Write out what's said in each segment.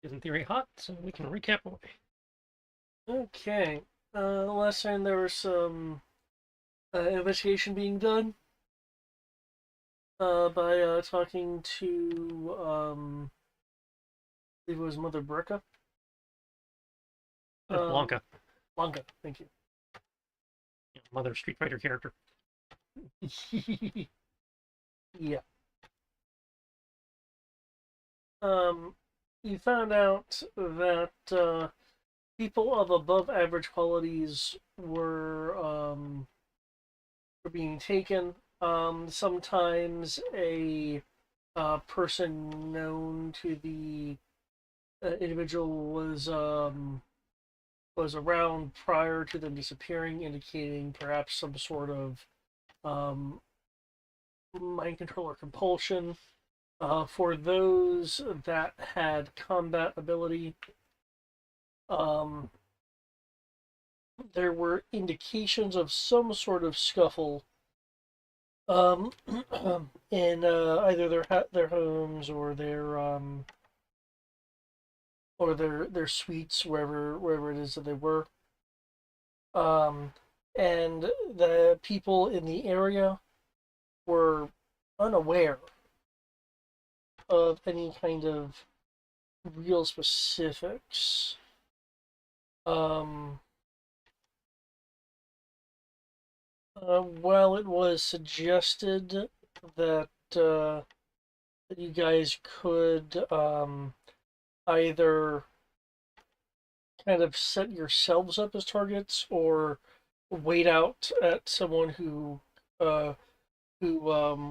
is in theory hot, so we can recap away. Okay. Last time there was some investigation being done by talking to, I believe it was Mother Brecca. There's Blanca, Blanca, thank you. Mother Street Fighter character. Yeah. Um, you found out that people of above average qualities were being taken. Sometimes a person known to the individual was around prior to them disappearing, indicating perhaps some sort of um, mind control or compulsion. For those that had combat ability, um, there were indications of some sort of scuffle um, in either their homes or their suites, wherever it is that they were. Um, and the people in the area were unaware of any kind of real specifics. Um, while it was suggested that that you guys could either kind of set yourselves up as targets or wait out at someone uh, who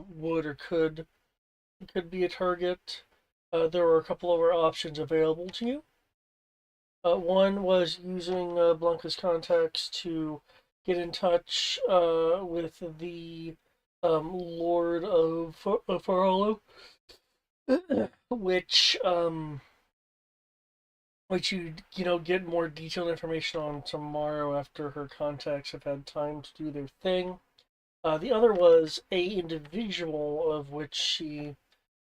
would or could be a target. There were a couple of other options available to you. One was using Blanca's contacts to get in touch with the Lord of Farolo, which which you get more detailed information on tomorrow after her contacts have had time to do their thing. The other was a individual of which she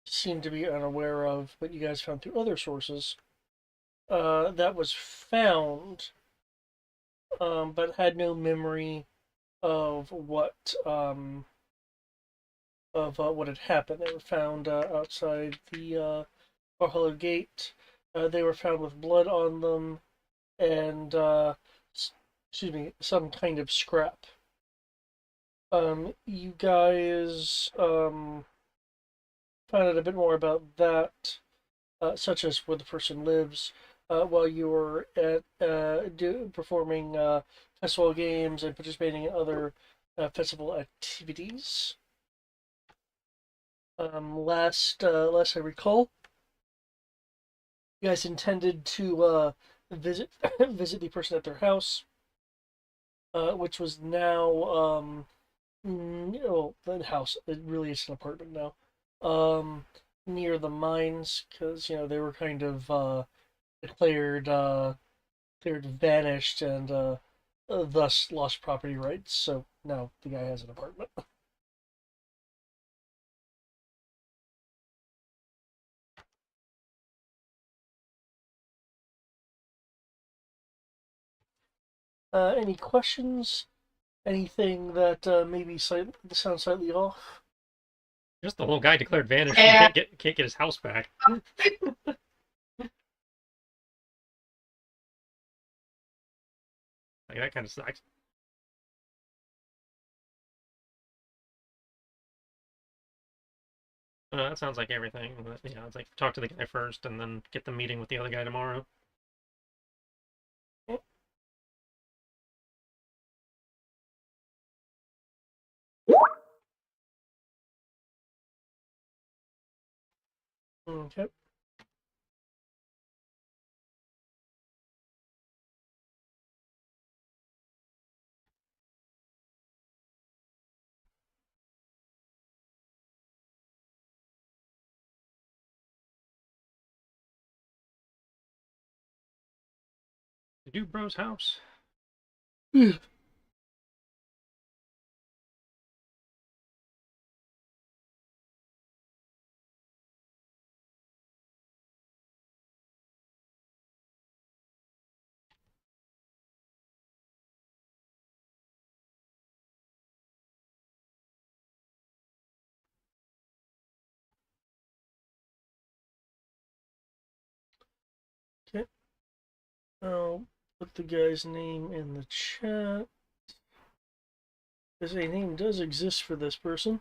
seemed to be unaware of, but you guys found through other sources. That was found, but had no memory of what had happened. They were found outside the Valhalla Gate. They were found with blood on them and excuse me, some kind of scrap. You guys found out a bit more about that, such as where the person lives, while you were at performing festival games and participating in other festival activities. Last I recall, you guys intended to visit visit the person at their house, which was now well, the house. It really is an apartment now. Um, near the mines, because they were kind of declared declared vanished and thus lost property rights. So now the guy has an apartment. Any questions? Anything that maybe sounds slightly off? Just the whole guy declared vanished and And can't get his house back. Like, that kind of sucks. That sounds like everything. But, yeah, it's like talk to the guy first and then get the meeting with the other guy tomorrow. Okay. The dude bro's house. I'll put the guy's name in the chat. Because a name does exist for this person.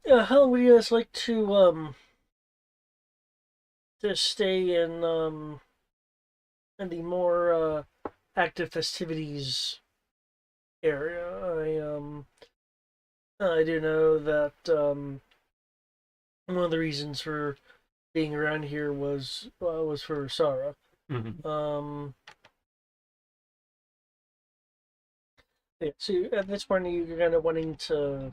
How would you guys like to stay in the more active festivities area? I do know that one of the reasons for being around here was for Sarah. Mm-hmm. Yeah, so at this point, you're kind of wanting to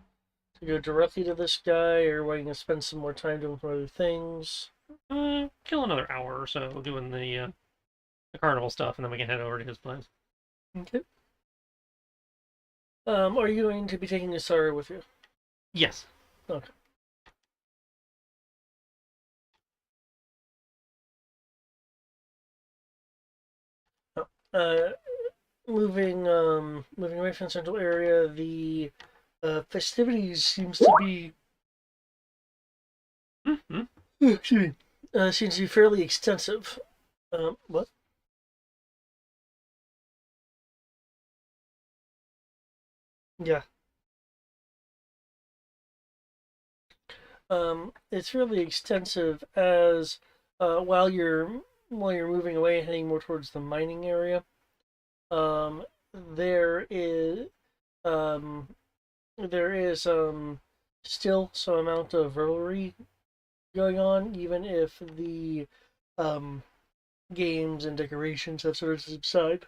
go directly to this guy, or wanting to spend some more time doing some other things. Kill another hour or so doing the carnival stuff, and then we can head over to his place. Okay. Are you going to be taking Sarah with you? Yes. Okay. Oh, moving away from the central area, the festivities Mm-hmm. excuse me, seems to be fairly extensive. What? Yeah. It's really extensive as while you're moving away, heading more towards the mining area. There is um, there is still some amount of revelry going on, even if the um, games and decorations have sort of subsided.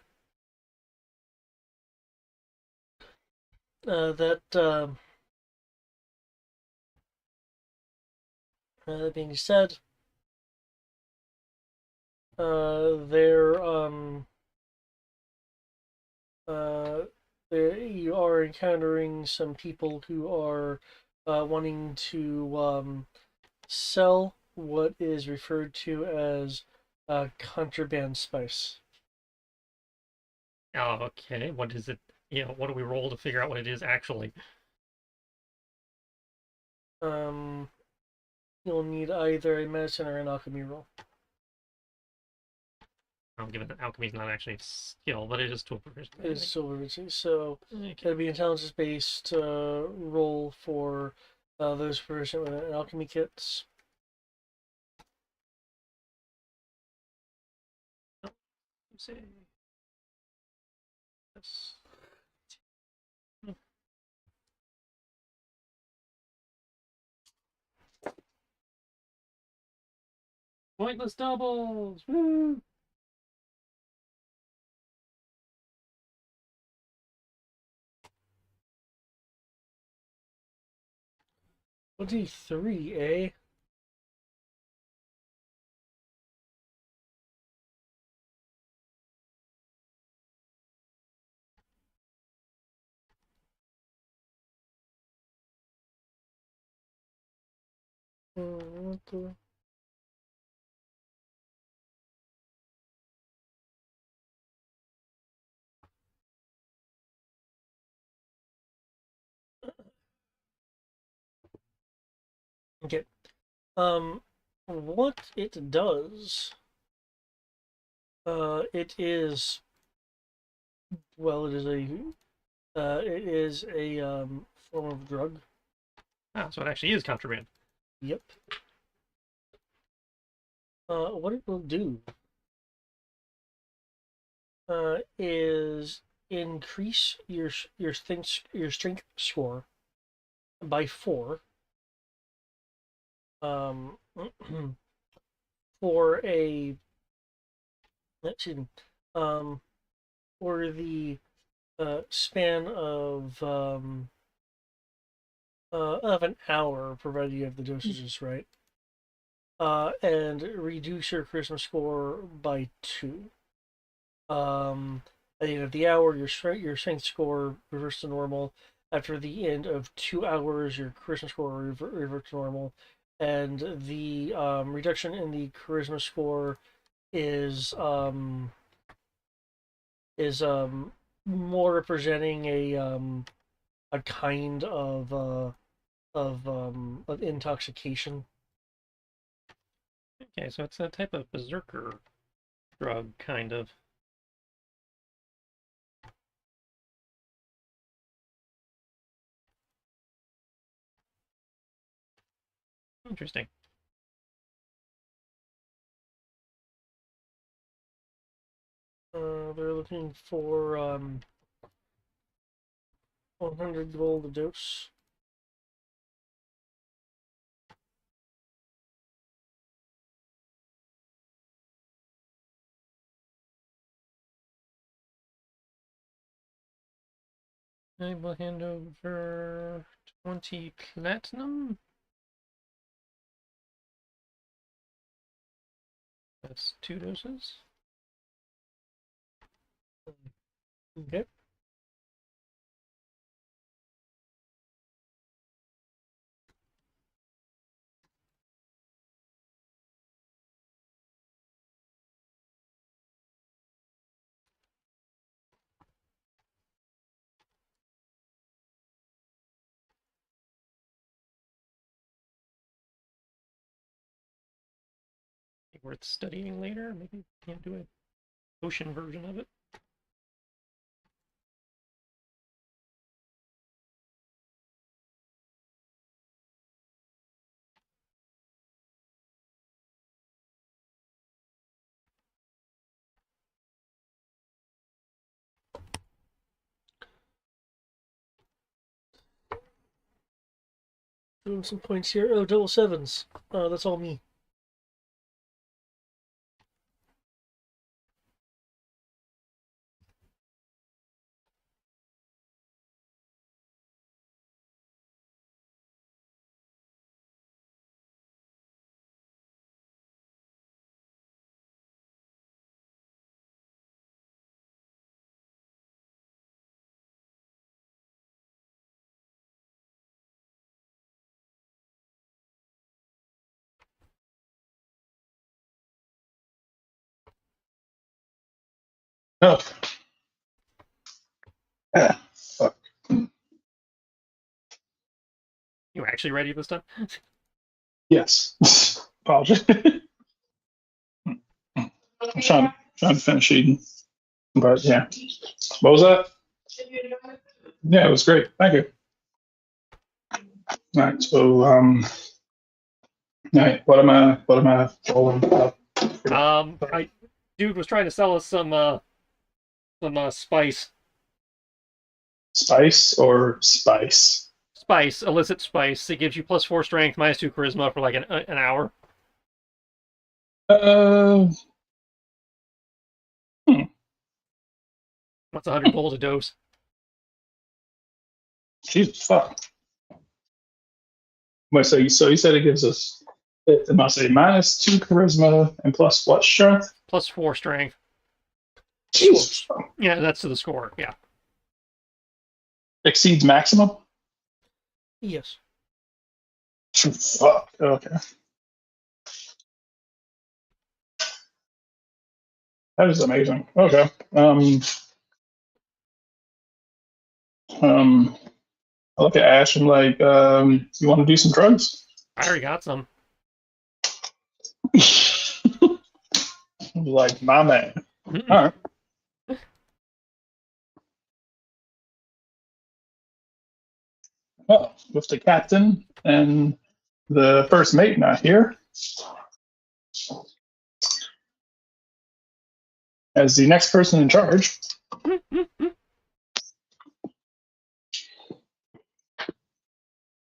That being said, there uh, you are encountering some people who are wanting to sell what is referred to as contraband spice. Oh, okay. What is it? What do we roll to figure out what it is actually? Um, you'll need either a medicine or an alchemy roll. Given that alchemy is not actually a skill, but it is tool proficiency. It is silver, so Okay. it'll be intelligence-based roll for those proficient with alchemy kits. Let's see. Yes. Pointless doubles. Woo! 23, eh? What the... Okay. What it does, it is, well, it is a form of drug. Ah, so it actually is contraband. Yep. What it will do is increase your strength score by 4. Um, for a excuse me, for the span of an hour, provided you have the dosages right, and reduce your charisma score by 2. At the end of the hour, your strength score reverts to normal. After the end of 2 hours, your charisma score reverts to normal, and the reduction in the charisma score is more representing a kind of intoxication. Okay, so it's a type of berserker drug, kind of. Interesting. They're looking for 100 gold a dose. I will hand over 20 platinum. That's 2 doses. Okay. Worth studying later. Maybe can't do a potion version of it. Doing some points here. Oh, double sevens. That's all me. Oh. Ah, fuck. You were actually ready this time? Yes. Apologies. I'm trying to finish eating. But yeah. What was that? Yeah, it was great. Thank you. All right. So all right, what am I rolling up? Dude was trying to sell us some spice. Spice or spice? Spice, illicit spice. It gives you +4 strength, -2 charisma for like an hour. Uh hmm. What's 100 gold a dose? Jesus fuck. Wait, so you said it gives us it must say -2 charisma and plus what strength? +4 strength. Jesus. Yeah, that's to the score. Yeah. Exceeds maximum? Yes. Fuck. Okay. That is amazing. Okay. I look at Ash and like, you want to do some drugs? I already got some. Like, my man. All right. Well, with the captain and the first mate not here, as the next person in charge,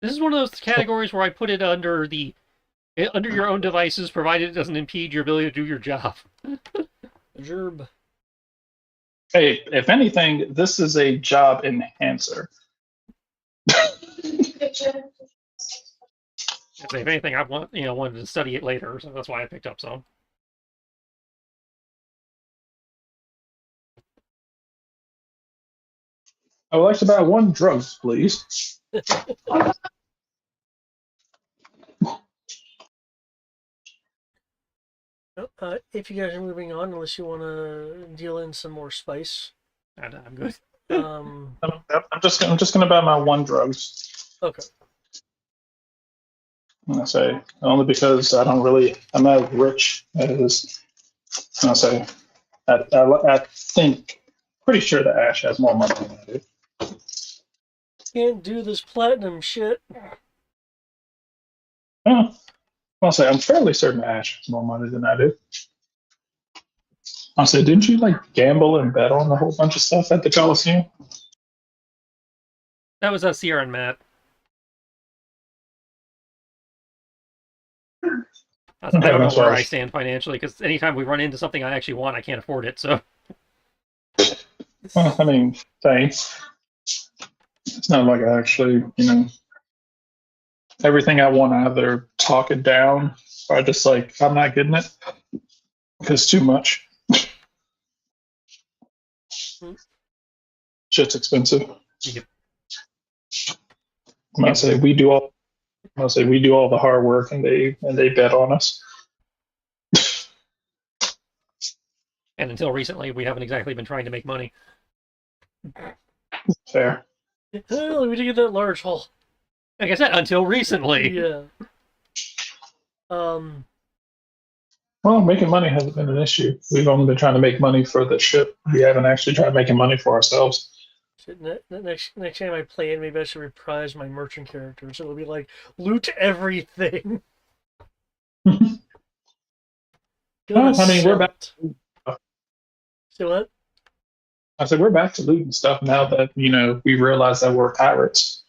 This is one of those categories where I put it under your own devices, provided it doesn't impede your ability to do your job. Gerb. hey, if anything, this is a job enhancer. If anything, I wanted to study it later, so that's why I picked up some. I would like to buy 1 drugs, please. If you guys are moving on, unless you want to deal in some more spice. I'm good. I'm just gonna buy my 1 drugs. Okay. I say only because I'm not rich as I say. I think pretty sure that Ash has more money than I do. Can't do this platinum shit. Well, I'll say I'm fairly certain Ash has more money than I do. I'll say, didn't you like gamble and bet on a whole bunch of stuff at the Coliseum? That was Sierra and Matt. I don't know where I stand financially, because anytime we run into something I actually want, I can't afford it, so... Well, I mean, thanks. It's not like I actually, everything I want, I either talk it down or I just like, I'm not getting it because too much. Shit's expensive. Yep. I say we do all the hard work and they bet on us. And until recently, we haven't exactly been trying to make money. Fair. Oh, we did get that large haul. Like I said, until recently. Yeah. Well, making money hasn't been an issue. We've only been trying to make money for the ship. We haven't actually tried making money for ourselves. Next time I play it, maybe I should reprise my merchant characters. It'll be like, loot everything. Well, I mean, we're back. Say what? I said we're back to looting stuff now that we realize that we're pirates.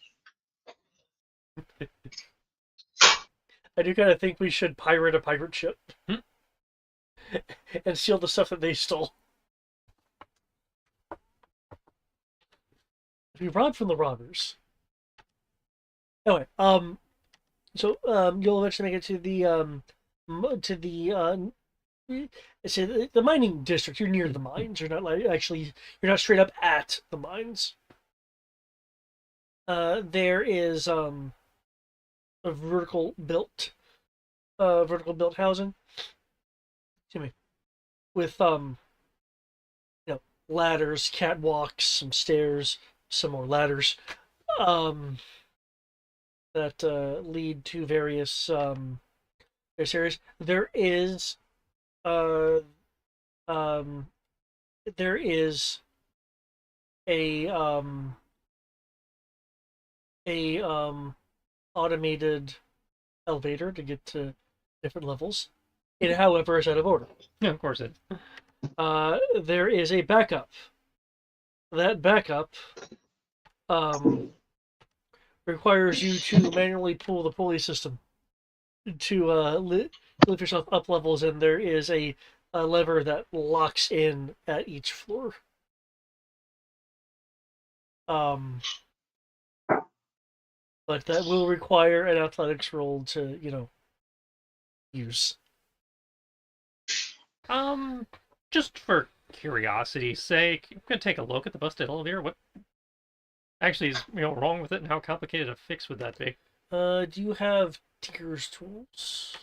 I do kind of think we should pirate a pirate ship and steal the stuff that they stole. We robbed from the robbers. Anyway, so you'll eventually make it to the mining district. You're near the mines. You're not you're not straight up at the mines. There is a vertical built housing. Excuse me, with ladders, catwalks, some stairs, some more ladders, that lead to various areas. There is a automated elevator to get to different levels. It, however, is out of order. Yeah, of course it. There is a backup. That backup requires you to manually pull the pulley system to lift yourself up levels, and there is a lever that locks in at each floor. But that will require an athletics roll to, use. Just for curiosity's sake, I'm gonna take a look at the busted elevator. What actually is wrong with it, and how complicated a fix would that be? Do you have Tinker's tools?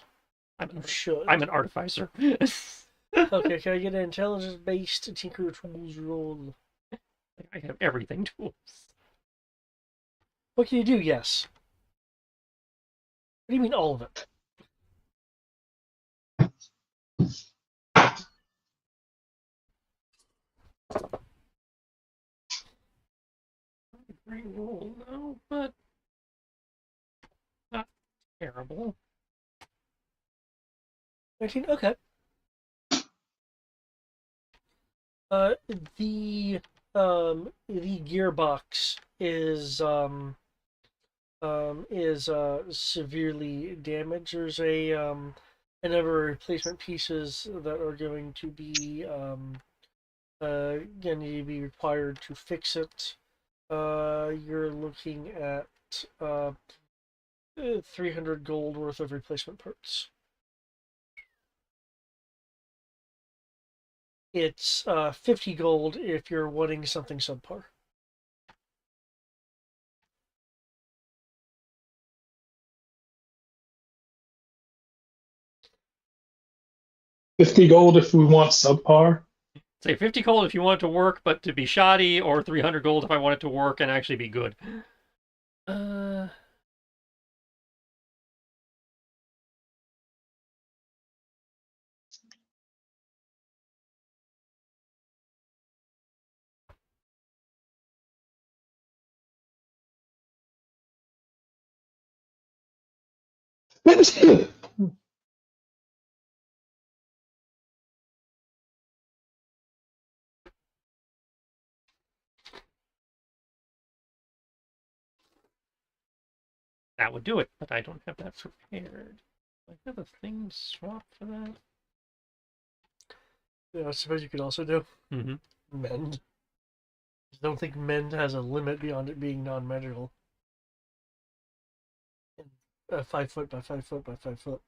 You should. I'm an artificer. Okay, can I get an intelligence-based Tinker tools roll? I have everything tools. What can you do? Yes. What do you mean all of it? Roll, no, but not terrible. 19. Okay. The gearbox is severely damaged. There's a number of replacement pieces that are going to be going to be required to fix it. You're looking at 300 gold worth of replacement parts. It's 50 gold if you're wanting something subpar. 50 gold if we want subpar. Say 50 gold if you want it to work, but to be shoddy, or 300 gold if I want it to work and actually be good. That would do it, but I don't have that prepared. Do I have a thing swapped for that? Yeah, I suppose you could also do Mm-hmm. mend. I don't think mend has a limit beyond it being non-magical. 5 foot by 5 foot by 5 foot.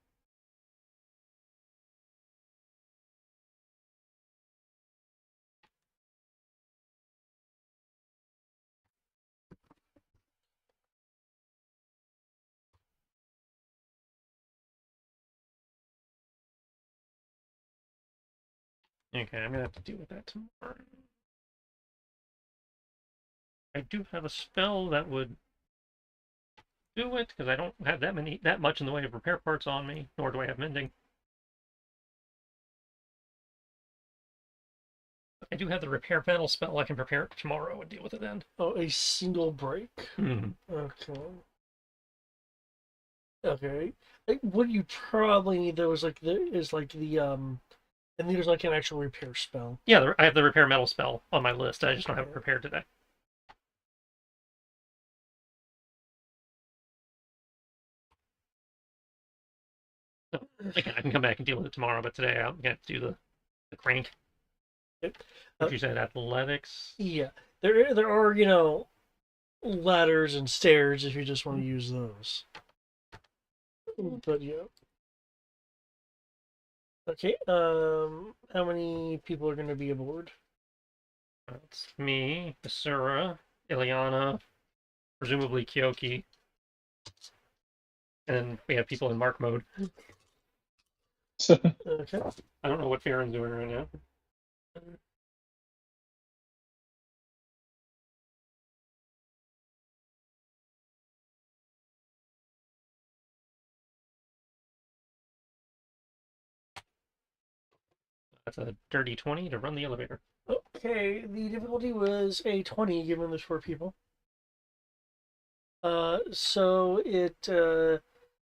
Okay, I'm gonna have to deal with that tomorrow. I do have a spell that would do it, because I don't have that much in the way of repair parts on me, nor do I have mending. I do have the repair panel spell. I can prepare it tomorrow and deal with it then. Oh, a single break. Mm-hmm. Okay. Okay. What you probably need though is and there's like an actual repair spell. Yeah, I have the repair metal spell on my list. I just don't have it prepared today. So, again, I can come back and deal with it tomorrow, but today I'm gonna have to do the crank. Yep. What you said, athletics. Yeah, there are ladders and stairs if you just want to use those. But yeah. Okay. How many people are going to be aboard? That's me, Basura, Ileana, presumably Kyoki, and then we have people in mark mode. Okay. I don't know what Farron's doing right now. That's a dirty 20 to run the elevator. Okay, the difficulty was a 20 given there's 4 people. So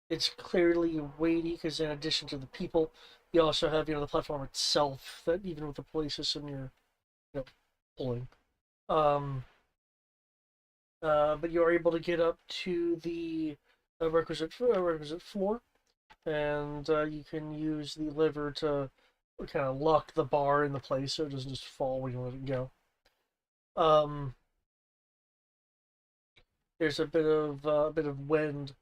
it's clearly weighty because in addition to the people, you also have the platform itself that even with the pulley system you're pulling. But you are able to get up to the requisite floor, and you can use the lever to kind of lock the bar in the place so it doesn't just fall when you let it go. There's a bit of wind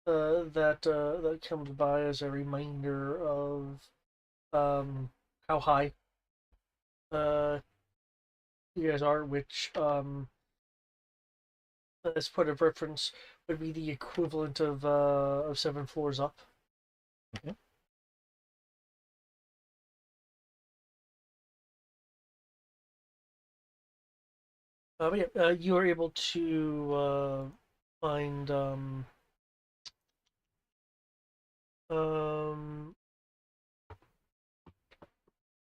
that comes by as a reminder of how high you guys are, which as point of reference would be the equivalent of 7 floors up. Okay. But yeah, you are able to find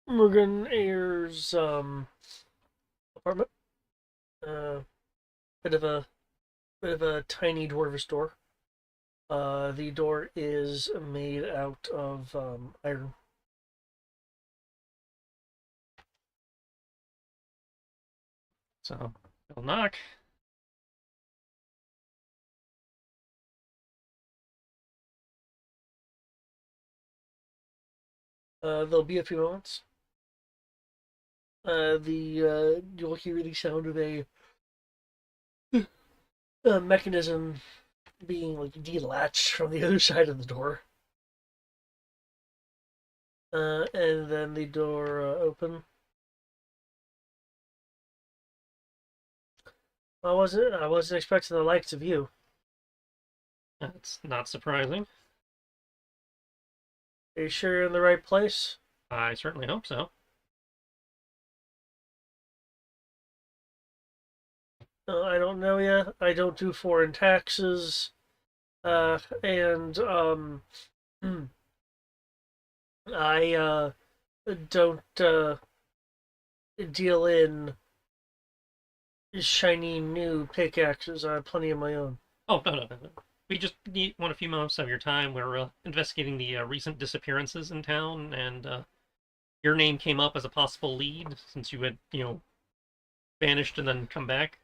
Morgan Ayer's apartment. Bit of a tiny dwarvish door. The door is made out of iron. So, they'll knock. There'll be a few moments. You'll hear the sound of a mechanism being like delatched from the other side of the door. And then the door open. I wasn't expecting the likes of you. That's not surprising. Are you sure you're in the right place? I certainly hope so. I don't know yet. I don't do foreign taxes. And I don't deal in shiny new pickaxes. I have plenty of my own. Oh, no. We just want a few moments of your time. We're investigating the recent disappearances in town, and your name came up as a possible lead since you had, vanished and then come back.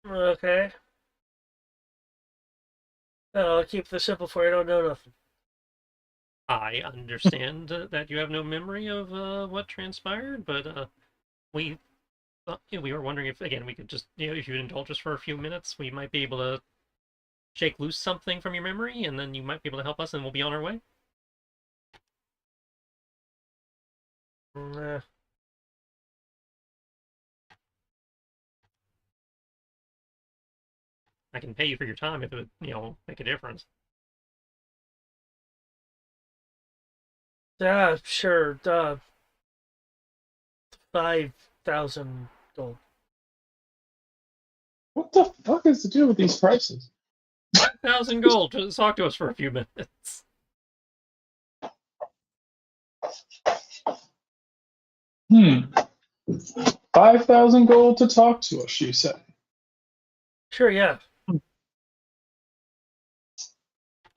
Okay. I'll keep this simple for you. I don't know nothing. I understand that you have no memory of what transpired, but we thought, we were wondering if, again, we could just, if you'd indulge us for a few minutes, we might be able to shake loose something from your memory, and then you might be able to help us, and we'll be on our way. Nah. I can pay you for your time if it would, make a difference. Sure. 5,000 gold. What the fuck is the deal with these prices? 1,000 gold. Just talk to us for a few minutes. Hmm. 5,000 gold to talk to us, you say? Sure, yeah.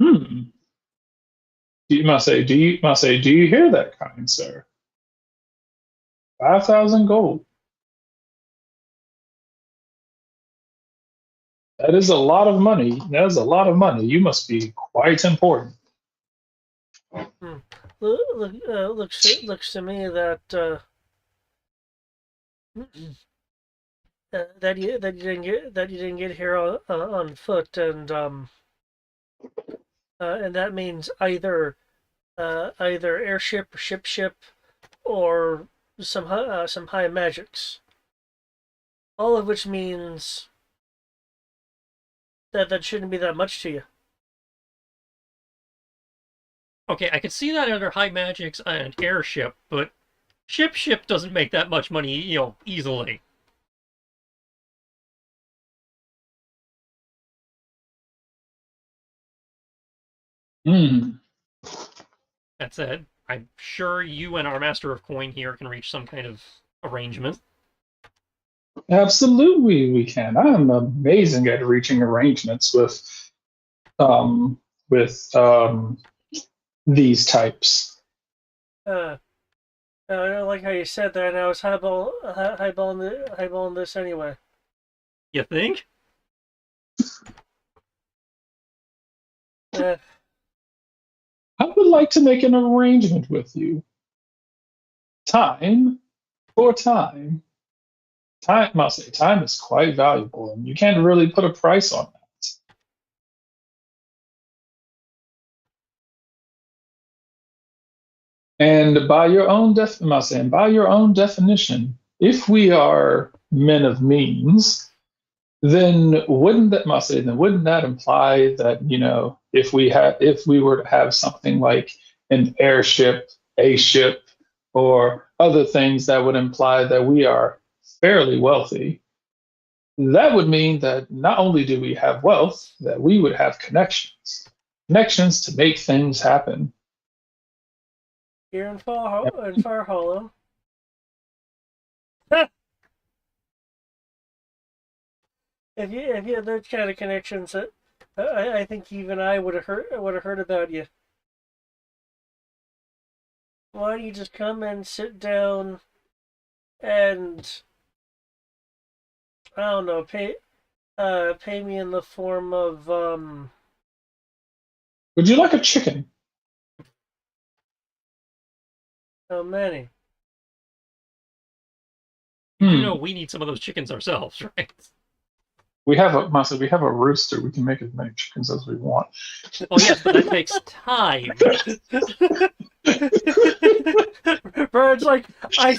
Hmm. Do you hear that, kind sir? 5,000 gold. That is a lot of money. That is a lot of money. You must be quite important. Looks to me that that you didn't get here on foot, and that means either airship, ship, or some high magics. All of which means that shouldn't be that much to you. Okay, I could see that under high magics and airship, but ship doesn't make that much money, easily. Hmm. That said, I'm sure you and our Master of Coin here can reach some kind of arrangement. Absolutely, we can. I'm amazing at reaching arrangements um, with these types. I don't like how you said that, and I was highballing this anyway. You think? Uh, I would like to make an arrangement with you. Time for time. Time, must say, time is quite valuable, and you can't really put a price on that. And by your own by your own definition, if we are men of means, then wouldn't that imply that, if we were to have something like an airship, a ship, or other things that would imply that we are fairly wealthy, that would mean that not only do we have wealth, that we would have connections to make things happen. here in Far Hollow. If you had those kind of connections, I think even I would have heard about you. Why don't you just come and sit down and, I don't know, pay me in the form of Would you like a chicken? how many? You know we need some of those chickens ourselves, right? We have a rooster. We can make as many chickens as we want. Oh yes, but that takes time. Bird's like, I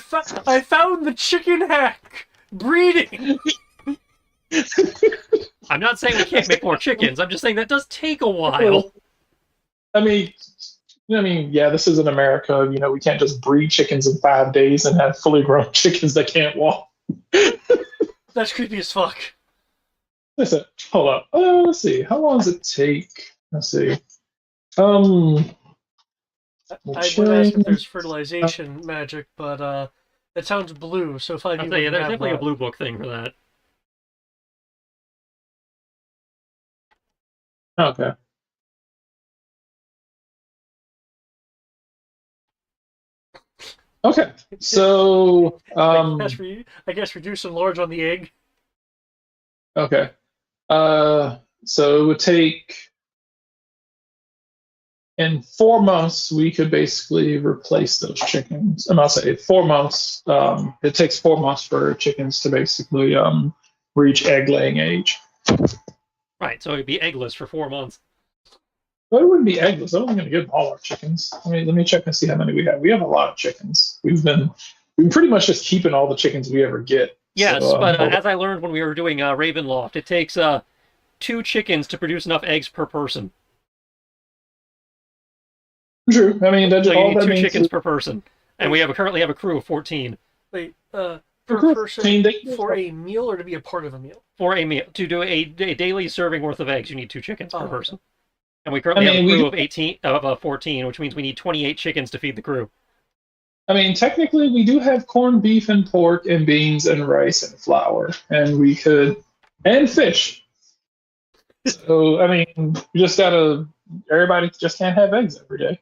found the chicken hack breeding. I'm not saying we can't make more chickens. I'm just saying that does take a while. I mean, yeah, this isn't America. We can't just breed chickens in 5 days and have fully grown chickens that can't walk. That's creepy as fuck. Listen, hold up. Let's see. How long does it take? Let's see. Um, I would ask if there's fertilization magic, but it sounds blue, so 5 I'll you tell you, wouldn't there's have definitely a that. blue book thing for that. Okay. Okay. So, I guess reduce some large on the egg. okay. So it would take in 4 months we could basically replace those chickens. And I'll say 4 months. It takes 4 months for chickens to basically reach egg laying age. Right, so it'd be eggless for 4 months. Well, it wouldn't be eggless. I'm only going to give all our chickens. Let me check and see how many we have. We have a lot of chickens. We've been pretty much just keeping all the chickens we ever get. Yes, So, but as I learned when we were doing Ravenloft, it takes 2 chickens to produce enough eggs per person. true. I mean, So you all need that 2 means chickens is, per person, and we currently have a crew of 14 Wait, per per person they- for a meal or to be a part of a meal? for a meal. To do a daily serving worth of eggs, you need 2 chickens per Oh. person. And we currently have a we- crew of 14, which means we need 28 chickens to feed the crew. I mean, technically, we do have corned beef and pork and beans and rice and flour, and we could and fish. So I mean, we just gotta. Everybody just can't have eggs every day.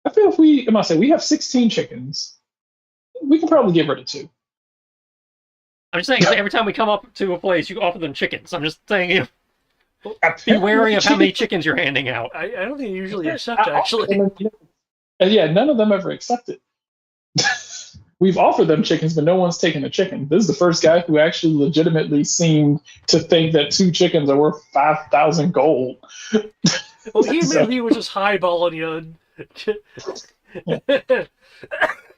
I feel if I must say we have 16 chickens, we can probably get rid of 2. I'm just saying, every time we come up to a place, you offer them chickens. I'm just saying, be wary of how many chickens you're handing out. I don't think they usually accept, actually. And yeah, none of them ever accept it. We've offered them chickens, but no one's taken a chicken. This is the first guy who actually legitimately seemed to think that 2 chickens are worth 5,000 gold. Well, he admitted he was just highballing you.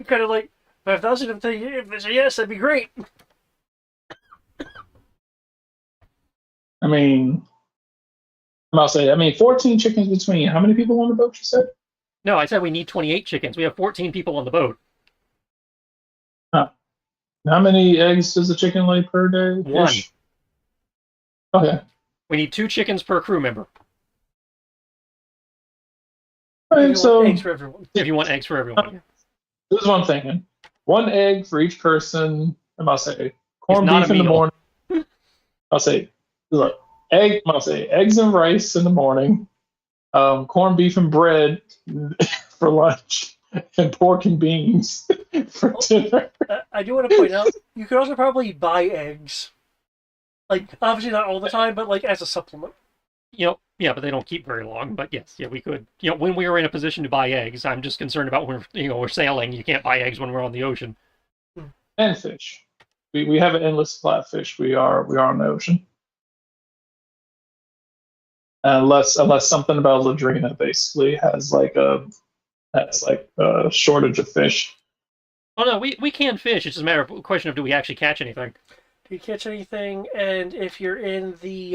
Kind of like 5,000. If there's a yes, that'd be great. I mean, I'll say, 14 chickens between how many people on the boat, you said? No, I said we need 28 chickens. We have 14 people on the boat. Huh. How many eggs does a chicken lay per day? 1. Okay. We need 2 chickens per crew member. All right, so eggs for everyone. If you want eggs for everyone. this is what I'm thinking. 1 egg for each person. I'll say corned not beef a in the meal. morning. I'll say, look, I'll say eggs and rice in the morning. Corned beef and bread for lunch, and pork and beans for dinner. I do want to point out, you could also probably buy eggs. Like, obviously not all the time, but like as a supplement. Yeah, but they don't keep very long. But yes, yeah, we could. When we were in a position to buy eggs, I'm just concerned about when we're sailing. You can't buy eggs when we're on the ocean. And fish. We have an endless supply of fish. We are on the ocean. Unless something about Ladrina basically has a shortage of fish. Oh no, we can fish. It's just a matter of question of do we actually catch anything. Do you catch anything? And if you're in the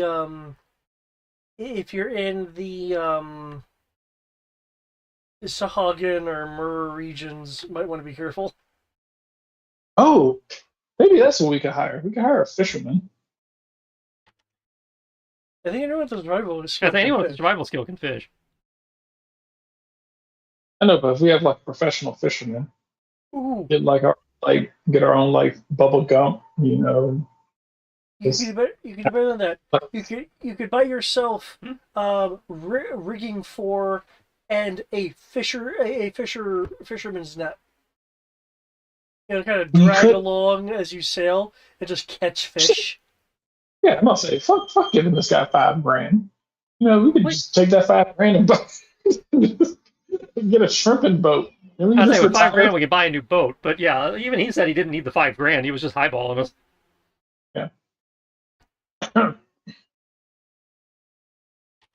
Sahagin or Mur regions, might want to be careful. Oh, maybe that's what we could hire. We could hire a fisherman. I think anyone with the survival If anyone with a survival skill can fish. I know, but if we have a professional fisherman, Ooh. get get our own bubble gum, You could do better than that. You could buy yourself rigging for and a fisherman's net. Kind of drag along as you sail and just catch fish. Yeah, I'm gonna say fuck giving this guy $5,000. We could just take that $5,000 and get a shrimping boat. I'd say with $5,000 we could buy a new boat, but yeah, even he said he didn't need the $5,000. He was just highballing us. Yeah.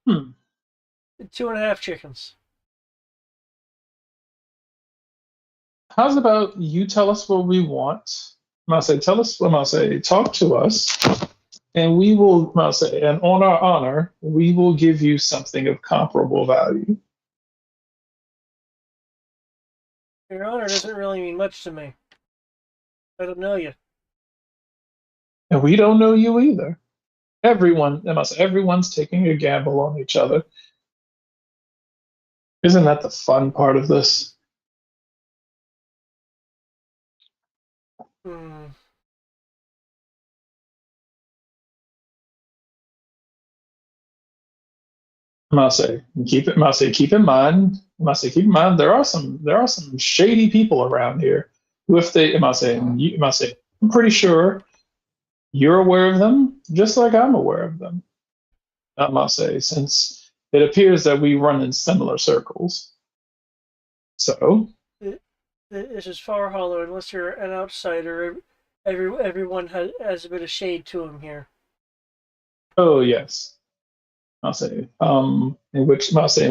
2.5 chickens. How's about you tell us what we want? I'm gonna say talk to us, and we will, I'll say, and on our honor, we will give you something of comparable value. Your honor doesn't really mean much to me. I don't know you. And we don't know you either. Everyone's taking a gamble on each other. Isn't that the fun part of this? Hmm. Keep in mind, there are some shady people around here who, if they, I'm pretty sure you're aware of them, just like I'm aware of them. I must say, since it appears that we run in similar circles. So, This is far hollow unless you're an outsider. Everyone has a bit of shade to him here. oh yes, in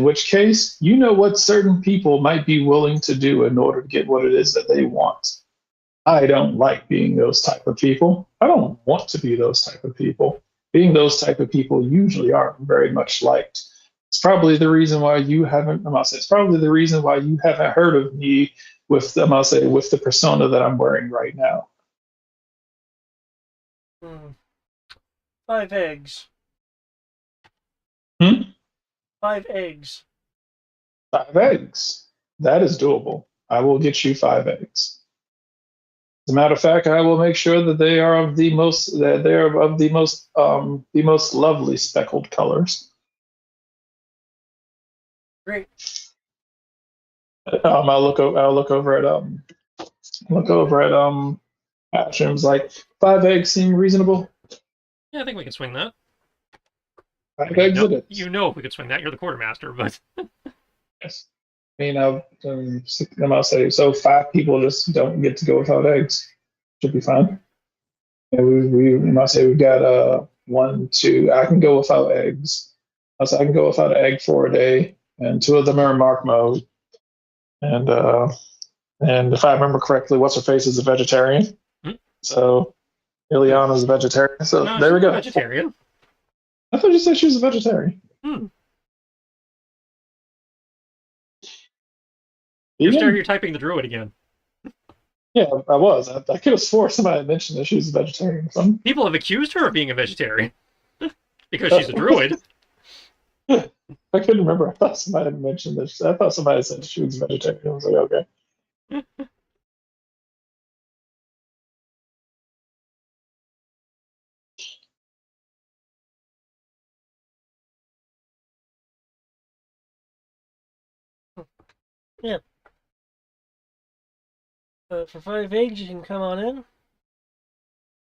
which case, you know what certain people might be willing to do in order to get what it is that they want. I don't like being those type of people. I don't want to be those type of people. Being those type of people usually aren't very much liked. It's probably the reason why you haven't. I must say, it's probably the reason why you haven't heard of me with, I must say, with the persona that I'm wearing right now. Hmm. 5 eggs. Hmm? 5 eggs. 5 eggs. That is doable. I will get you 5 eggs. As a matter of fact, I will make sure that they are of the most lovely speckled colors. Great. Look over at Ashram's like 5 eggs seem reasonable. Yeah, I think we can swing that. I 5 mean, eggs it is. you know if we could swing that. You're the quartermaster, but Yes. I mean, I'll say so. 5 people just don't get to go without eggs. Should be fine. And we must say we've got 1, 2. I can go without eggs. I can go without an egg for a day, and 2 of them are in mark mode. And if I remember correctly, what's her face is a vegetarian. Hmm? So Ileana's a vegetarian. So no, there she's we not a go. vegetarian. I thought you said she was a vegetarian. Hmm. You're Vegan? stereotyping the druid again. Yeah, I was. I could have swore somebody mentioned that she was a vegetarian. People have accused her of being a vegetarian because she's a druid. I couldn't remember. I thought somebody had mentioned this. I thought somebody said she was a vegetarian. I was like, okay. Yeah. For 5 eggs, you can come on in.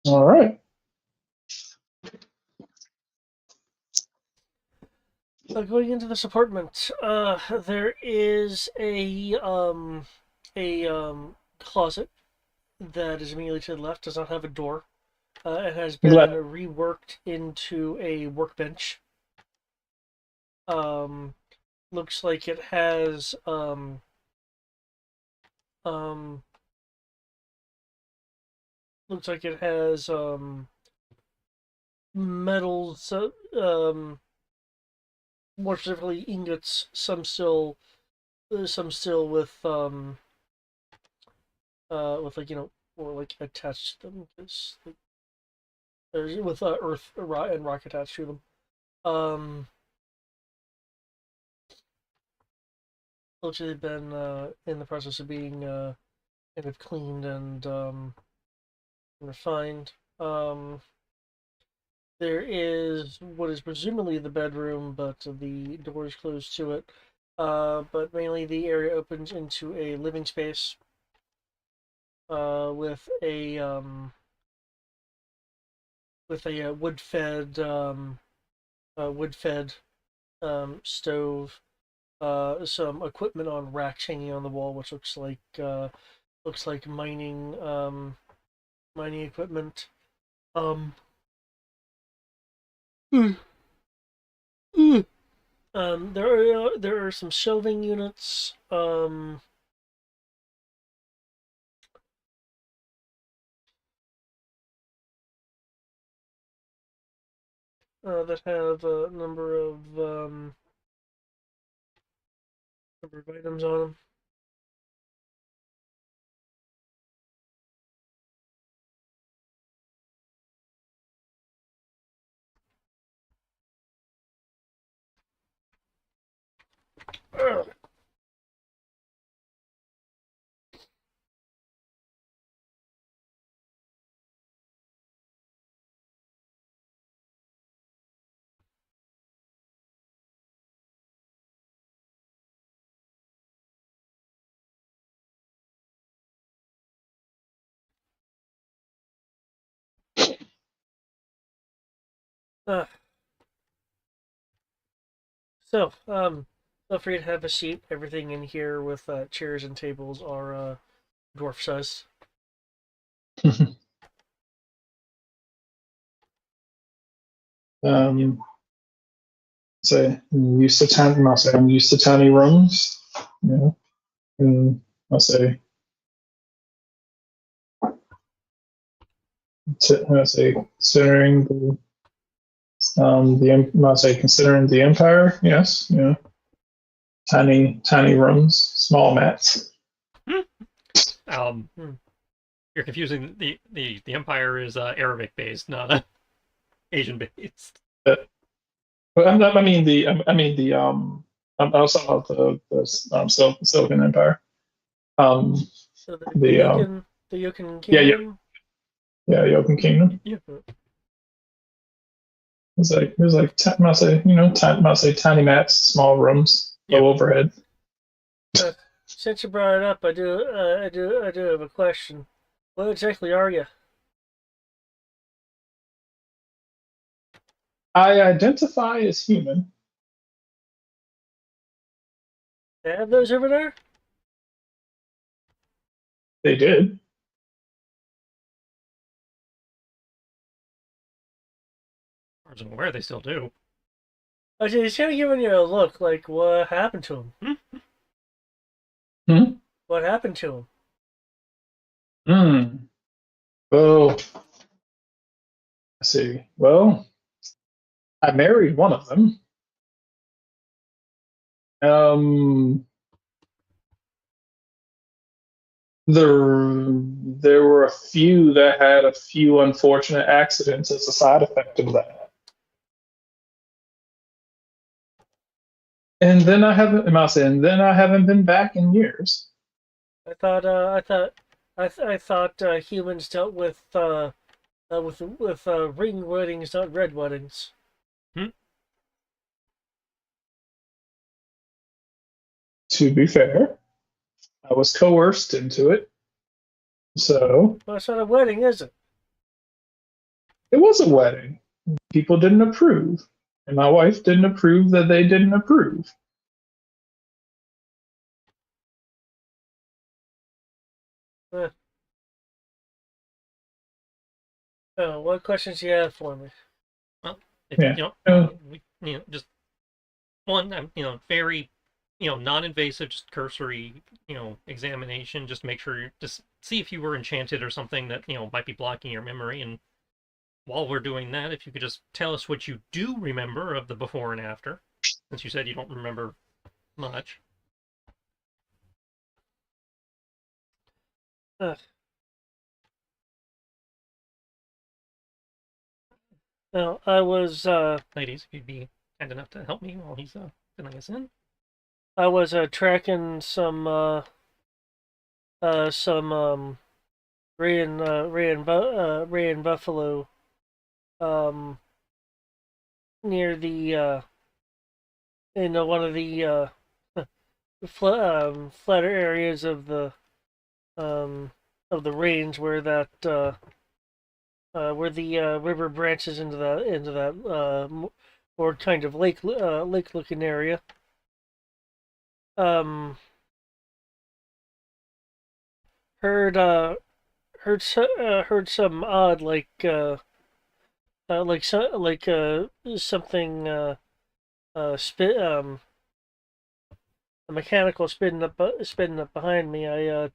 All right. Going into this apartment, there is a closet that is immediately to the left. Does not have a door. It has I'm been glad. reworked into a workbench. Um, Looks like it has um, looks like it has metals. More specifically ingots. Some still with like or like attached to them, because like, there's with earth and rock attached to them. Um, Looks like they've been in the process of being kind of cleaned and refined. There is what is presumably the bedroom, but the door is closed to it. But mainly the area opens into a living space with a wood fed stove, some equipment on racks hanging on the wall, which looks like mining equipment. Um, mm, mm. There are some shelving units. that have a number of items on them. Ugh. Uh, so, feel free to have a seat. Everything in here with chairs and tables are dwarf size. um, so I'm used to tiny rooms, you know, and I'll say, I'll say considering I'll say considering the empire, yes, you know, tiny rooms, small mats. Um, Hmm. you're confusing the Empire is Arabic based, not Asian based. But I mean the I'm also about the Silicon Empire. Um, So the The Yokin yeah, Kingdom. yeah, Yoken Kingdom. Yeah. It's like I say, you know, I say tiny mats, small rooms, Yep. low overhead. Since you brought it up, I do have a question. What exactly are you? I identify as human. They have those over there? They did. As far as I'm aware, they still do. I was just kind of giving you a look, like what happened to him? Hmm. What happened to him? Hmm. Well, let's see. Well, I married one of them. Um, there were a few that had a few unfortunate accidents as a side effect of that. And then I haven't been back in years. I thought humans dealt with ring weddings, not red weddings. Hmm? To be fair, I was coerced into it. So Well, it's not a wedding, is it? it was a wedding. People didn't approve. And my wife didn't approve that they didn't approve. Eh. Oh, what questions do you have for me? Well, if Yeah. just one, very, non-invasive, just cursory, examination. Just make sure just see if you were enchanted or something that might be blocking your memory. And while we're doing that, if you could just tell us what you do remember of the before and after, since you said you don't remember much. Ugh. No, I was Ladies, if you'd be kind enough to help me while he's filling us in. tracking some Ray and Buffalo near the in one of the flatter areas um, of the range where that where the river branches into that more kind of lake looking area. Um, heard heard some odd something spit a mechanical spinning up behind me. I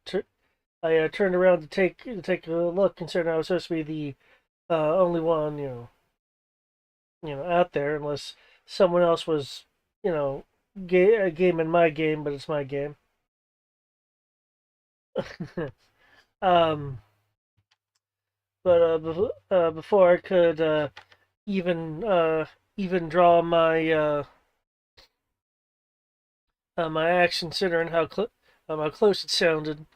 turned around to take a look, considering I was supposed to be the only one, out there unless someone else was, a game in my game, but it's my game. um, but before I could even even draw my axe, considering how close it sounded,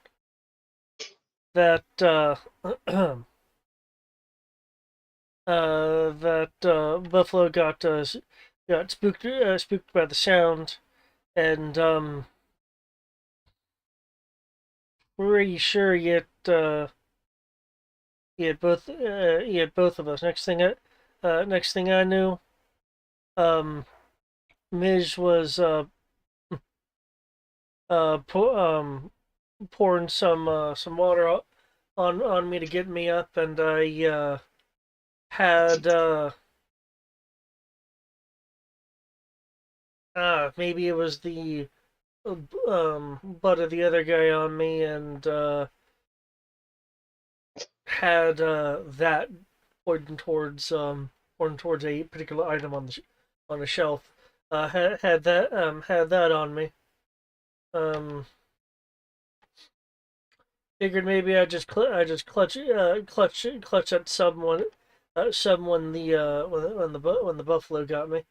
that Buffalo got spooked by the sound, and pretty sure he had both of us. Next thing I knew, um, Midge was uh, po- um, pouring some water on me to get me up, and I had maybe it was the butt of the other guy on me, and had that pointing towards a particular item on the shelf. Had that on me. Um, Figured maybe I just clutch at someone when the buffalo got me.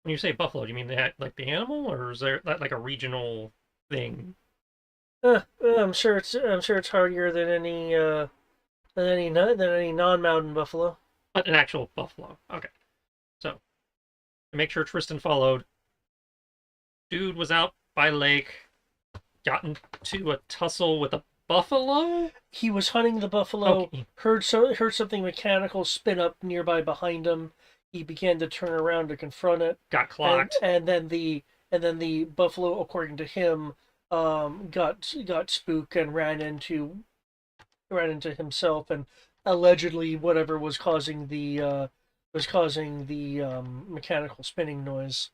When you say buffalo, do you mean like the animal, or is there that like a regional thing? I'm sure it's hardier than any non-mountain buffalo. But an actual buffalo. Okay. So to make sure Tristan followed, dude was out by lake, got into a tussle with a buffalo. He was hunting the buffalo. Okay. Heard something mechanical spin up nearby behind him. He began to turn around to confront it. Got clocked. And then the buffalo, according to him, got spooked and ran into himself, and allegedly whatever was causing the mechanical spinning noise.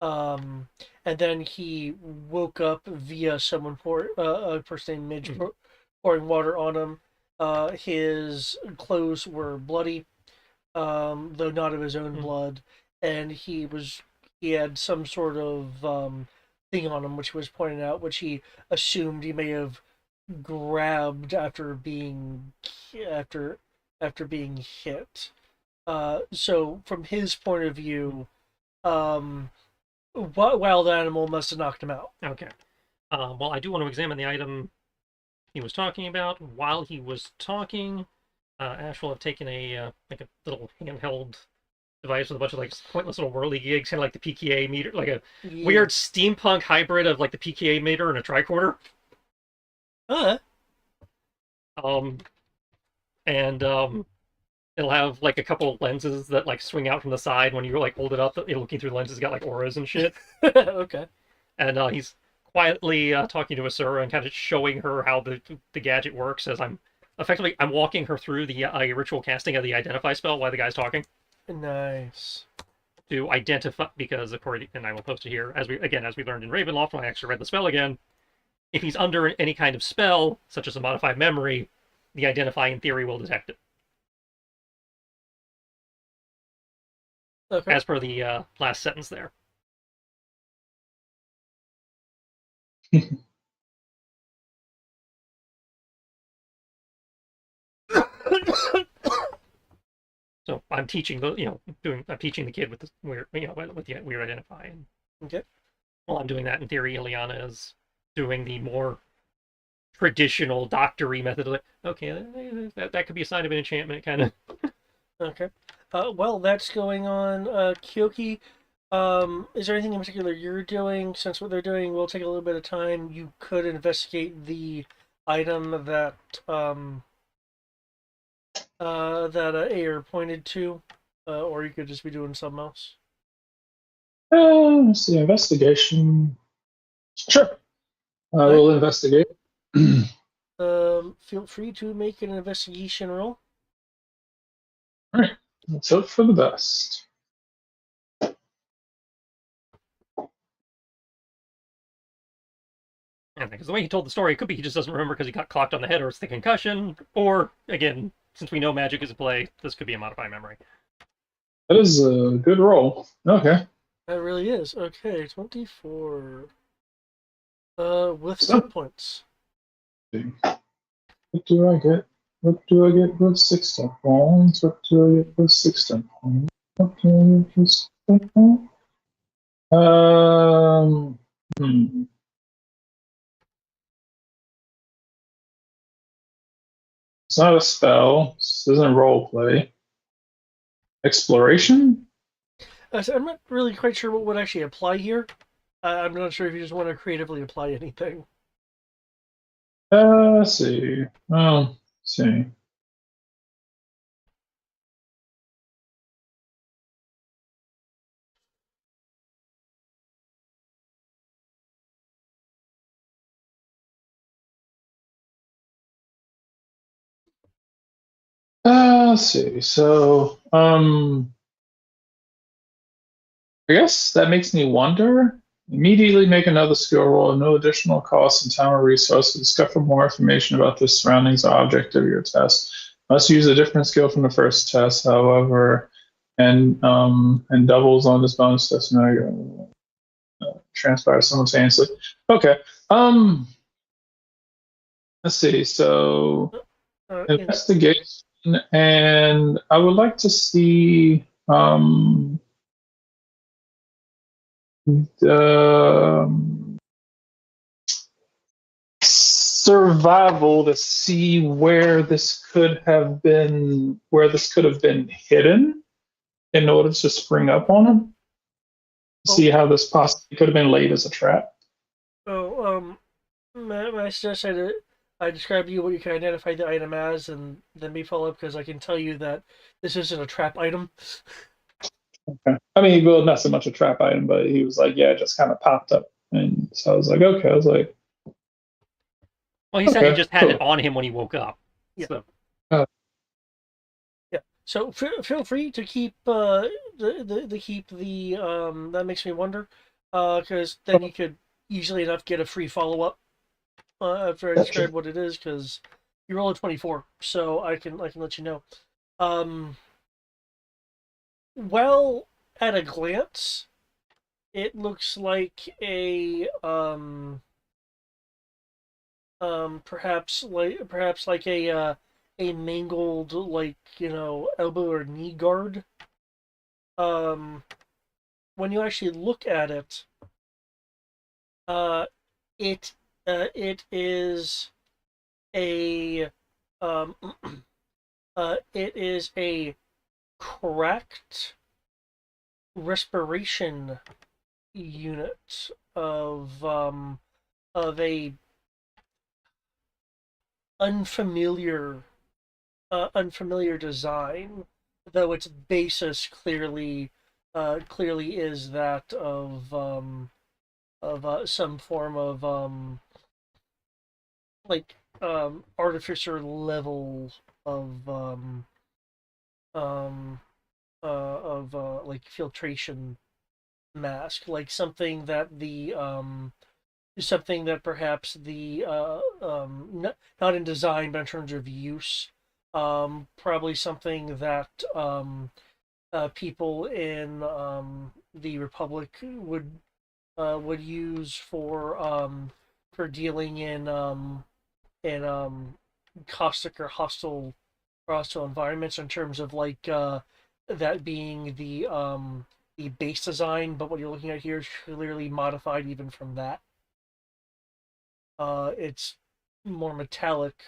Um, and then he woke up via a person named Midge pouring water on him. His clothes were bloody, though not of his own blood, and he had some sort of thing on him, which he was pointing out, which he assumed he may have grabbed after being hit. So from his point of view, wild animal must have knocked him out. Okay. Well, I do want to examine the item he was talking about. While he was talking, Ash will have taken a like a little handheld device with a bunch of like pointless little whirly gigs, kind of like the PKA meter, like a weird steampunk hybrid of like the PKA meter and a tricorder. Huh? And it'll have like a couple of lenses that like swing out from the side when you like hold it up. You're looking through the lenses, got like auras and shit. Okay. And he's quietly talking to Asura and kind of showing her how the gadget works as I'm walking her through the ritual casting of the identify spell while the guy's talking. Nice. To identify, because according, and I will post it here, as we learned in Ravenloft when I actually read the spell again, if he's under any kind of spell, such as a modified memory, the identify in theory will detect it. Okay. As per the last sentence there. So I'm teaching I'm teaching the kid with the weird, with the weird identify. And okay. While I'm doing that, in theory, Ileana is doing the more traditional doctory method. Like, okay, that could be a sign of an enchantment, kind of. Okay. Well, that's going on. Kyoki, is there anything in particular you're doing? Since what they're doing will take a little bit of time, you could investigate the item that Ayer pointed to, or you could just be doing something else. Let's see, investigation. Sure. I will investigate. Feel free to make an investigation roll. All right. Let's hope for the best. Because the way he told the story, it could be he just doesn't remember because he got clocked on the head or it's the concussion, or, again, since we know magic is a play, this could be a modify memory. That is a good roll. Okay. That really is. Okay, 24. With So, set points. what do I get? What do I get with 6 step points? What do I get with 6 step points? What do I get with 6 step points? Hmm. It's not a spell. This isn't role play. Exploration? So I'm not really quite sure what would actually apply here. I'm not sure if you just want to creatively apply anything. Let's see. Well, let's see. Let's see. So, I guess that makes me wonder. Immediately make another skill roll at no additional cost and time or resource to discover more information about the surroundings or object of your test. Must use a different skill from the first test, however, and doubles on this bonus test. Now you're transpire simultaneously. Okay. Let's see. So investigation, and I would like to see survival to see where this could have been hidden in order to spring up on him. See how this possibly could have been laid as a trap. I suggest I describe to you what you can identify the item as, and then me follow up because I can tell you that this isn't a trap item. Okay. I mean, well, not so much a trap item, but he was like, yeah, it just kind of popped up. And so I was like, okay. I was like, well, he said he just had it on him when he woke up. Yeah. So. Yeah. So feel free to keep keep the that makes me wonder, because then you could easily enough get a free follow up after I describe what it is, because you roll a 24, so I can let you know. Well, at a glance, it looks like a perhaps like a mangled, like, elbow or knee guard. When you actually look at it, it is a it is a cracked respiration unit of a unfamiliar design, though its basis clearly is that of some form of like artificer level of like filtration mask, like something that perhaps the not in design but in terms of use, probably something that people in the Republic would use for dealing in caustic or hostile environments, in terms of like that being the base design, but what you're looking at here is clearly modified even from that. It's more metallic,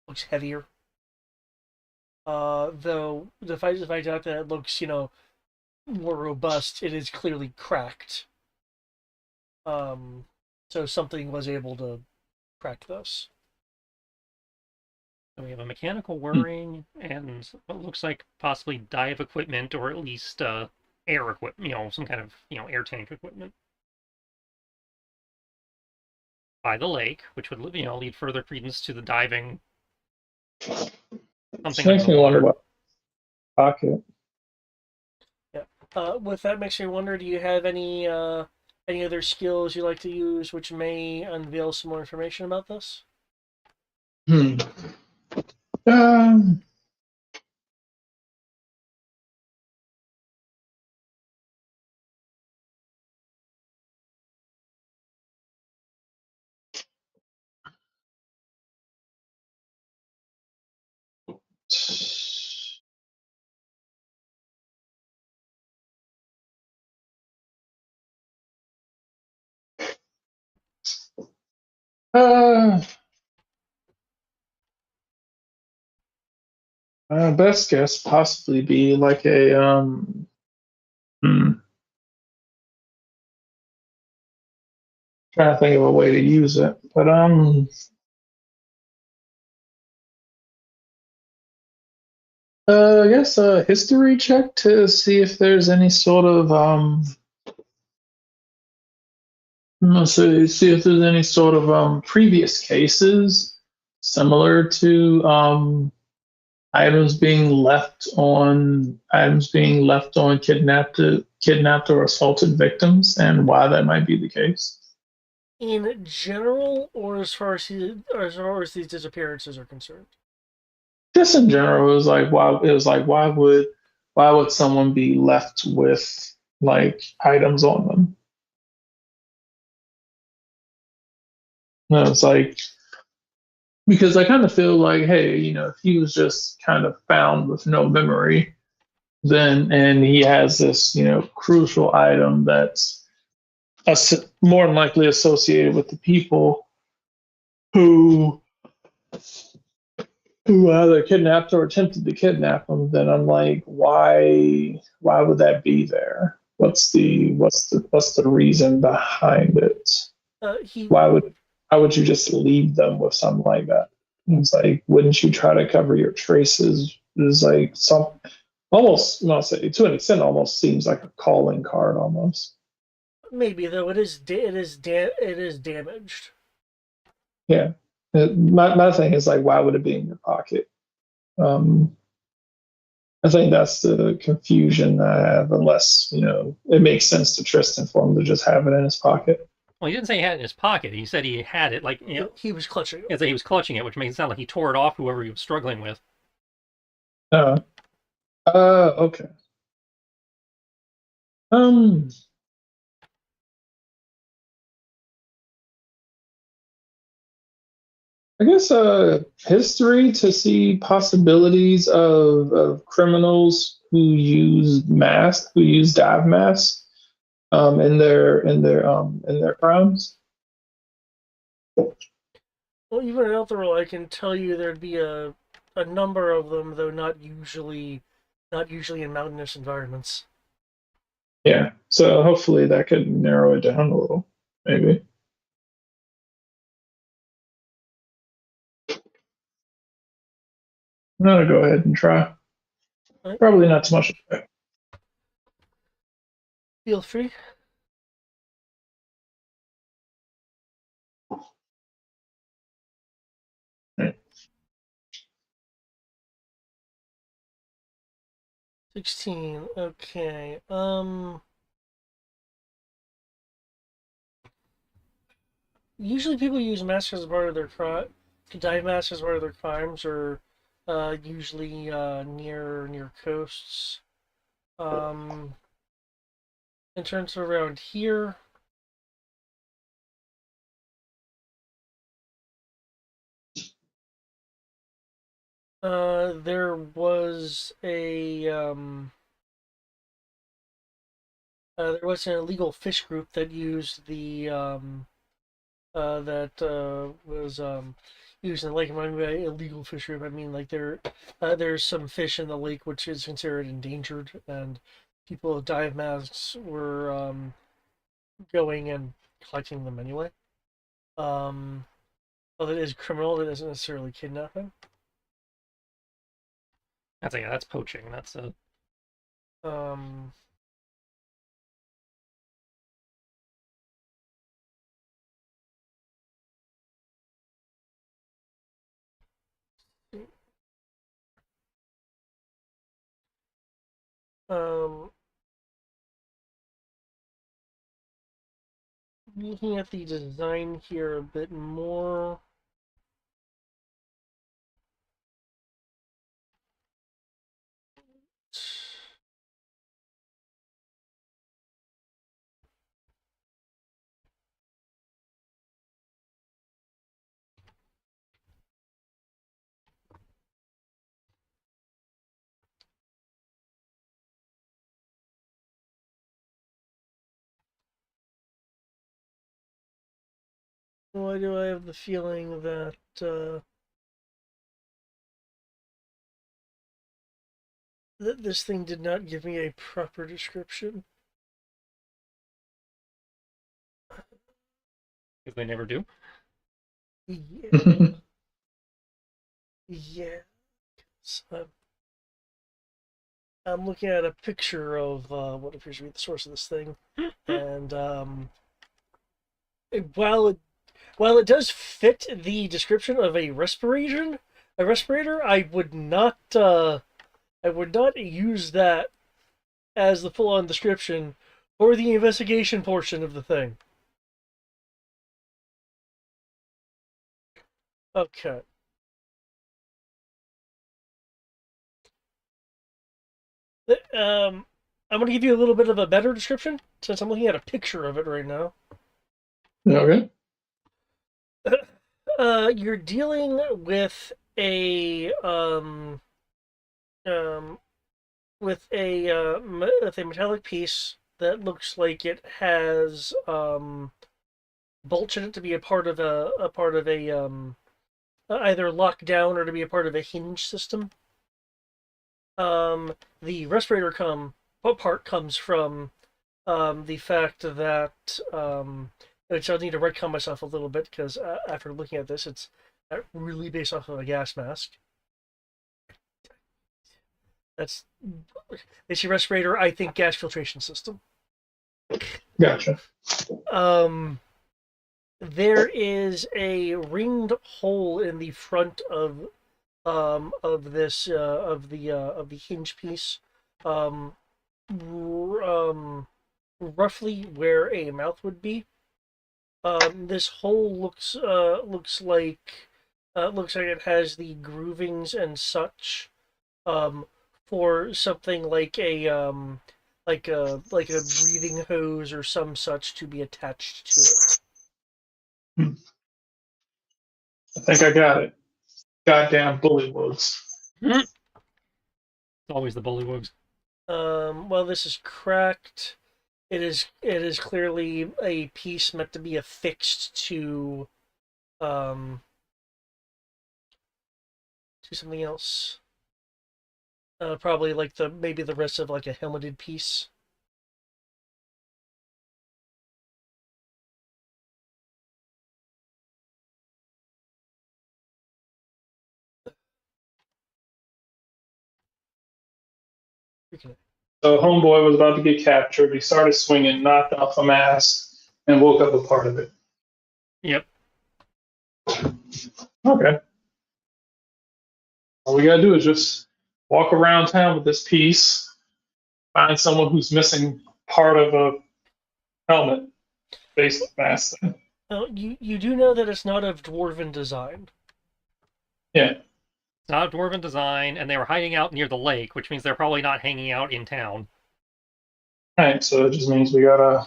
looks heavier. Though if I doubt that it looks, more robust, it is clearly cracked. So something was able to crack this. So we have a mechanical whirring and what looks like possibly dive equipment, or at least air equipment, some kind of air tank equipment by the lake, which would lead further credence to the diving. Something makes me wonder about pocket. Yeah. With that, makes me wonder: do you have any other skills you like to use, which may unveil some more information about this? Um, uh, best guess possibly be like a trying to think of a way to use it, but I guess a history check to see if there's any sort of let's see if there's any sort of previous cases similar to items being left on kidnapped or assaulted victims, and why that might be the case. In general, or as far as these disappearances are concerned? Just in general, why would someone be left with like items on them? And it's like because I kind of feel like, hey, if he was just kind of found with no memory, then and he has this, crucial item that's more than likely associated with the people who either kidnapped or attempted to kidnap him, then I'm like, why would that be there? What's the reason behind it? He Why would you just leave them with something like that? It's like, wouldn't you try to cover your traces? It's like some almost, I'll say to an extent, almost seems like a calling card almost. maybe though it is damaged. Yeah. My thing is like, why would it be in your pocket? Um, I think that's the confusion I have, unless, it makes sense to Tristan for him to just have it in his pocket. Well, he didn't say he had it in his pocket. He said he had it, like, He was clutching he was clutching it, which makes it sound like he tore it off whoever he was struggling with. Uh, okay. Um, I guess history to see possibilities of criminals who use dive masks in their crimes. Well, even in Elthorol, I can tell you there'd be a number of them, though not usually in mountainous environments. Yeah. So hopefully that could narrow it down a little, maybe. I'm gonna go ahead and try. Right? Probably not too much. Feel free. Right. 16. Okay. Usually people use masks as part of their dive masks as part of their crimes, or usually near coasts. Um, in terms of around here, there was an illegal fish group that used the that was used in the lake. And when I mean by illegal fish group, I mean like there's some fish in the lake which is considered endangered, and people with dive masks were going and collecting them anyway. Um, Although it is criminal, it isn't necessarily kidnapping. That's poaching. That's a Um, um, Looking at the design here a bit more. Why do I have the feeling that that this thing did not give me a proper description? Because they never do. Yeah, yeah. So I'm looking at a picture of what appears to be the source of this thing, and while it does fit the description of a respirator, I would not use that as the full-on description for the investigation portion of the thing. Okay. I'm going to give you a little bit of a better description since I'm looking at a picture of it right now. Okay. You're dealing um, with a metallic piece that looks like it has bolts in it to be a part of a either lockdown or to be a part of a hinge system. The respirator part comes from the fact that which I'll need to retcon myself a little bit because after looking at this, it's really based off of a gas mask. That's it's your respirator. I think gas filtration system. Gotcha. There is a ringed hole in the front of the hinge piece, um, roughly where a mouth would be. This hole looks like it has the groovings and such for something like a breathing hose or some such to be attached to it. Hmm. I think I got it. Goddamn bullywugs. It's always the bullywugs. Well, this is cracked. It is clearly a piece meant to be affixed um to something else. Probably like maybe the rest of like a helmeted piece. Freaking- So homeboy was about to get captured. He started swinging, knocked off a mask, and woke up a part of it. Yep. Okay. All we gotta do is just walk around town with this piece, find someone who's missing part of a helmet, face mask. Oh, you do know that it's not of dwarven design. Yeah. It's not a dwarven design, and they were hiding out near the lake, which means they're probably not hanging out in town. All right. So it just means we gotta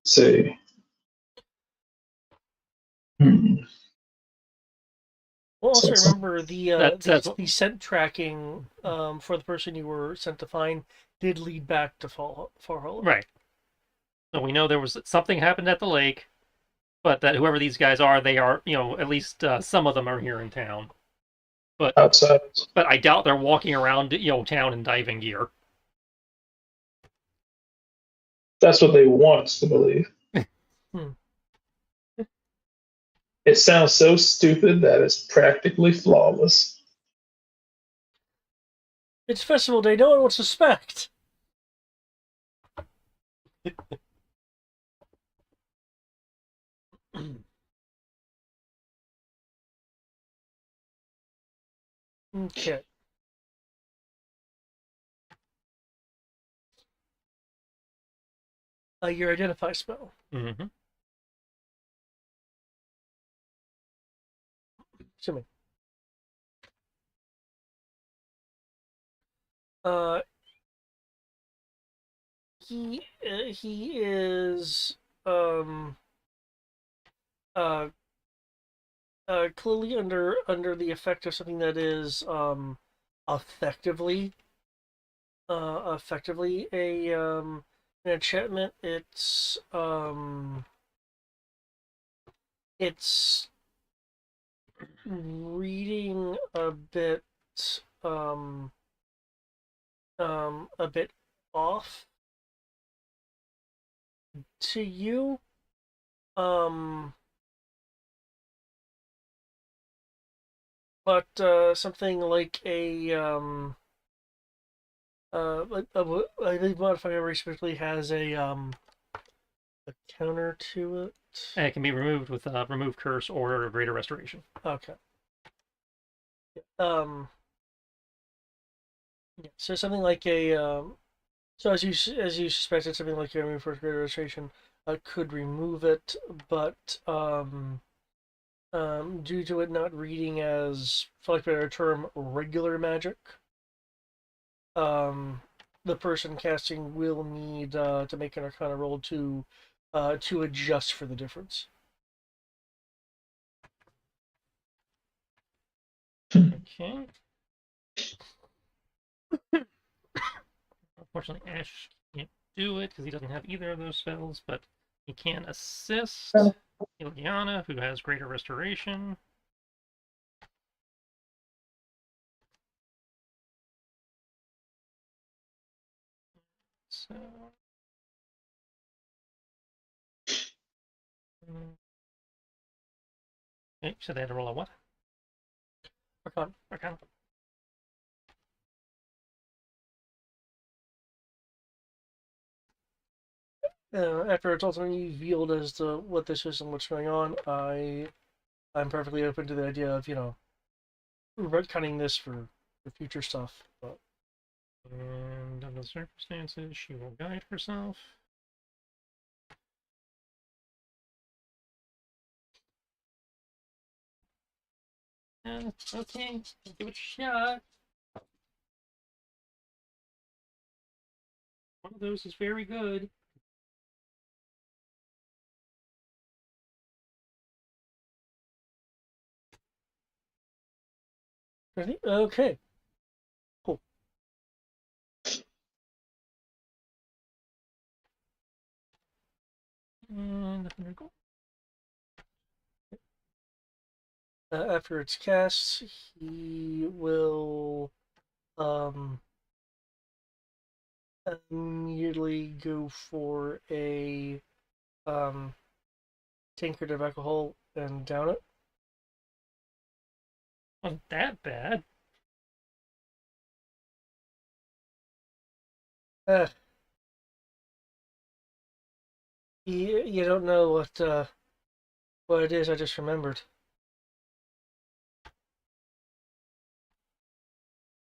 see. Hmm. Well, also So, remember the scent tracking for the person you were sent to find did lead back to Far Hollow. Right. So we know there was something happened at the lake, but that whoever these guys are, they are, at least some of them are here in town. But outside. but I doubt they're walking around, town in diving gear. That's what they want us to believe. Hmm. It sounds so stupid that it's practically flawless. It's festival day. No one will suspect. Okay. Your identify spell. Mm-hmm. Assuming. Uh, he is uh clearly under the effect of something that is effectively effectively a an enchantment. It's it's reading um a bit off to you. Um, but something like I believe Modify Memory specifically has a counter to it. And it can be removed with remove curse or greater restoration. Okay. Um, yeah, so something like so as you suspected, something like your remove first greater restoration could remove it, but due to it not reading as, for lack of a better term, regular magic, um, the person casting will need to make an Arcana roll to adjust for the difference. Okay. Unfortunately, Ash can't do it because he doesn't have either of those spells, but he can assist Ileana, who has greater restoration. So. Okay, so they had to roll a what? Arcana. Arcana. After it's ultimately revealed as to what this is and what's going on, I'm perfectly open to the idea of retconning this for future stuff. But And under the circumstances, she will guide herself. Okay, give it a shot. One of those is very good. ready? Okay, cool. And there we go. After it's cast, he will immediately go for a tankard of alcohol and down it. Wasn't that bad. Uh, you don't know what it is. I just remembered.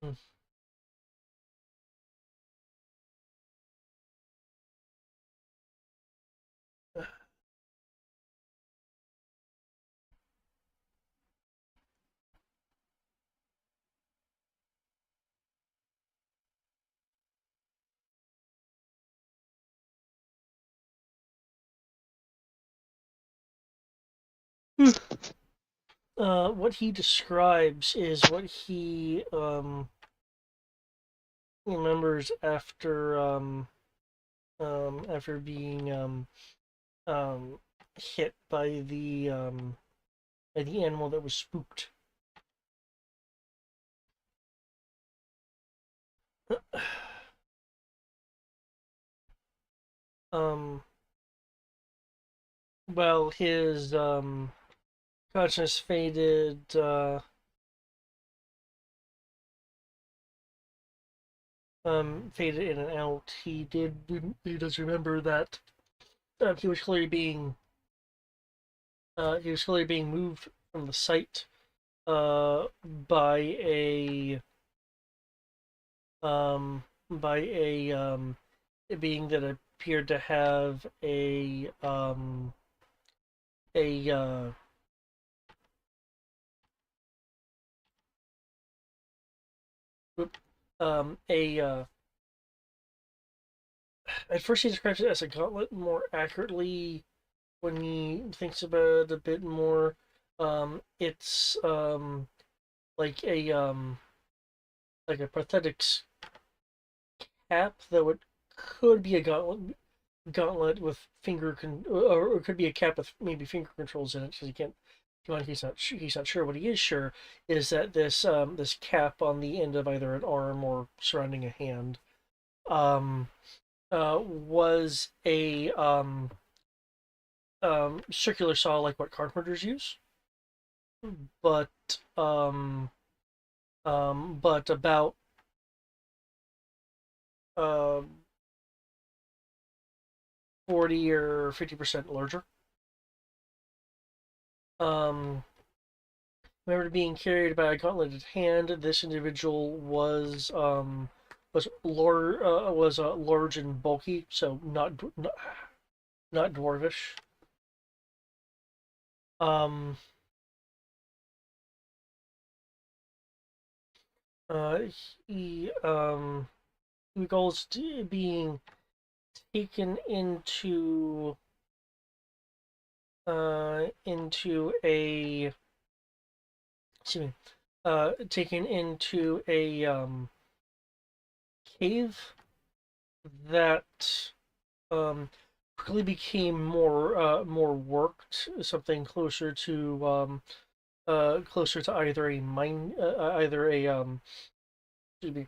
Hmm. What he describes is what he remembers after being hit by the animal that was spooked. um, well, his consciousness faded in and out. He does remember that he was clearly being moved from the site by a being that appeared to have a a at first he describes it as a gauntlet. More accurately, when he thinks about it a bit more, it's like like a prosthetics cap, though it could be a gauntlet gauntlet with or it could be a cap with maybe finger controls in it because he can't. He's not sure. What he is sure is that this cap on the end of either an arm or surrounding a hand um, was a circular saw like what carpenters use, but um, but about uh, 40 or 50% larger. Um, Remember being carried by a gauntleted hand. This individual was large and bulky, so not dwarvish. Um, uh, he recalls being taken into a excuse me taken into a cave that quickly became more worked, something closer to either a mine, either excuse me,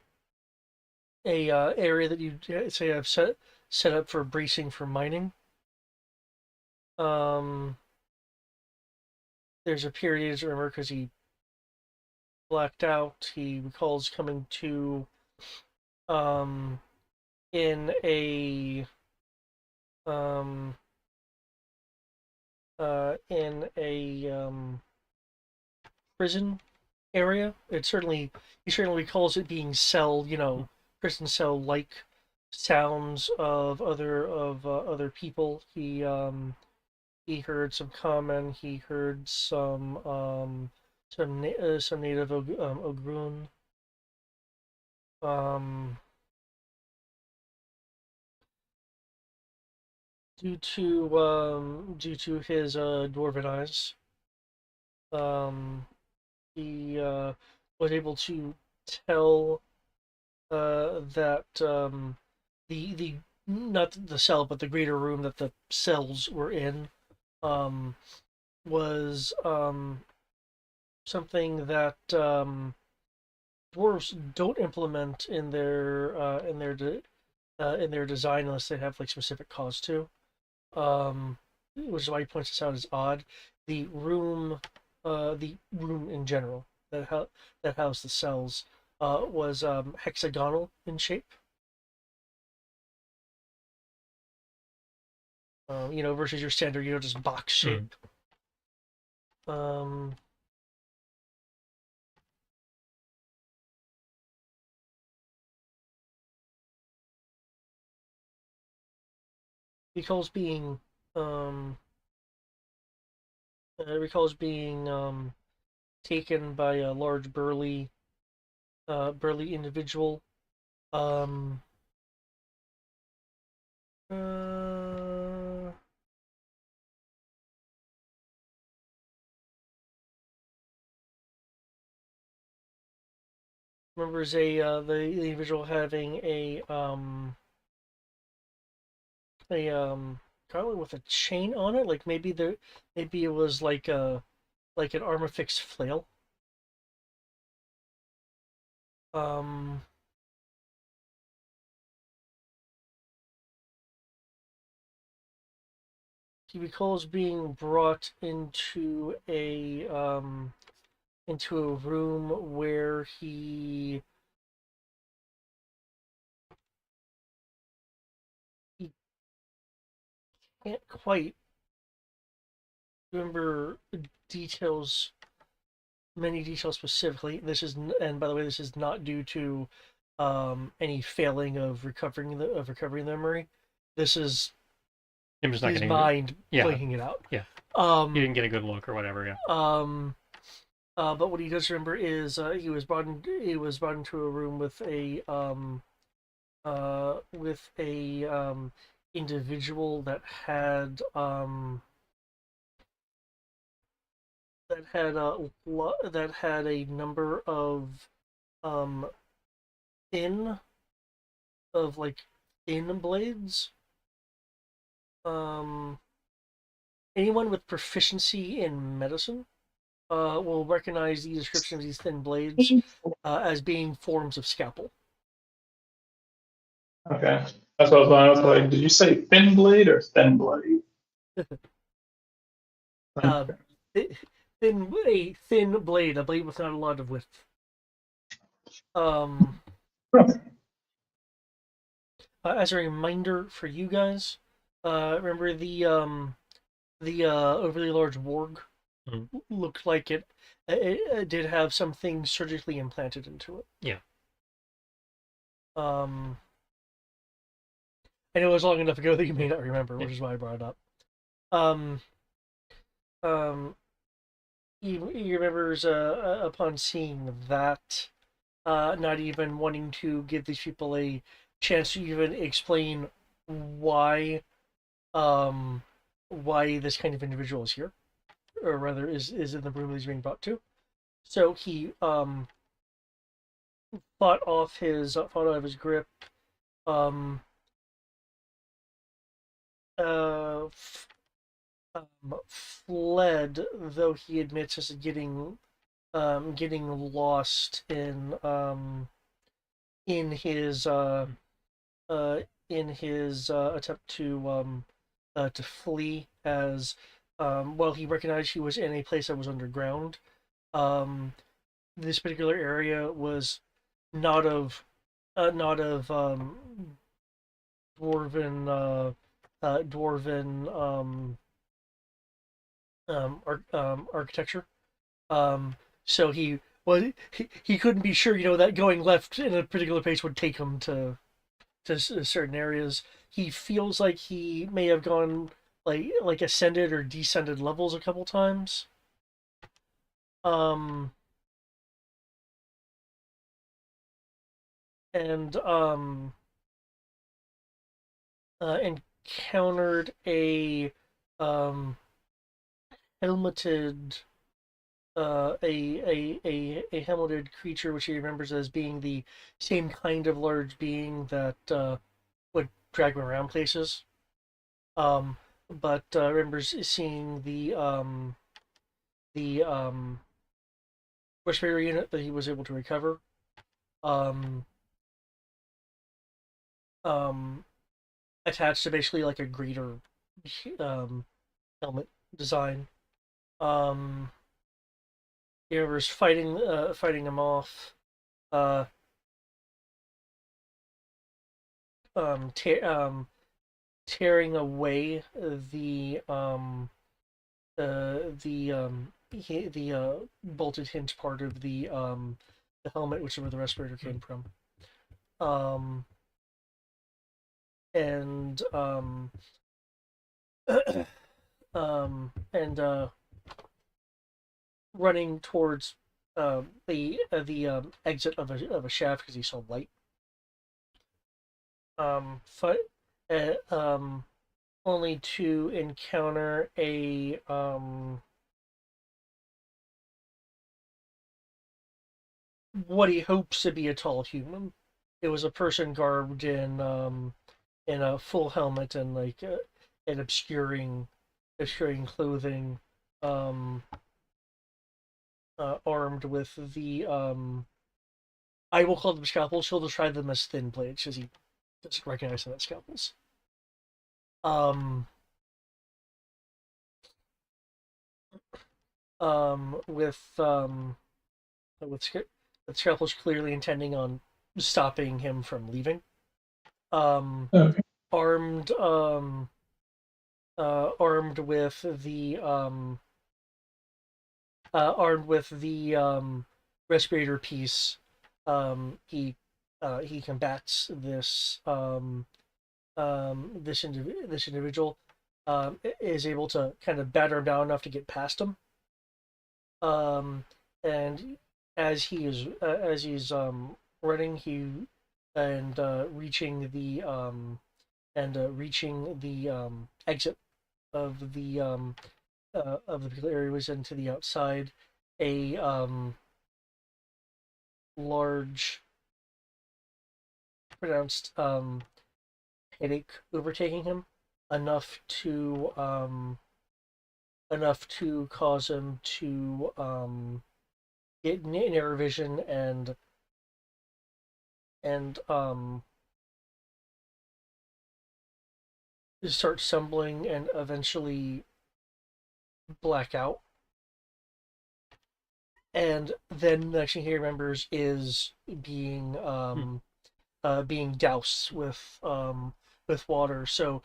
a area that you say have set up for bracing for mining. Um, there's a period he doesn't remember because he blacked out. He recalls coming to um in a um in a prison area. He certainly recalls it being prison cell like sounds of other people. He heard some common. He heard some native Ogrun. Um, due to his dwarven eyes, um, he was able to tell that the not the cell but the greater room that the cells were in um, was something that dwarves don't implement in their design unless they have like specific cause to. Which is why he points this out as odd. The room in general that housed the cells was hexagonal in shape. Versus your standard, just box shape. Um, recalls being um, recalls being taken by a large burly individual. Um, uh, Remembers the individual having a probably with a chain on it, like maybe it was like an armor fixed flail. Um, he recalls being brought into a room where he can't quite remember details, many details specifically. And by the way, this is not due to any failing of recovering the memory. This is I'm just not his getting mind yeah. blanking it out. Yeah. You didn't get a good look or whatever. Yeah. But what he does remember is he was brought into a room with a individual that had a number of um thin of like thin blades anyone with proficiency in medicine will recognize the description of these thin blades as being forms of scalpel. Okay. That's what I was like, did you say thin blade or thin blade? Um, Okay. a thin blade, a blade with not a lot of width. Um, as a reminder for you guys, remember the overly large warg Mhm. looked like it did have some things surgically implanted into it. Yeah. Um, and it was long enough ago that you may not remember, Yeah. which is why I brought it up. Um, um, he remembers upon seeing that, not even wanting to give these people a chance to even explain why um, why this kind of individual is here, or rather is in the room that he's being brought to. So he fought out of his grip, um, uh, fled, though he admits as getting lost in his uh, attempt to flee, as well, he recognized he was in a place that was underground. Um, this particular area was not of not of dwarven dwarven architecture. So he couldn't be sure, that going left in a particular place would take him to certain areas. He feels like he may have gone like ascended or descended levels a couple times. Um, and encountered um helmeted a helmeted creature, which he remembers as being the same kind of large being that would drag him around places. Um, but remembers seeing the respirator unit that he was able to recover. Um, um, attached to basically like a greater um, helmet design. Um, he remembers fighting him off. Uh, um, te- um, Tearing away the bolted hinge part of the helmet, which is where the respirator came from. Um, and and running towards the exit of a shaft because he saw light. But uh, um, only to encounter a what he hopes to be a tall human. It was a person garbed in a full helmet and like an obscuring clothing, um, armed with the I will call them scalpels. He'll describe them as thin blades because he doesn't recognize them as scalpels. Um, with with, with scalpels clearly intending on stopping him from leaving. Um, Okay. armed armed with the respirator piece. He combats this individual. Is able to kind of batter him down enough to get past him. And as he's running, he and reaching the exit of the particular area was into the outside. A large, pronounced headache overtaking him. enough to cause him to get narrow vision and start stumbling and eventually black out. And then the next thing he remembers is being doused with water. So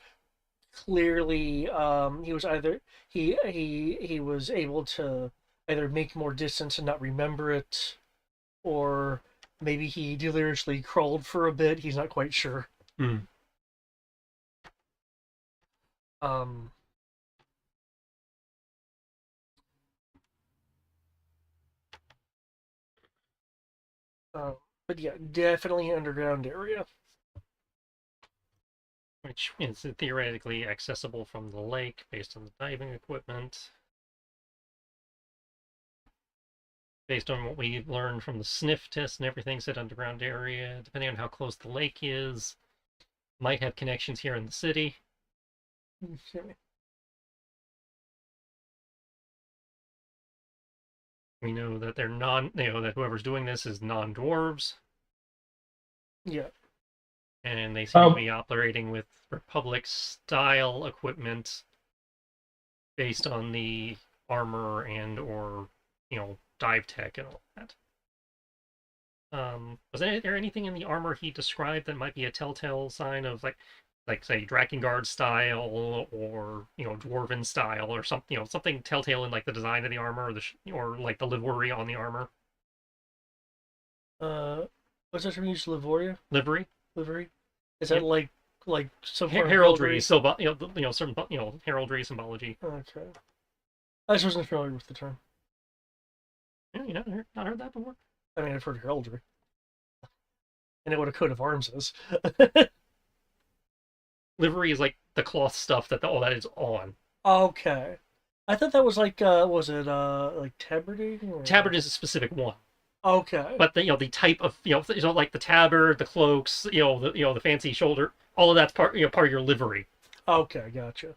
clearly, he was either he was able to either make more distance and not remember it, or maybe he deliriously crawled for a bit. He's not quite sure. Hmm. Um, uh, but yeah, definitely an underground area. Which is theoretically accessible from the lake based on the diving equipment. Based on what we learned from the sniff test and everything, said underground area, depending on how close the lake is, might have connections here in the city. Okay. We know that they're that whoever's doing this is non-dwarves, Yeah. and they seem to be operating with Republic-style equipment based on the armor and or dive tech and all that. Was there anything in the armor he described that might be a telltale sign of like say Drakengard style or dwarven style or something something telltale in like the design of the armor or like the livery on the armor? What's that term used? Livoria? Livery. Livery? Is Yeah. that like some form of Heraldry, heraldry? some heraldry symbology. Okay. I just wasn't familiar with the term. Yeah, you not heard that before. I mean, I've heard heraldry. I know what a coat of arms is. Livery is like the cloth stuff that all that is on. Okay. I thought that was like, was it, like tabarding? Or... Tabard is a specific one. Okay. But the type of like the tabard, the cloaks, the fancy shoulder, all of that's part part of your livery. Okay, gotcha.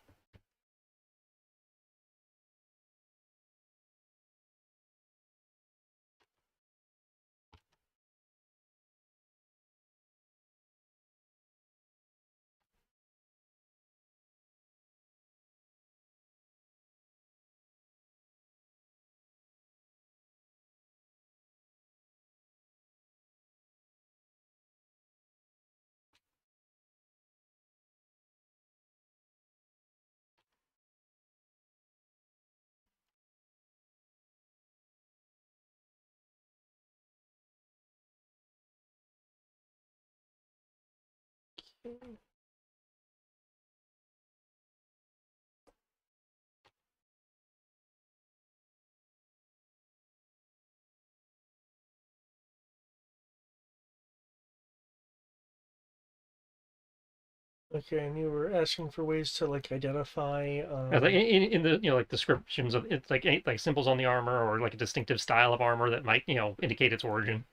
Okay, and you were asking for ways to like identify. Like in the like descriptions of it's like symbols on the armor or like a distinctive style of armor that might indicate its origin.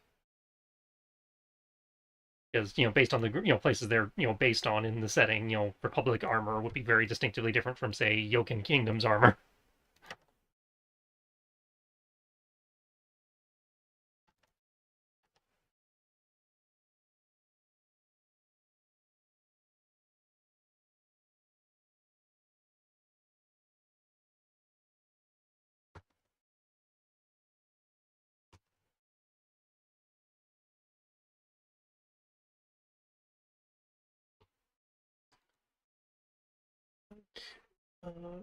Because based on the places they're based on in the setting, Republic armor would be very distinctively different from say Yoken Kingdom's armor.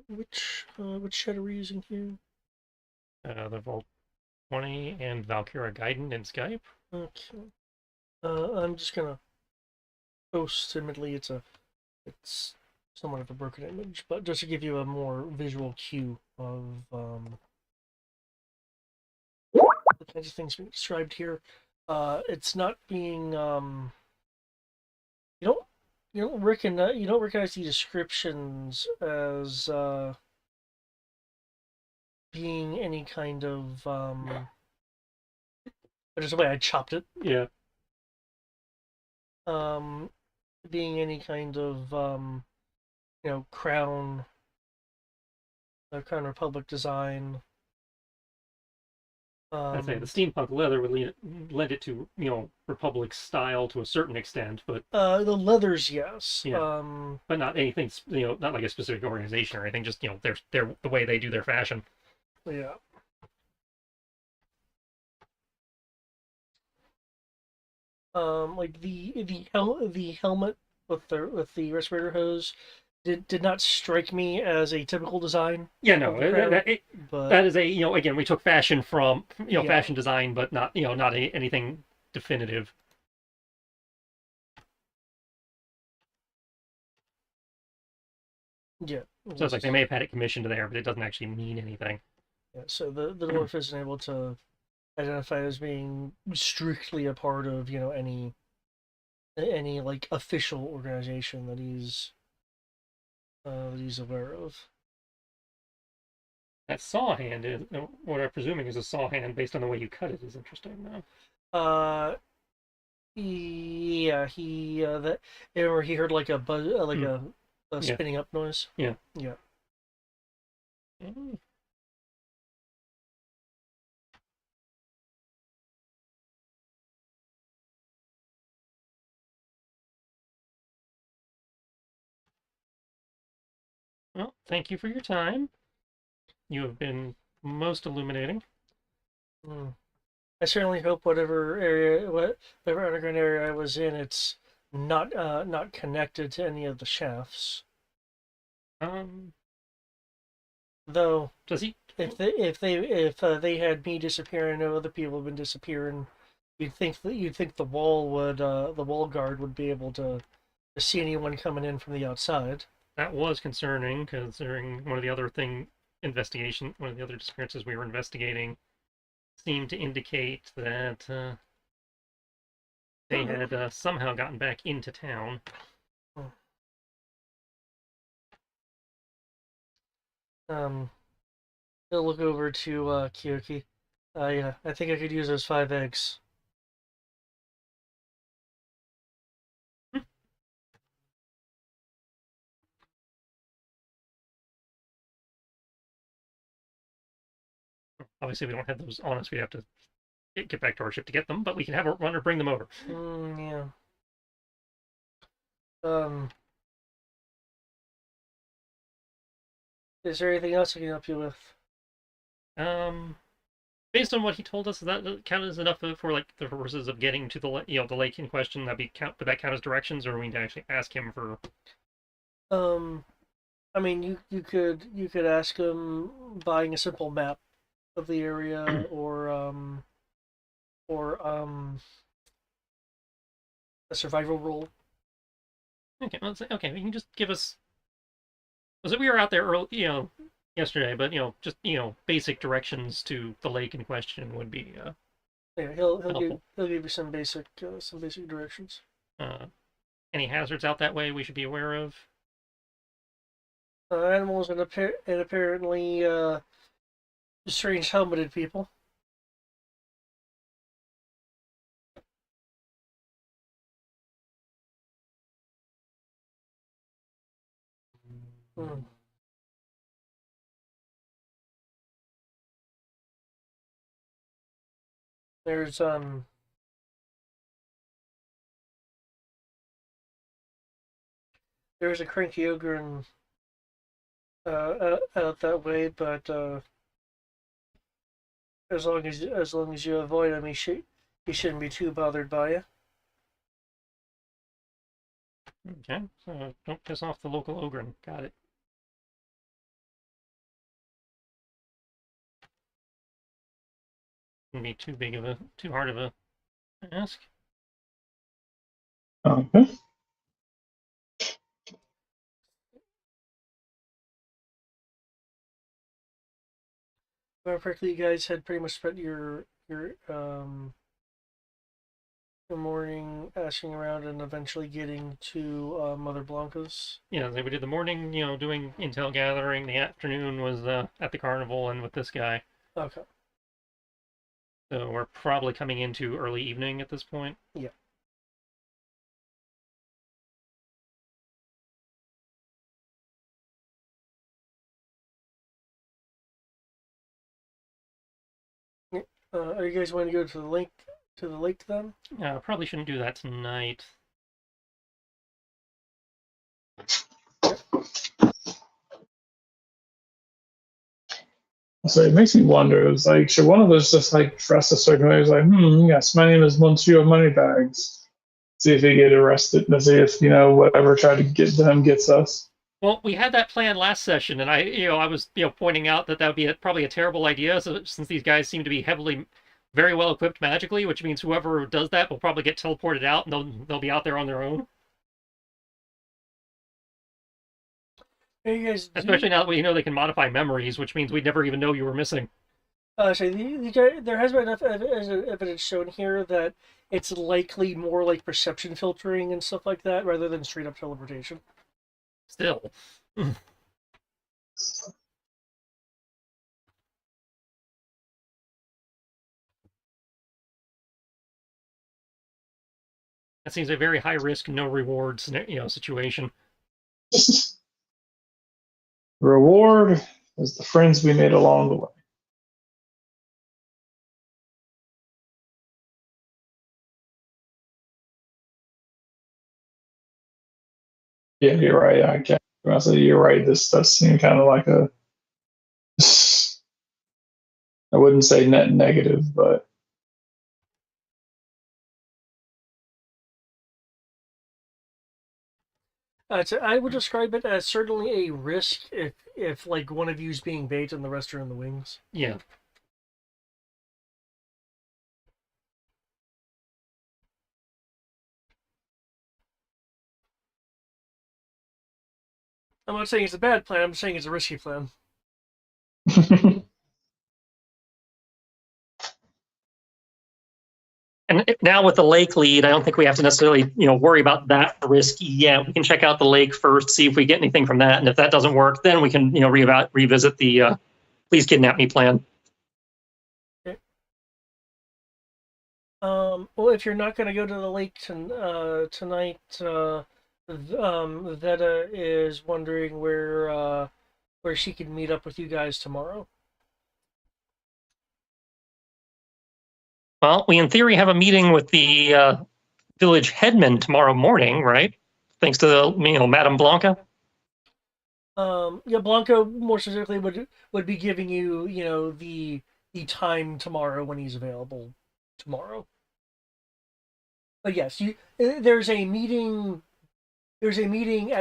Which shed are we using here? The Vault 20 and Valkyra Gaiden in Skype. Okay. I'm just gonna post. Admittedly, it's somewhat of a broken image, but just to give you a more visual cue of the kinds of things being described here. It's not being you don't you don't recognize the descriptions as being any kind of there's a way I chopped it. Yeah. Being any kind of crown, the Crown Republic design. I'd say the steampunk leather would lend it to Republic style to a certain extent, but The leathers, yes. yeah, but not anything not like a specific organization or anything. Just they're the way they do their fashion. Yeah. Like the helmet with the respirator hose did not strike me as a typical design Yeah, of no, the crown, but that is a again we took fashion from yeah, fashion design, but not not anything definitive. yeah. So it's like they may have had it commissioned there, but it doesn't actually mean anything. Yeah, so the dwarf isn't able to identify as being strictly a part of any like official organization that he's aware of. That saw hand is what I'm presuming is a saw hand based on the way you cut it is interesting though. Uh, yeah, he that or he heard like a buzz, like Hmm. a Yeah. spinning up noise. Yeah. Yeah. Mm. Well, thank you for your time. You have been most illuminating. Mm. I certainly hope whatever underground area I was in, it's not connected to any of the shafts. Um, Though does he? if they had me disappear and no other people have been disappearing, you'd think the wall guard would be able to see anyone coming in from the outside. That was concerning, considering one of the other disappearances we were investigating seemed to indicate that they had somehow gotten back into town. Um, he'll look over to Kyoki. Yeah, I think I could use those 5 eggs. Obviously, we don't have those on us. We have to get back to our ship to get them, but we can have a runner bring them over. Yeah. Um, is there anything else I can help you with? Um, Based on what he told us, does that count as enough for like the purposes of getting to the lake in question? Would that count as directions, or we need to actually ask him for? Um, I mean, you could ask him buying a simple map of the area, or a survival roll. Okay, okay. You can just give us. Was it we were out there early, yesterday, but just basic directions to the lake in question would be Yeah, helpful. he'll give you some basic directions. Uh, any hazards out that way we should be aware of? Animals and apparently strange helmeted people. Hmm. There's there's a cranky ogre out that way, but as long as you avoid him, he shouldn't be too bothered by you. Okay, so don't piss off the local ogre. Got it. Wouldn't be too hard of a ask. Okay. If correctly, you guys had pretty much spent your morning asking around and eventually getting to Mother Blanca's. Yeah, so we did the morning, doing intel gathering. The afternoon was at the carnival and with this guy. Okay. So we're probably coming into early evening at this point. Yeah. Are you guys want to go to the lake then? Probably shouldn't do that tonight. So it makes me wonder. It's like, should one of us just like dress a certain way? It's like, yes, my name is Monsieur Moneybags. See if he get arrested. And see if whatever try to get them gets us. Well, we had that plan last session, and I was, pointing out that would be probably a terrible idea, since these guys seem to be very well equipped magically, which means whoever does that will probably get teleported out, and they'll be out there on their own. Hey, you guys. Especially now that we know they can modify memories, which means we'd never even know you were missing. So there has been enough evidence shown here that it's likely more like perception filtering and stuff like that, rather than straight up teleportation. Still. That seems a very high risk, no reward situation. Reward is the friends we made along the way. Yeah, you're right. I can't. I say you're right. This does seem kind of like a. I wouldn't say net negative, but So I would describe it as certainly a risk if like one of you's being bait and the rest are in the wings. Yeah. I'm not saying it's a bad plan. I'm saying it's a risky plan. And now with the lake lead, I don't think we have to necessarily, worry about that risk yet. We can check out the lake first, see if we get anything from that, and if that doesn't work, then we can, revisit the please kidnap me plan. Okay. Well, if you're not going to go to the lake tonight, Veta is wondering where she can meet up with you guys tomorrow. Well, we in theory have a meeting with the village headman tomorrow morning, right? Thanks to Madame Blanca. Yeah, Blanco more specifically would be giving you the time tomorrow when he's available tomorrow. But yes, there's a meeting. There's a meeting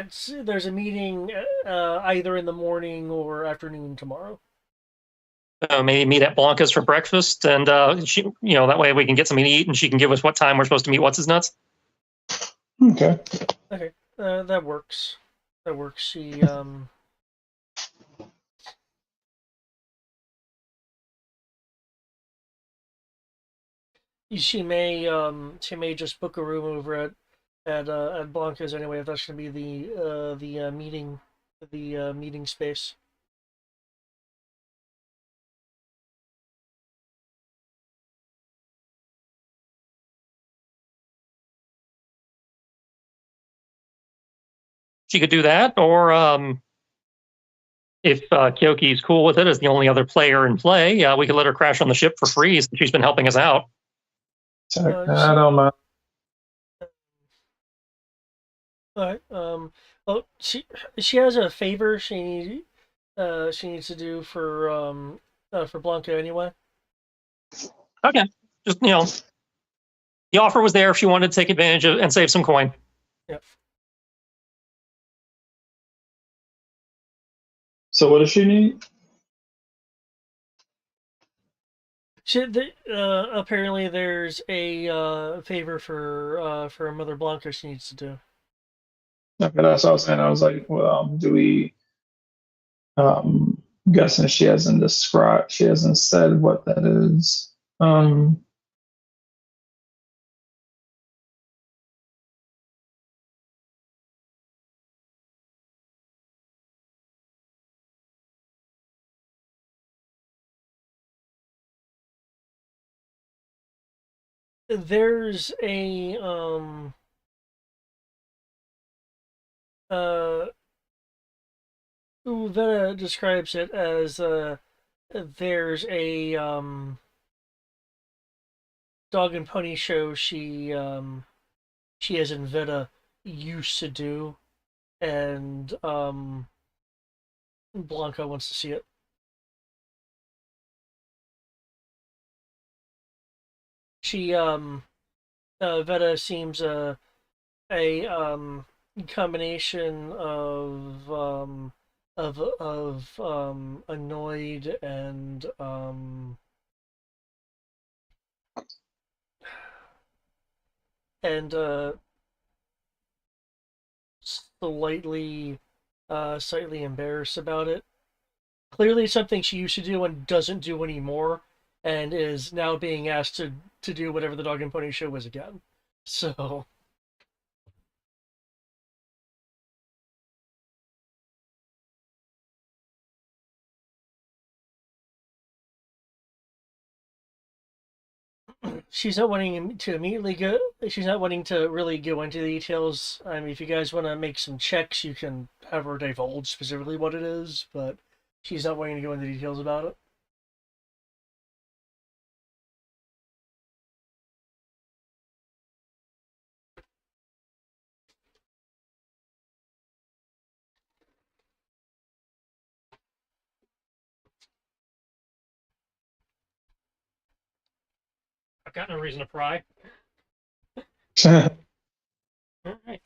either in the morning or afternoon tomorrow. Maybe meet at Blanca's for breakfast, and she, that way we can get something to eat, and she can give us what time we're supposed to meet. What's his nuts? Okay. Okay, that works. That works. She may just book a room over at Blanca's anyway, if that's gonna be the meeting space. She could do that, or if Kyoki's cool with it as the only other player in play, we could let her crash on the ship for free since she's been helping us out. I don't mind. Alright. Well, she has a favor she needs to do for Blanca anyway. Okay, just the offer was there if she wanted to take advantage of and save some coin. Yep. So what does she need? Apparently there's a favor for Mother Blanca she needs to do. Okay, that's what I was saying. I was like, well, do we? Guessing she hasn't described. She hasn't said what that is. There's a Vena describes it as there's a dog and pony show she as in Veta used to do, and Blanca wants to see it. She Veta seems a combination of annoyed and slightly embarrassed about it. Clearly something she used to do and doesn't do anymore, and is now being asked to do whatever the dog and pony show was again. So she's not wanting to immediately go. She's not wanting to really go into the details. I mean, if you guys want to make some checks, you can have her divulge specifically what it is, but she's not wanting to go into details about it. I've got no reason to pry. All right.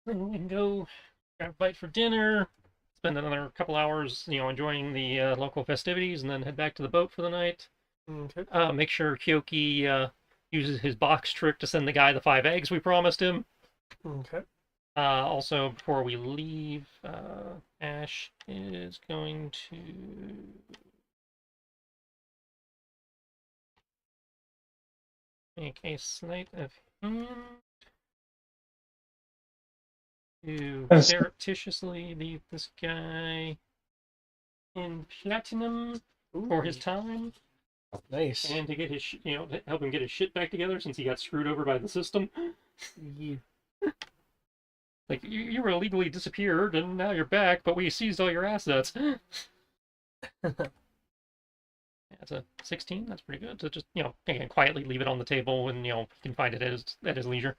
Then we can go grab a bite for dinner, spend another couple hours, enjoying the local festivities, and then head back to the boat for the night. Okay. Make sure Kyoki uses his box trick to send the guy the 5 eggs we promised him. Okay. Also, before we leave, Ash is going to make a sleight of hand to surreptitiously leave this guy in platinum for his time. Nice. And to get his, to help him get his shit back together since he got screwed over by the system. Yeah. Like, you were illegally disappeared, and now you're back, but we seized all your assets. That's a 16. That's pretty good. So just, again, quietly leave it on the table, and, he can find it at his leisure.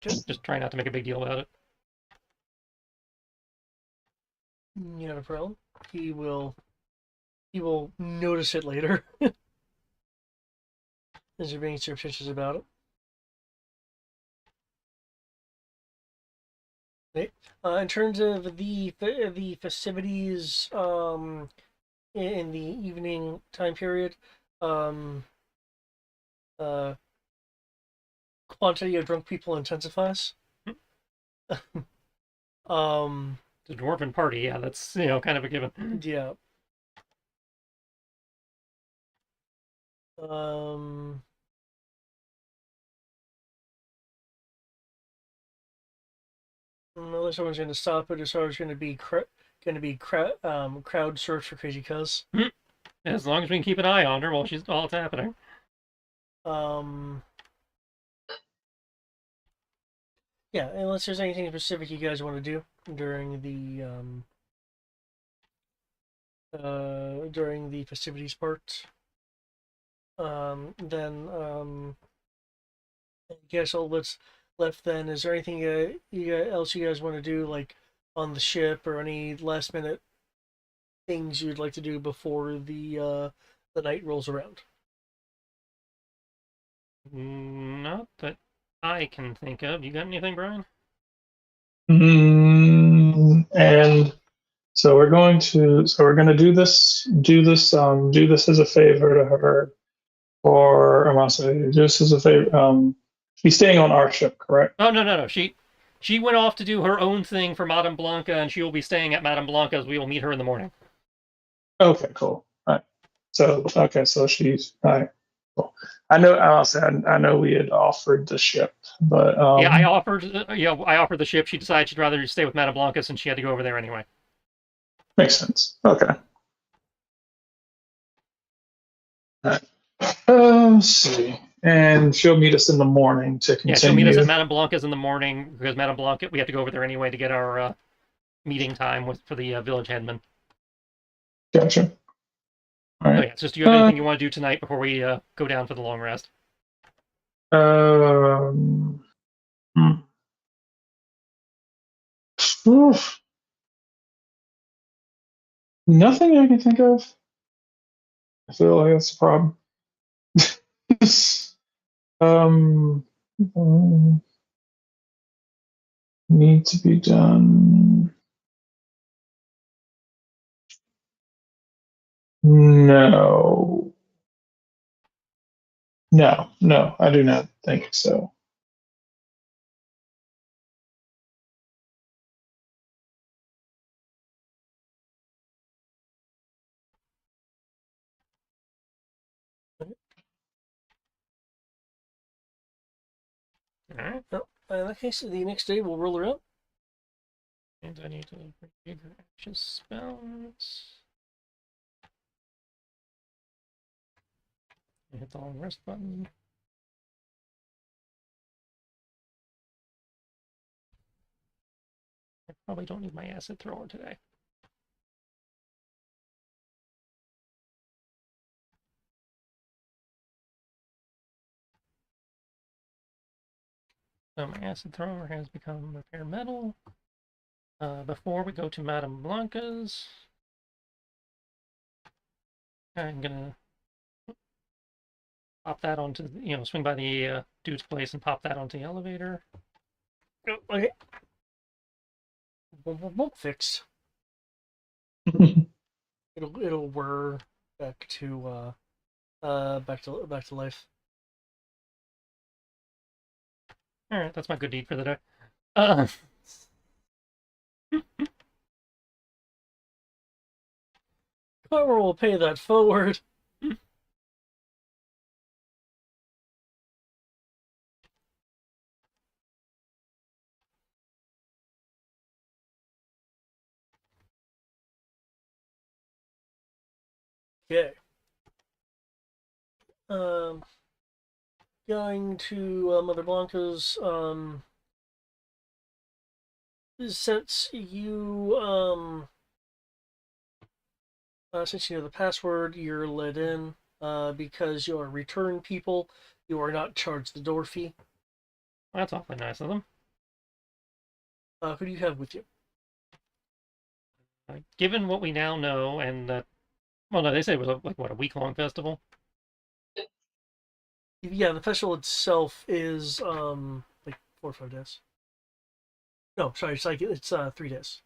Just try not to make a big deal about it. Not a problem. He will notice it later. As you're being surreptitious about it. Okay. In terms of the festivities in the evening time period, quantity of drunk people intensifies. The dwarven party, yeah, that's, kind of a given. Yeah. Unless someone's going to stop it, it's always going to be crowd search for Crazy Cuz. As long as we can keep an eye on her while it's happening. Yeah, unless there's anything specific you guys want to do during the festivities part, then I guess all that's left then is there anything else you guys want to do, like on the ship, or any last minute things you'd like to do before the night rolls around? Not that I can think of. You got anything, Brian? And so we're going to do this as a favor to her, or I must say, just as a favor. She's staying on our ship, correct? Oh, no. She went off to do her own thing for Madame Blanca, and she will be staying at Madame Blanca's. We will meet her in the morning. Okay, cool. All right. So she's all right. Cool. I know we had offered the ship, but yeah, I offered the ship. She decided she'd rather stay with Madame Blanca since she had to go over there anyway. Makes sense. Okay. All right. Let's see. And she'll meet us in the morning to continue. Yeah, she'll meet us at Madame Blanca's in the morning, because Madame Blanca, we have to go over there anyway to get our meeting time for the village headman. Gotcha. All right. So yeah, it's just, do you have anything you want to do tonight before we go down for the long rest? Um, hmm. Oof. Nothing I can think of. I feel like that's a problem. um, need to be done. No, no, I do not think so. Alright. No, in that case, the next day we'll roll around. And I need to configure action spells. Hit the long rest button. I probably don't need my acid thrower today. So my acid thrower has become repair metal. Before we go to Madame Blanca's, I'm gonna pop that onto, swing by the dude's place and pop that onto the elevator. Oh, okay. Fixed. It'll whir back to back to life. All right, that's my good deed for the day. Uh, Karma will pay that forward. Okay. Going to Mother Blanca's. Since you since you know the password, you're let in. Because you're return people, you are not charged the door fee. that's awfully nice of them. Who do you have with you? Given what we now know, and that, well, no, they said it was a week-long festival. Yeah, the festival itself is like 4 or 5 days. No, sorry, it's 3 days.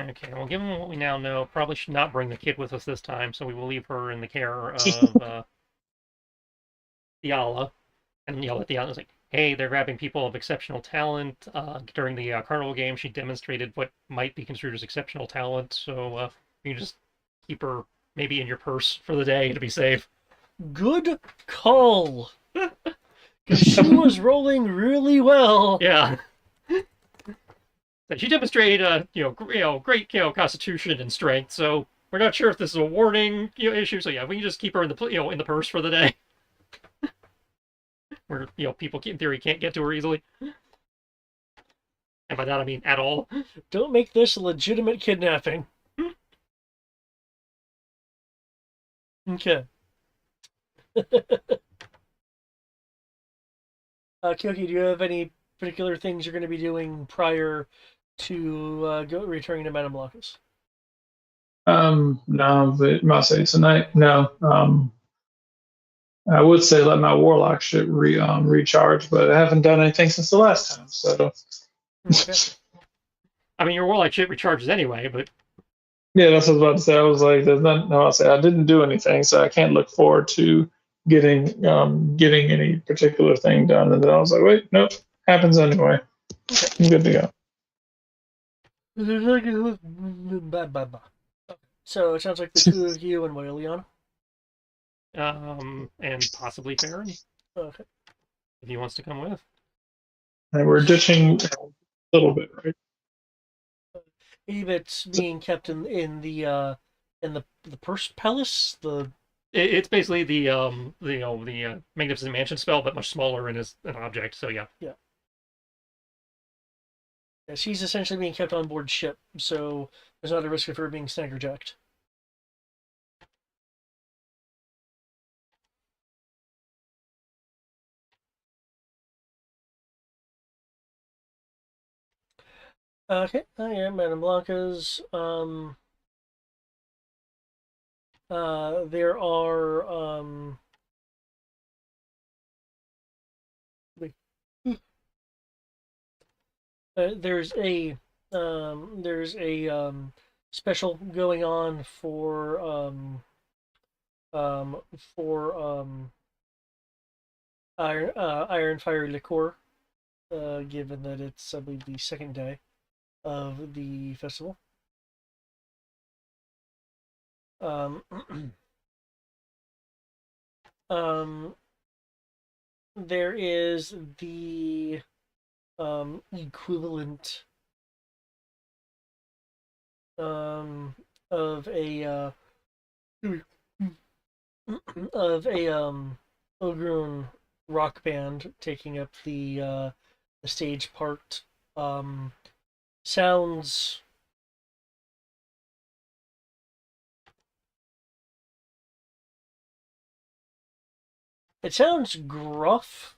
Okay, well, given what we now know, probably should not bring the kid with us this time, so we will leave her in the care of Diala, and yell at Diala, like, hey, they're grabbing people of exceptional talent. During the carnival game, she demonstrated what might be construed as exceptional talent, so you can just keep her maybe in your purse for the day to be safe. Good call. Because she was rolling really well. Yeah. She demonstrated, great, constitution and strength. So we're not sure if this is a warning, issue. So yeah, we can just keep her in the, in the purse for the day, where people in theory can't get to her easily. And by that I mean at all. Don't make this a legitimate kidnapping. Okay. Kyoki, do you have any particular things you're going to be doing prior to returning to Madame Blanca's? No, but must say tonight. No, I would say let my warlock shit recharge, but I haven't done anything since the last time. So, Okay. I mean, your warlike shit recharges anyway, but yeah, that's what I was about to say. I was like, there's not. No, I say I didn't do anything, so I can't look forward to getting any particular thing done. And then I was like, wait, nope, happens anyway. I'm good to go. So it sounds like the two of you and Leon. and possibly Farron, Okay. if he wants to come with. And we're ditching a little bit, right? It's being kept in the purse palace. It's basically the magnificent mansion spell, but much smaller and is an object. So yeah. Yeah, she's essentially being kept on board ship, so there's not a risk of her being snaggerjacked. Okay, yeah, Madame Blanca's. There are wait, there's a special going on um for Iron Fire Liqueur, given that it's, I believe, the second day of the festival. Um, um, there is the equivalent um, of a of a Ogrun rock band taking up the stage part. Um, sounds it sounds gruff.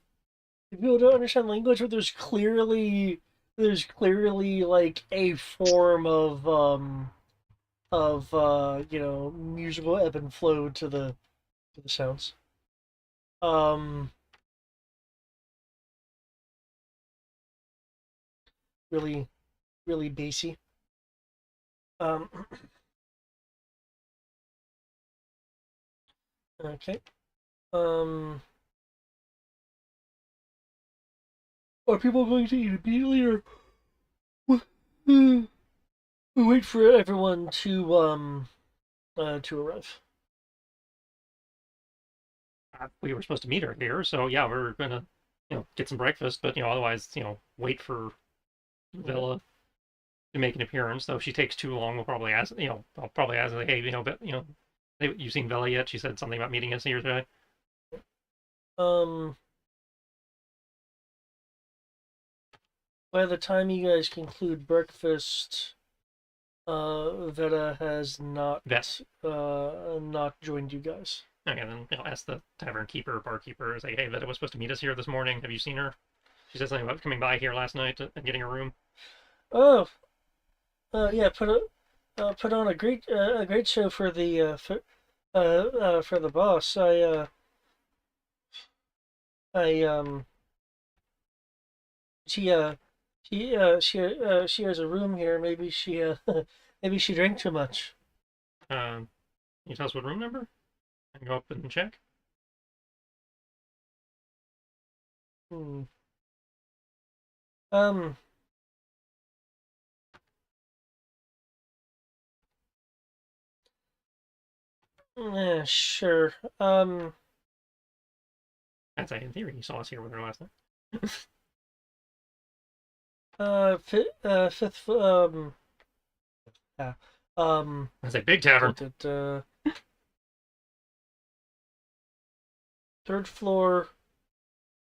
If people don't understand language, but there's clearly like a form of musical ebb and flow to the sounds. Um, really really bassy. Um, okay. Um, are people going to eat immediately, or we wait for everyone to arrive? We were supposed to meet her here, so yeah, we're gonna, get some breakfast, but otherwise, wait for Okay. Villa to make an appearance. Though if she takes too long, we'll probably ask, I'll probably ask, like, hey, but hey, you seen Villa yet? She said something about meeting us here today. Um, by the time you guys conclude breakfast, Veta has Vet. not joined you guys. Okay, then ask the tavern keeper, barkeeper, say, hey, Vetta was supposed to meet us here this morning. Have you seen her? She said something about coming by here last night and getting a room. Oh, yeah. Put on a great show for the boss. I she she has a room here. Maybe she maybe she drank too much. Can you tell us what room number? I can go up and check. Hmm. Um. Yeah, sure. I'd say in theory you saw us here with her last night. Fifth. Yeah. I'd say big tavern. Third floor,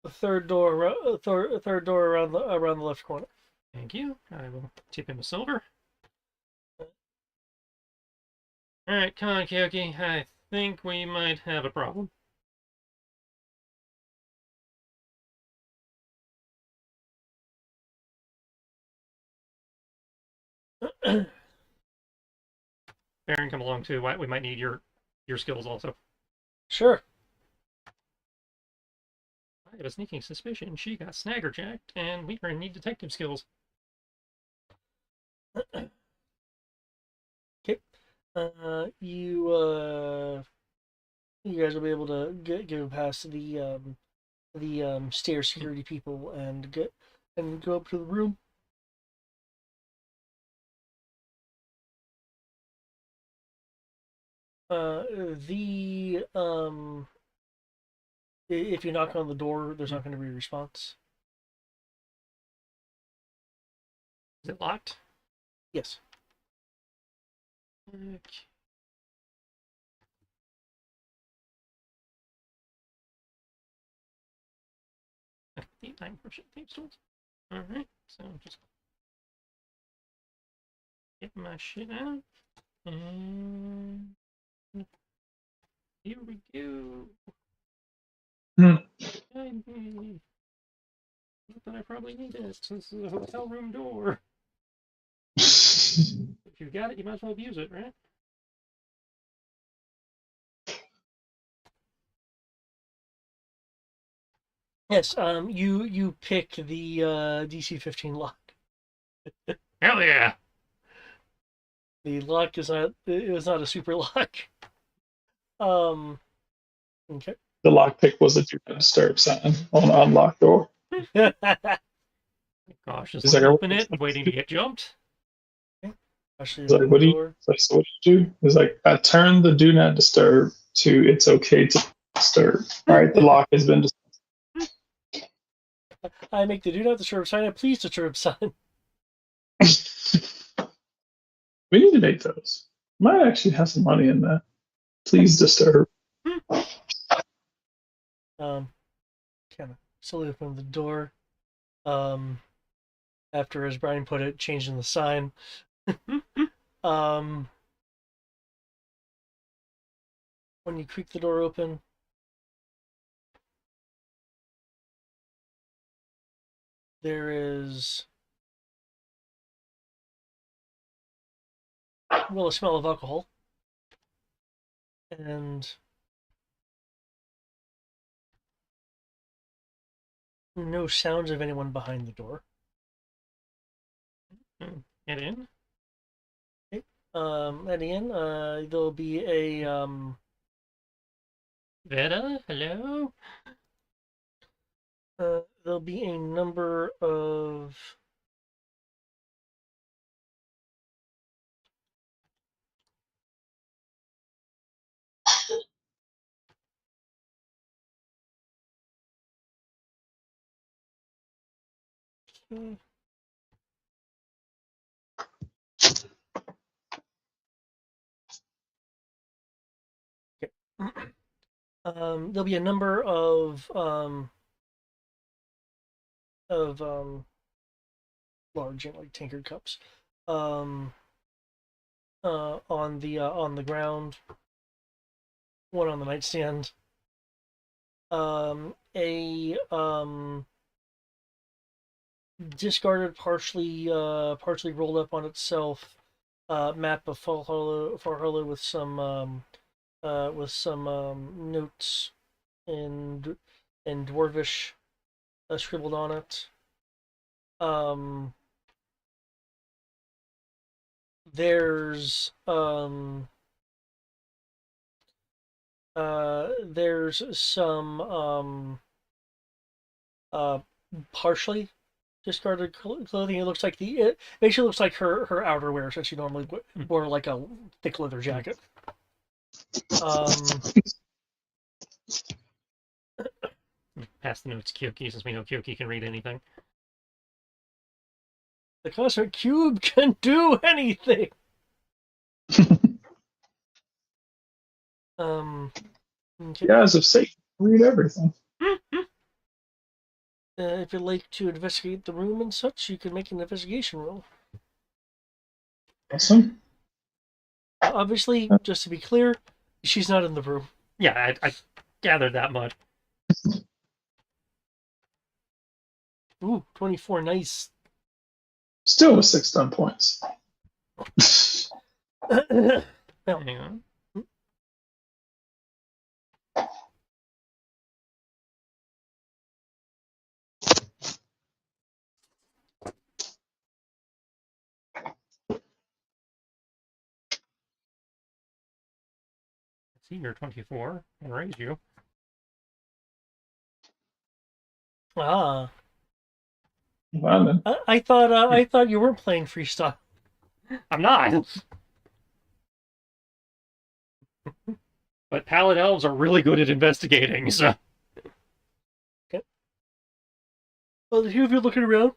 the third door around the left corner. Thank you. I will tip him a silver. All right, come on, Kyoki. I think we might have a problem. Baron, come along too. We might need your skills also. Sure. I have a sneaking suspicion she got snaggerjacked, and we're gonna need detective skills. Okay. You guys will be able to go past the stair security people and go up to the room. The If you knock on the door, there's not going to be a response. Is it locked? Yes. Okay. 9% tape stores. All right, so just get my shit out, and here we go. Hmm. Not that I probably need it. This is a hotel room door. If you've got it, you might as well abuse it, right? Yes. You pick the DC 15 lock. Hell yeah! The lock is not. It was not a super lock. Um. Okay. The lockpick was a do not disturb sign on an unlocked door. He's Cautiously like, open it, waiting to get jumped. Actually, he's like, open what the do you? door. Like, so what did you do? He's like, I turned the do not disturb to it's okay to disturb. All right, the lock has been I make the do not disturb sign. And please disturb sign. We need to make those. Might actually have some money in that. Please disturb. Kind of slowly open the door. After, as Brian put it, changing the sign. When you creak the door open, there is, well, a smell of alcohol. And no sounds of anyone behind the door. Get in. At the end, there'll be a Veta, hello? there'll be a number of there'll be a number of large, like tankard cups, on the ground. One on the nightstand. A discarded, partially rolled up on itself, map of Far Hollow with some notes in Dwarvish scribbled on it. There's some partially discarded clothing. It basically looks like her outerwear, since she normally wore like a thick leather jacket. Pass the notes to Kyoki, since we know Kyoki can read anything. The cosmic cube can do anything. Okay. The eyes of Satan read everything. If you'd like to investigate the room and such, you can make an investigation roll. Awesome. Obviously, just to be clear, she's not in the room. Yeah, I gathered that much. Ooh, 24, nice. Still with 6 stun points. Well, Hang on. See, you're 24. I'll raise you. ah, Well, then. I thought you weren't playing freestyle. I'm not! But Pallet Elves are really good at investigating, so... Okay. Well, the two of you looking around.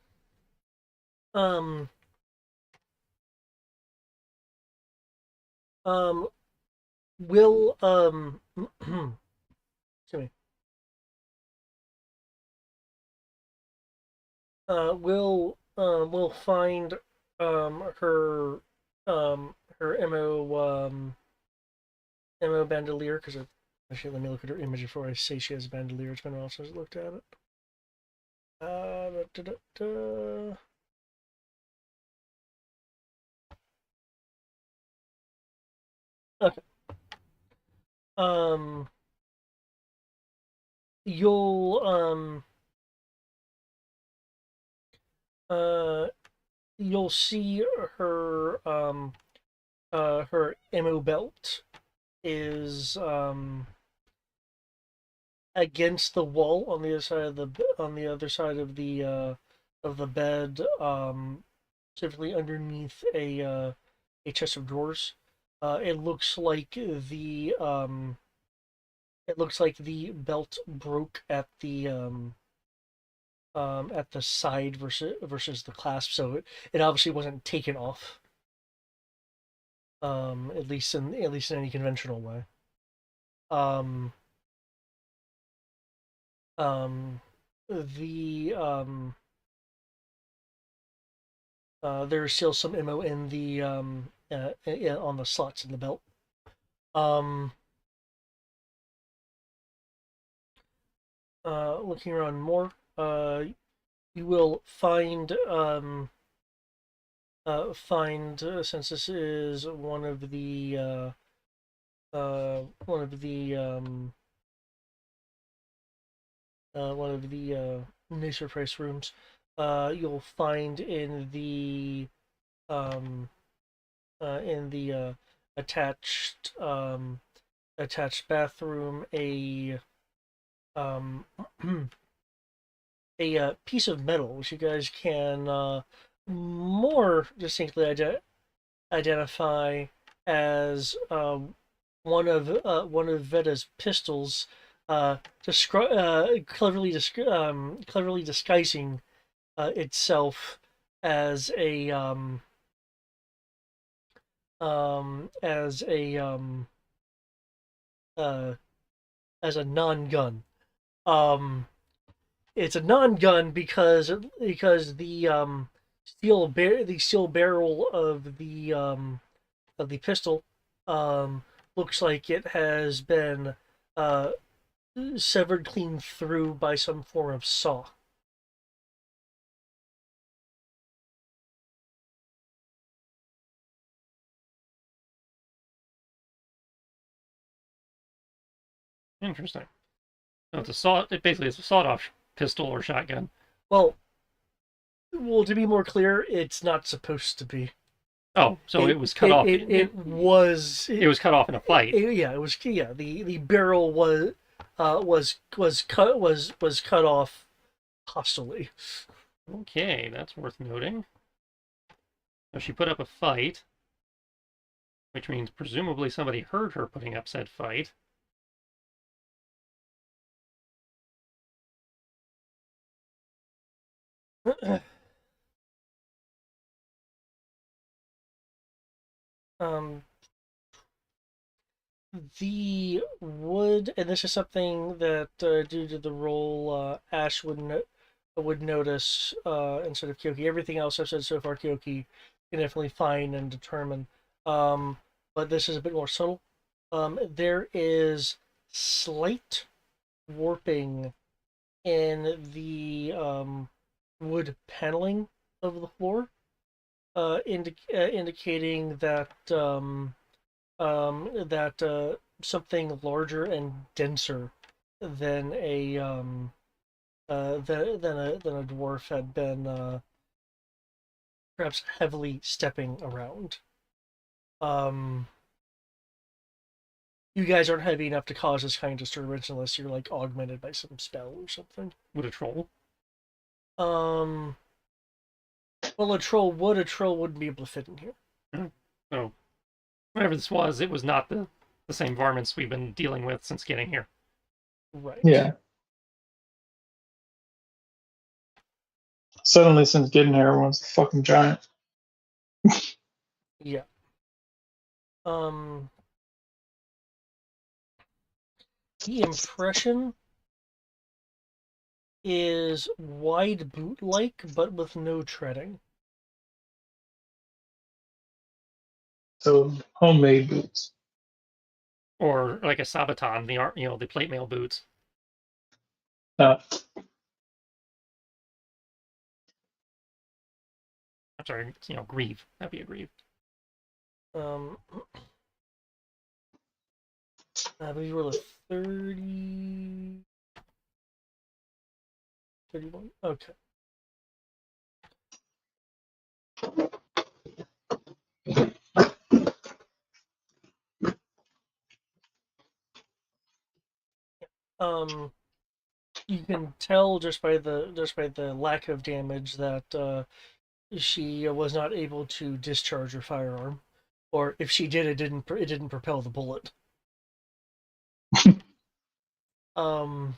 Will excuse me. We'll find her MO bandolier, because actually, let me look at her image before I say she has a bandolier. It's been a while since I looked at it. Okay. Um, you'll uh you'll see her ammo belt is against the wall on the other side of the bed, specifically underneath a chest of drawers. It looks like the belt broke at the side versus the clasp, so it obviously wasn't taken off. At least in any conventional way. Um, um, the There's still some ammo in the on the slots in the belt. Um, Looking around more, you will find since this is one of the nicer price rooms. You'll find um, in the attached attached bathroom um, a piece of metal which you guys can more distinctly identify as one of Veda's pistols, cleverly disguising itself as a as a uh, as a non-gun. Um, it's a non-gun because the steel barrel of the pistol looks like it has been uh, severed clean through by some form of saw. Interesting. So it's a saw. It basically is a sawed-off pistol or shotgun. Well, to be more clear, it's not supposed to be. Oh, so it was cut off. It was cut off in a fight. Yeah, it was. Yeah, the barrel was cut off hostilely. Okay, that's worth noting. So she put up a fight, which means presumably somebody heard her putting up said fight. um, the wood, and this is something that due to the role, Ash would notice instead of Kyoki. Everything else I've said so far, Kyoki can definitely find and determine. Um, but this is a bit more subtle. There is slight warping in the wood paneling of the floor, indicating that something larger and denser than a dwarf had been perhaps heavily stepping around. Um, you guys aren't heavy enough to cause this kind of disturbance unless you're like augmented by some spell or something. Would a troll? Um, well, a troll wouldn't be able to fit in here. So whatever this was, it was not the same varmints we've been dealing with since getting here. Right. Yeah. Suddenly, since getting here, everyone's a fucking giant. Yeah. Um, the impression is wide boot-like, but with no treading. So homemade boots. Or like a sabaton, the plate mail boots. Uh, I'm sorry, greave. That'd be a greave. Um, I believe you rolled a 30... 31? Okay. Um, you can tell just by the lack of damage that she was not able to discharge her firearm, or if she did, it didn't propel the bullet. Um,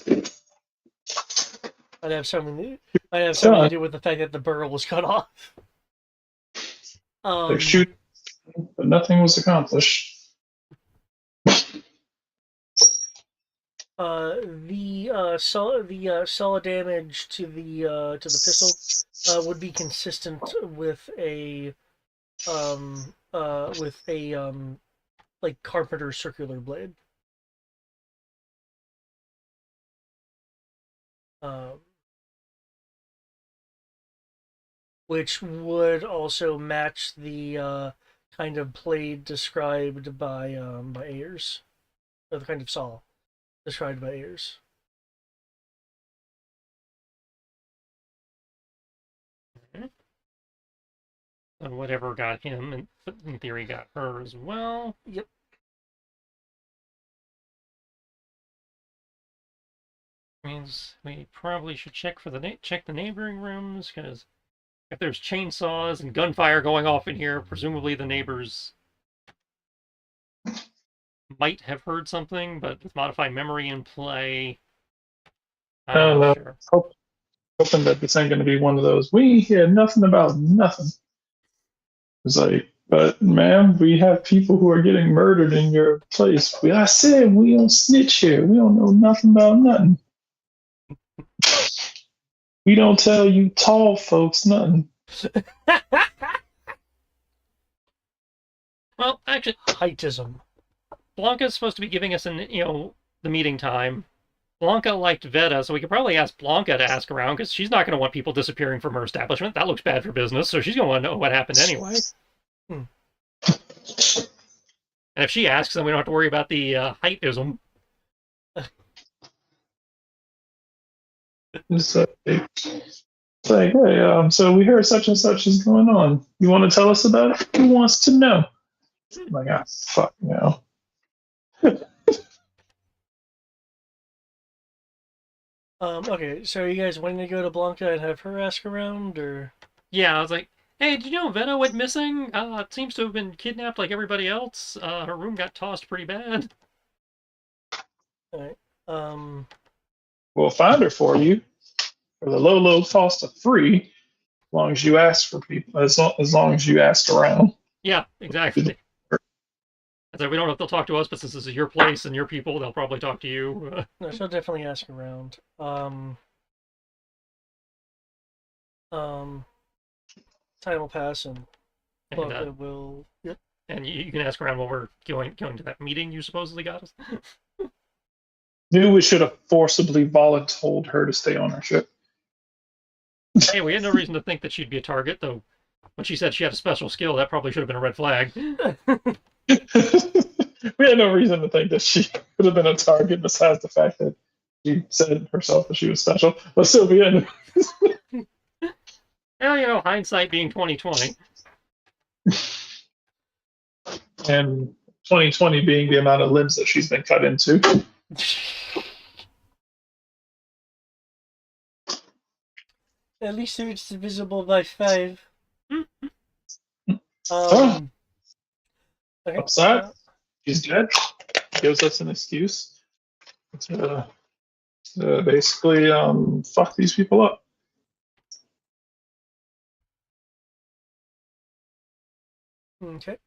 I'd have something. I'd have something to So, do with the fact that the barrel was cut off. they shoot, but nothing was accomplished. Solid damage to the pistol would be consistent with a like carpenter's circular blade. Um, which would also match the kind of blade described by Ayers, or the kind of saw described by Ayers. And whatever got him, and in theory, got her as well. Yep. Means we probably should check the neighboring rooms, because if there's chainsaws and gunfire going off in here, presumably the neighbors might have heard something, but with modified memory in play, I I'm don't not know. sure. Hoping that this ain't going to be one of those. We hear nothing about nothing. It's like, but ma'am, we have people who are getting murdered in your place. I said we don't snitch here. We don't know nothing about nothing. We don't tell you tall folks nothing. Well, actually, Heightism. Blanca's supposed to be giving us the meeting time. Blanca liked Veta, so we could probably ask Blanca to ask around, because she's not going to want people disappearing from her establishment. That looks bad for business, so she's going to want to know what happened anyway. Hmm. And if she asks, then we don't have to worry about the heightism. It's like, hey, so we heard such and such is going on. You want to tell us about it? Who wants to know? I'm like, fuck, no. Okay, so are you guys wanting to go to Blanca and have her ask around, or? Yeah, I was like, hey, did you know Veta went missing? It seems to have been kidnapped like everybody else. Her room got tossed pretty bad. All right. Um, We'll find her for you for the low, low cost of free, as long as you ask for people, as long as you ask around. Yeah, exactly. I said, we don't know if they'll talk to us, but since this is your place and your people, they'll probably talk to you. no, she'll definitely ask around. Um, Time will pass and Blanca will. Yep. And you can ask around while we're going to that meeting you supposedly got us. Knew we should have forcibly voluntold her to stay on our ship. Hey, we had no reason to think that she'd be a target, though. When she said she had a special skill, that probably should have been a red flag. We had no reason to think that she could have been a target besides the fact that she said herself that she was special. But still, we had. Well, hindsight being 2020. And 2020 being the amount of limbs that she's been cut into. At least it's divisible by 5. Oh, Okay. upside, she's dead. Gives us an excuse to basically fuck these people up. Okay.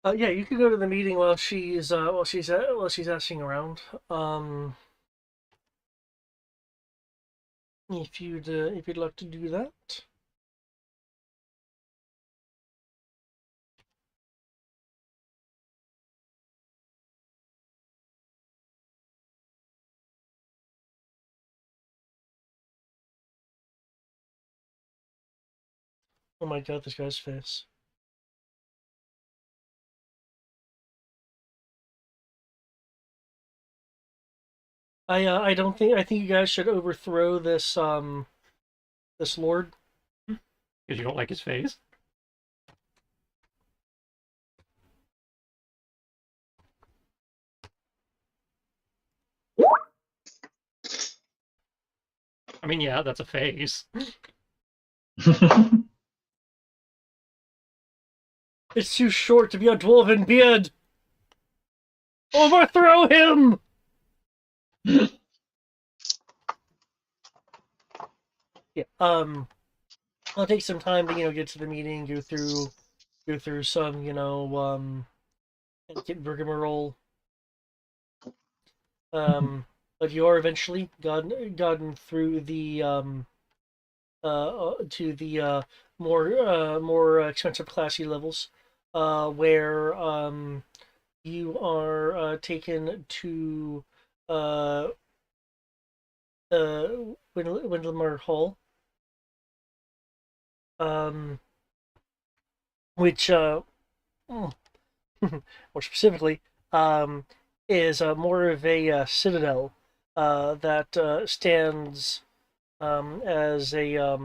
Yeah, you can go to the meeting while she's asking around. If you'd like to do that. Oh my god, this guy's face. I don't think I think you guys should overthrow this lord. Because you don't like his face. I mean, yeah, that's a face. It's too short to be a dwarven beard. Overthrow him. Yeah. I'll take some time to get to the meeting, go through some and get rigmarole. But you are eventually gotten through the to the more expensive classy levels, where you are taken to uh Windlemere Hall, um which more specifically is more of a citadel that stands as a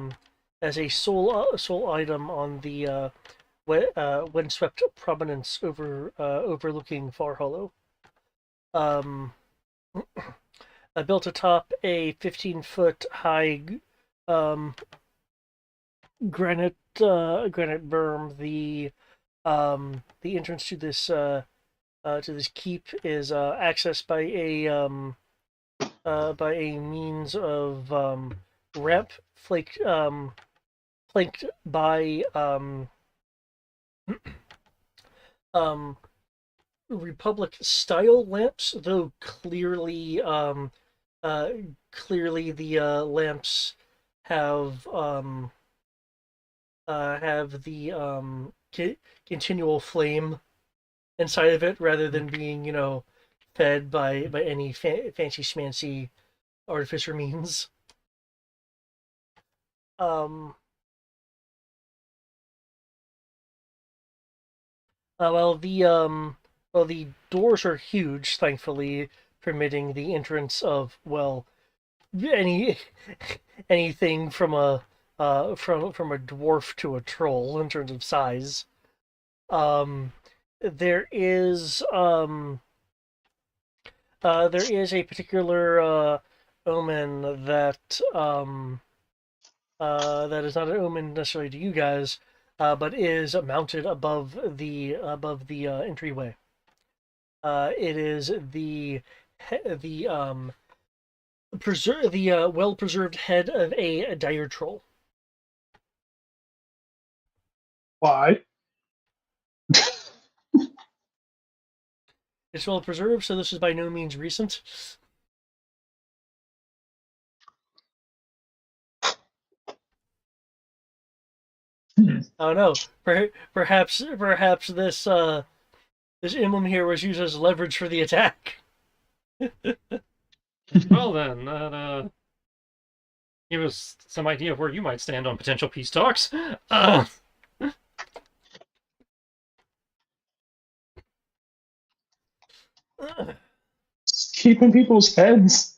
sole item on the windswept prominence overlooking Far Hollow. Um, Built atop a 15-foot high um, granite berm, the entrance to this keep is accessed by a means of ramp flanked by um, Republic style lamps, though clearly the lamps have the continual flame inside of it, rather than being fed by any fancy schmancy artificer means. Um, well, the doors are huge, thankfully, permitting the entrance of, well, any anything from a from a dwarf to a troll in terms of size. Um, there is a particular omen that is not an omen necessarily to you guys, but is mounted above the entryway. It is the well preserved head of a dire troll. Why? It's well preserved, so this is by no means recent. I don't know. Perhaps this emblem here was used as leverage for the attack. Well then, that give us some idea of where you might stand on potential peace talks. Keeping people's heads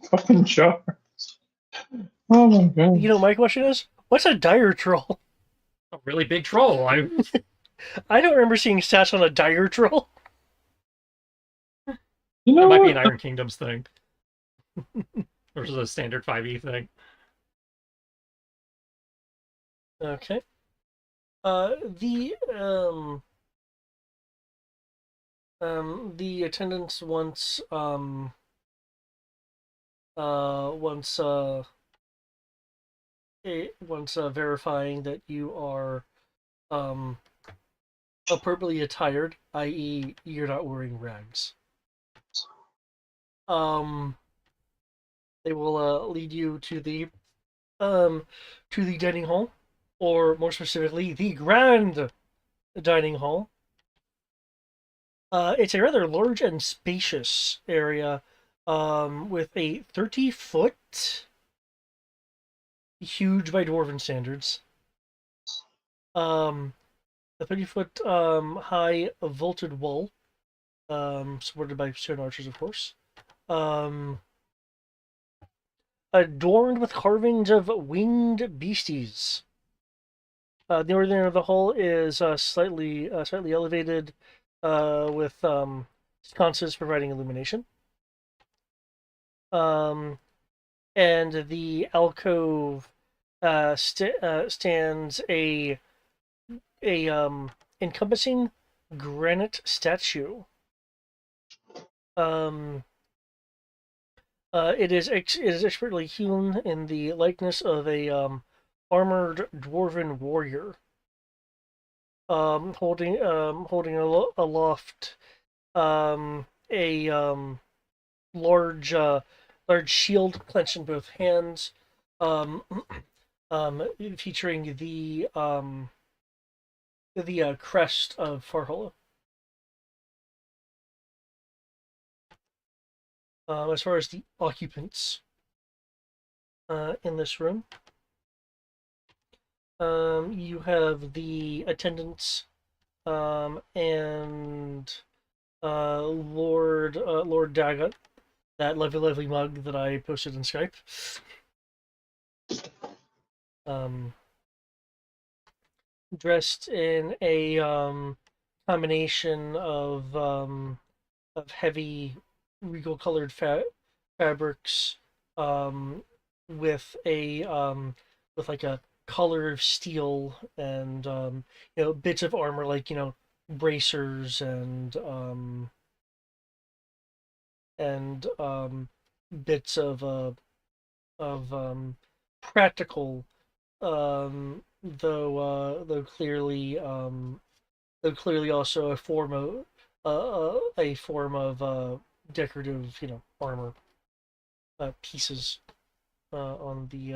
fucking jars. Oh my god. My question is, what's a dire troll? A really big troll. I don't remember seeing stats on a dire troll. You know It might be what? an Iron Kingdoms thing. Versus a standard 5e thing. Okay. The attendants once verifying that you are um appropriately attired, i.e., you're not wearing rags. They will lead you to the dining hall, or more specifically, the grand dining hall. It's a rather large and spacious area, with a 30-foot, huge by dwarven standards, a 30-foot high vaulted wall, supported by stone archers, of course. adorned with carvings of winged beasties. The northern end of the hull is slightly elevated, with sconces providing illumination. Um, and the alcove stands a encompassing granite statue. Um, it is expertly hewn in the likeness of a armored dwarven warrior, holding aloft a large large shield clenched in both hands, um, featuring the crest of Farhola. As far as the occupants in this room, you have the attendants, and Lord Daggett, that lovely mug that I posted in Skype. Um, Dressed in a combination of heavy regal colored fabrics, um, with a with like a collar of steel, and bits of armor, like bracers and bits of practical, though clearly also a form of decorative, armor pieces on the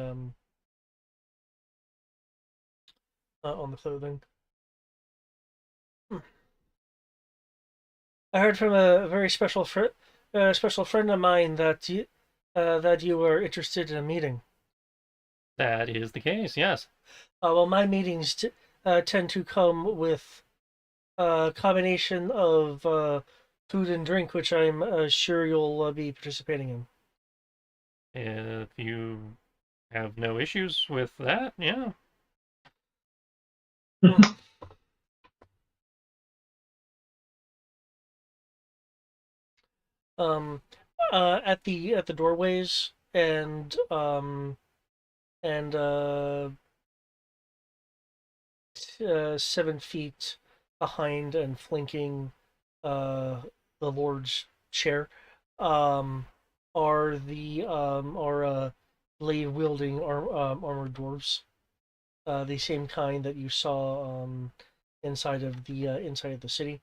clothing. I heard from a very special friend of mine that you were interested in a meeting. That is the case, yes. Well, my meetings tend to come with a combination of food and drink, which I'm sure you'll be participating in. If you have no issues with that, yeah. Um, at the doorways, and 7 feet behind and flanking uh, the Lord's chair, um, are blade wielding armored dwarves, the same kind that you saw inside of the city.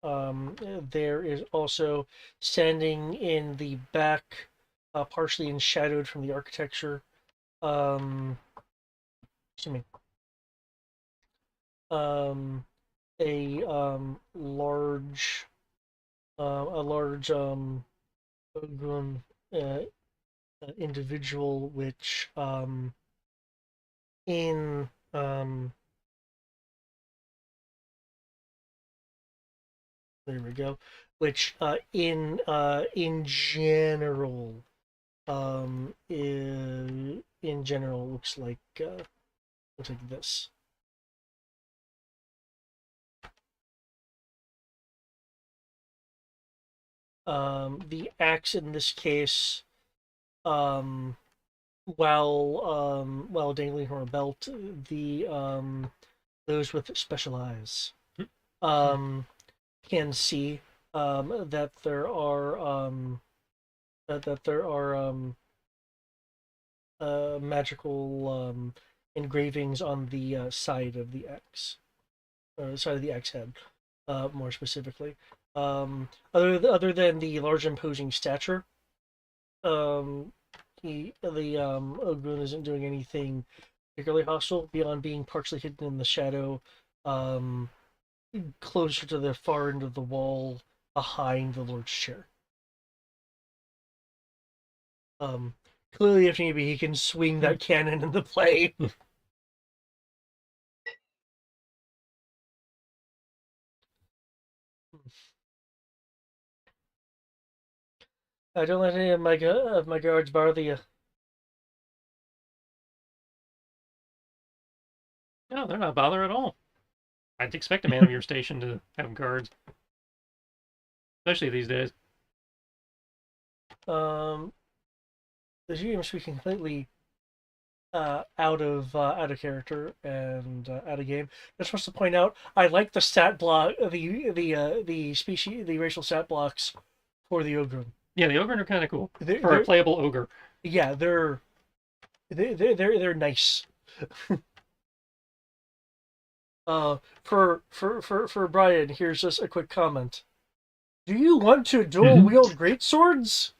There is also, standing in the back, partially enshadowed from the architecture. Um, Excuse me. Um, a large grown individual, which in there we go, which in general, in general looks like this. The axe in this case, um, while dangling from a belt, the those with special eyes um, can see that there are magical engravings on the side of the X, or side of the X head, more specifically. Other than the large imposing stature, um, the Ogun isn't doing anything particularly hostile beyond being partially hidden in the shadow, um, closer to the far end of the wall behind the Lord's chair. Um, Clearly, if need be, he can swing that cannon into play. I don't let any of my guards bother you. No, they're not bothered at all. I'd expect a man of your station to have guards, especially these days. The GM speaking completely out of character and out of game. Just wants to point out, I like the stat block, the racial stat blocks for the ogre. Yeah, the ogre are kind of cool for a They're playable ogre. yeah, they're nice. For Brian, here's just a quick comment. Do you want to dual wield greatswords?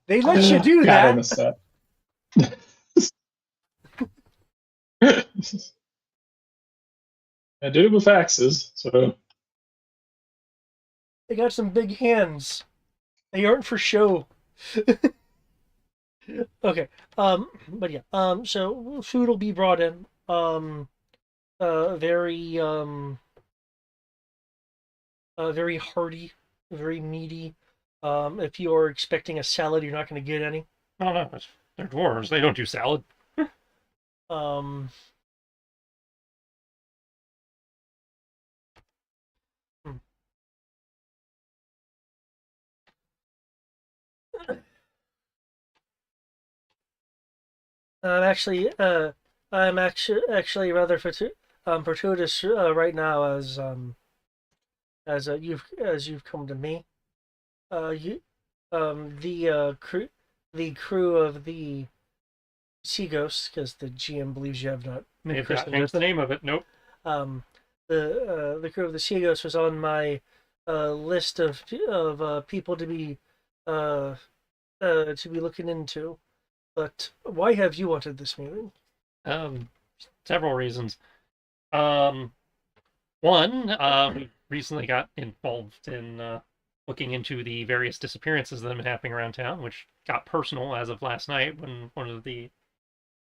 They let you do God, I that. missed that. I did it with axes, so They got some big hands. They aren't for show. Okay. But yeah. So food will be brought in. Very very hearty, very meaty. If you're expecting a salad, you're not going to get any. Oh no, they're dwarves. They don't do salad. Um. hmm. I'm actually, I'm actually rather fortuitous right now as you've come to me. You the crew of the Sea Ghosts, because the GM believes you have not They've not christened changed it. the name of it. Nope. The crew of the Sea Ghosts was on my list of people to be looking into. But why have you wanted this meeting? Several reasons. Um, One, we recently got involved in looking into the various disappearances that have been happening around town, which got personal as of last night when one of a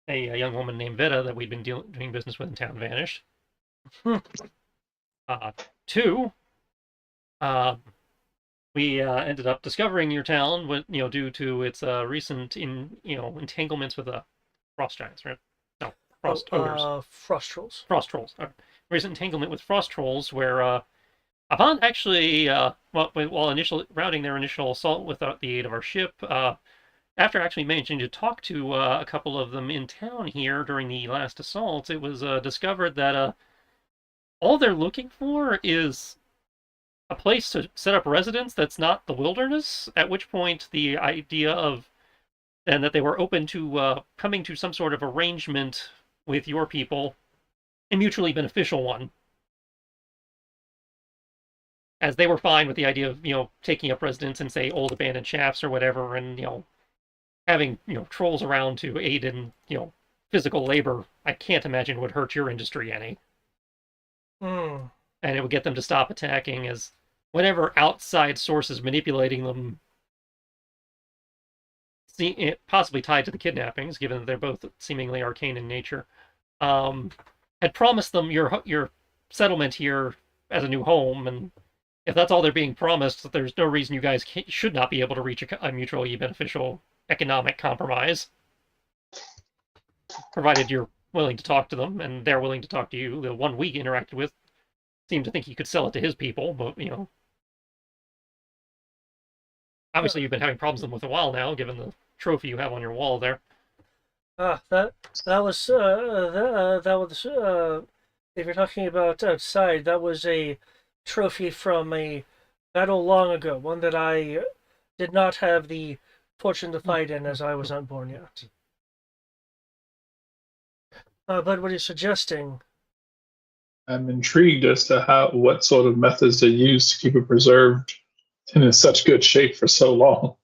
young woman named Vita that we'd been doing business with in town vanished. Two, uh, we ended up discovering your town, due to its recent entanglements with frost giants, right? No, frost ogres, Frost trolls. frost trolls. Okay. Recent entanglement with frost trolls, where upon actually, while initial routing their initial assault without the aid of our ship, after actually managing to talk to a couple of them in town here during the last assault, it was discovered that all they're looking for is a place to set up residence that's not the wilderness. At which point, the idea of and that they were open to coming to some sort of arrangement with your people, a mutually beneficial one, as they were fine with the idea of taking up residence in, say, old abandoned shafts or whatever, and having trolls around to aid in physical labor. I can't imagine would hurt your industry any. Hmm. And it would get them to stop attacking, as whatever outside sources manipulating them, possibly tied to the kidnappings, given that they're both seemingly arcane in nature, had promised them your settlement here as a new home. And if that's all they're being promised, there's no reason you guys should not be able to reach a mutually beneficial economic compromise, provided you're willing to talk to them and they're willing to talk to you. The one we interacted with seemed to think he could sell it to his people, but obviously you've been having problems with them with a while now, given the trophy you have on your wall there. That was if you're talking about outside, that was a trophy from a battle long ago, one that I did not have the fortune to fight in, as I was not born yet. But what you're suggesting? I'm intrigued as to what sort of methods they use to keep it preserved in such good shape for so long.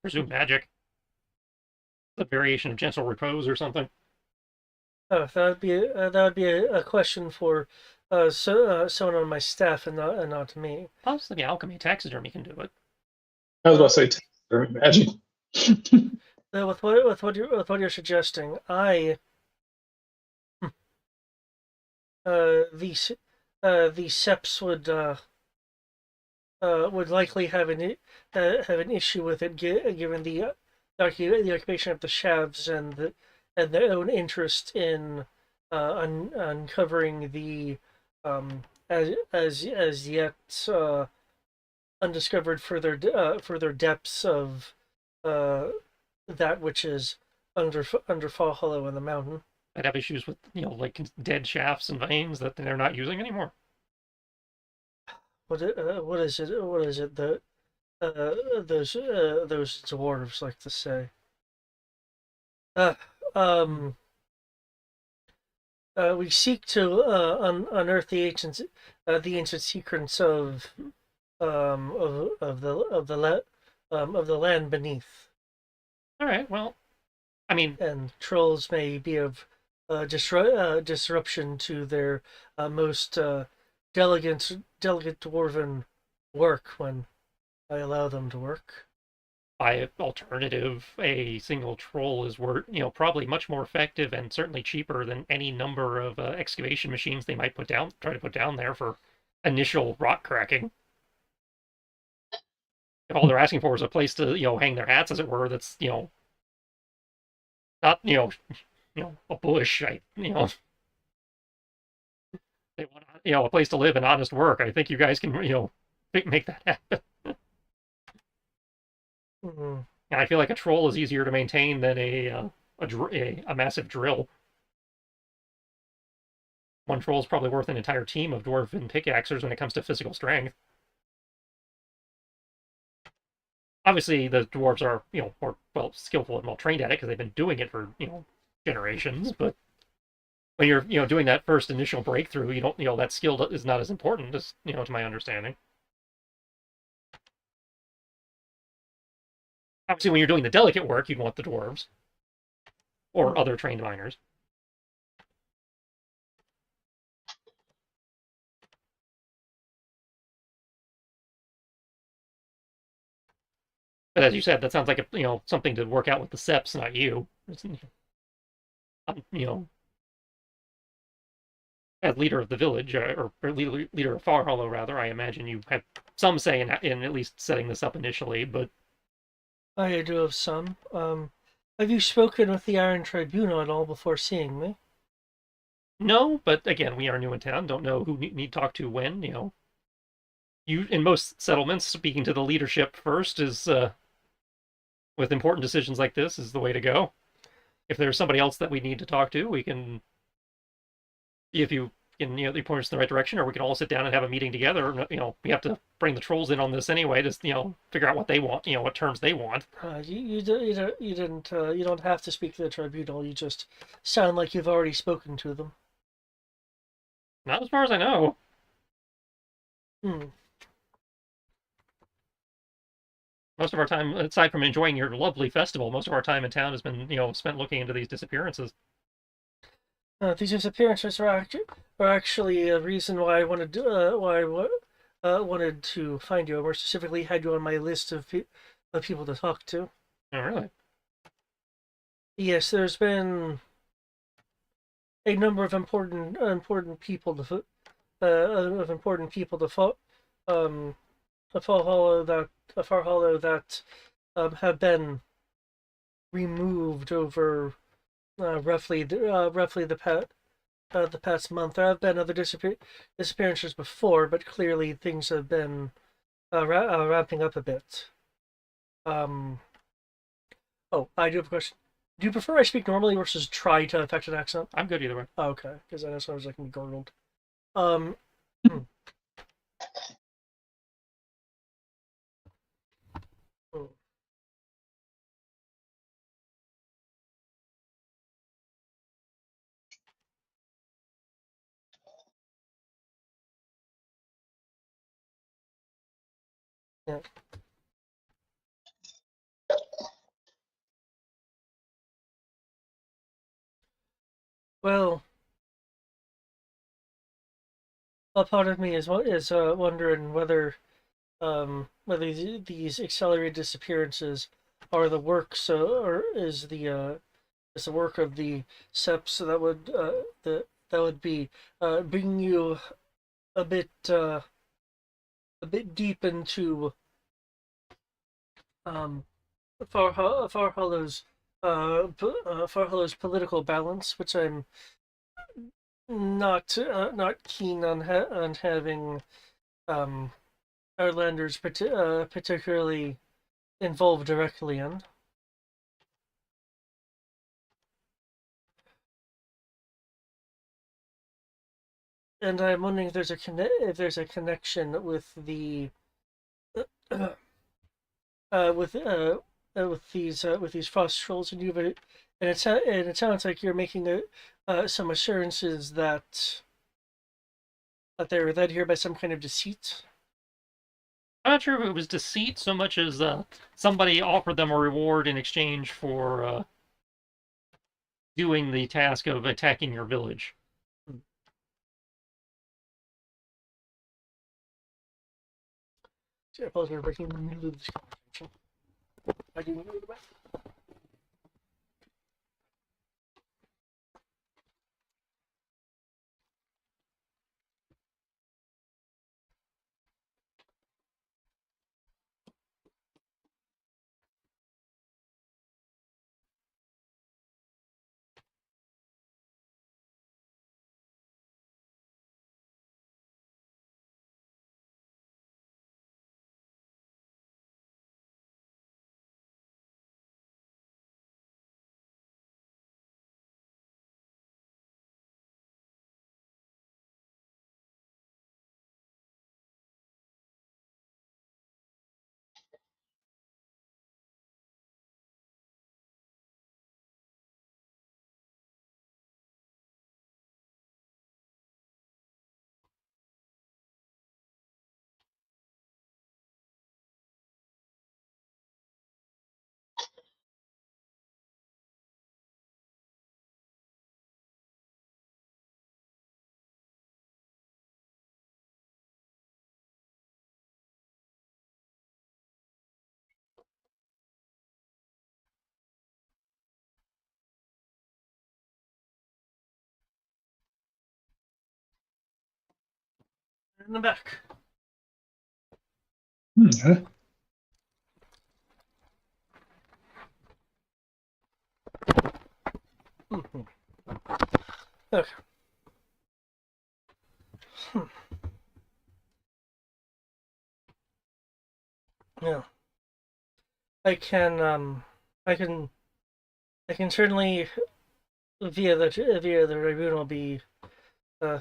Presume magic. A variation of gentle repose or something. That would be a question for someone on my staff and not me. Possibly alchemy, taxidermy can do it. I was about to say magic. With what you're suggesting, the Seps would likely have an issue with it, given the occupation of the Shavs and their own interest in uncovering the as yet undiscovered further depths of uh, that which is under Fall Hollow in the mountain. I'd have issues with, like dead shafts and veins that they're not using anymore. What is it? What is it that those dwarves like to say? Uh, um, we seek to unearth the ancient secrets of the land beneath. All right, well, I mean, And trolls may be of disruption to their most delicate dwarven work when I allow them to work. by alternative, a single troll is probably much more effective and certainly cheaper than any number of excavation machines they might try to put down there for initial rock cracking. If all they're asking for is a place to, hang their hats, as it were, that's, not, a bush. They want, a place to live and honest work. I think you guys can, make that happen. Mm-hmm. And I feel like a troll is easier to maintain than a massive drill. One troll is probably worth an entire team of dwarven pickaxers when it comes to physical strength. Obviously, the dwarves are, more skillful and well trained at it because they've been doing it for, generations. But when you're, doing that first initial breakthrough, you don't, that skill is not as important as, to my understanding. Obviously, when you're doing the delicate work, you'd want the dwarves or other trained miners. But as you said, that sounds like something to work out with the Seps, not you. As leader of the village, or leader of Far Hollow, rather, I imagine you have some say in at least setting this up initially. But I do have some. Have you spoken with the Iron Tribunal at all before seeing me? no. But again, we are new in town. Don't know who need to talk to when. You in most settlements, speaking to the leadership first is with important decisions like this is the way to go. If there's somebody else that we need to talk to, we can. If you can, you point us in the right direction, or we can all sit down and have a meeting together. We have to bring the trolls in on this anyway to, figure out what they want, what terms they want. You don't have to speak to the tribunal. You just sound like you've already spoken to them. Not as far as I know. Hmm. Most of our time, aside from enjoying your lovely festival, most of our time in town has been, spent looking into these disappearances. These disappearances are actually a reason why I wanted to find you. I more specifically had you on my list of people to talk to. Oh, really? Yes, there's been a number of important people to fall a Far Hollow that have been removed over roughly the past month. There have been other disappearances before, but clearly things have been ramping up a bit. Oh, I do have a question. Do you prefer I speak normally versus try to affect an accent? I'm good either way. Oh, okay, because I know sometimes I can be gargled. Um, yeah. Well, a part of me is wondering whether these accelerated disappearances are the work or is the work of the SEPs that would be bringing you a bit deep into um Far Hollow's political balance, which I'm not keen on having um, Outlanders particularly involved directly in. And I'm wondering if there's a connection with the with with these frost trolls, and it sounds like you're making some assurances that they were led here by some kind of deceit. I'm not sure if it was deceit so much as somebody offered them a reward in exchange for doing the task of attacking your village. I apologize for breaking the middle of this conversation. I do need to go back. In the back. Okay. Okay. Yeah. I can I can I can certainly via the tribunal be uh,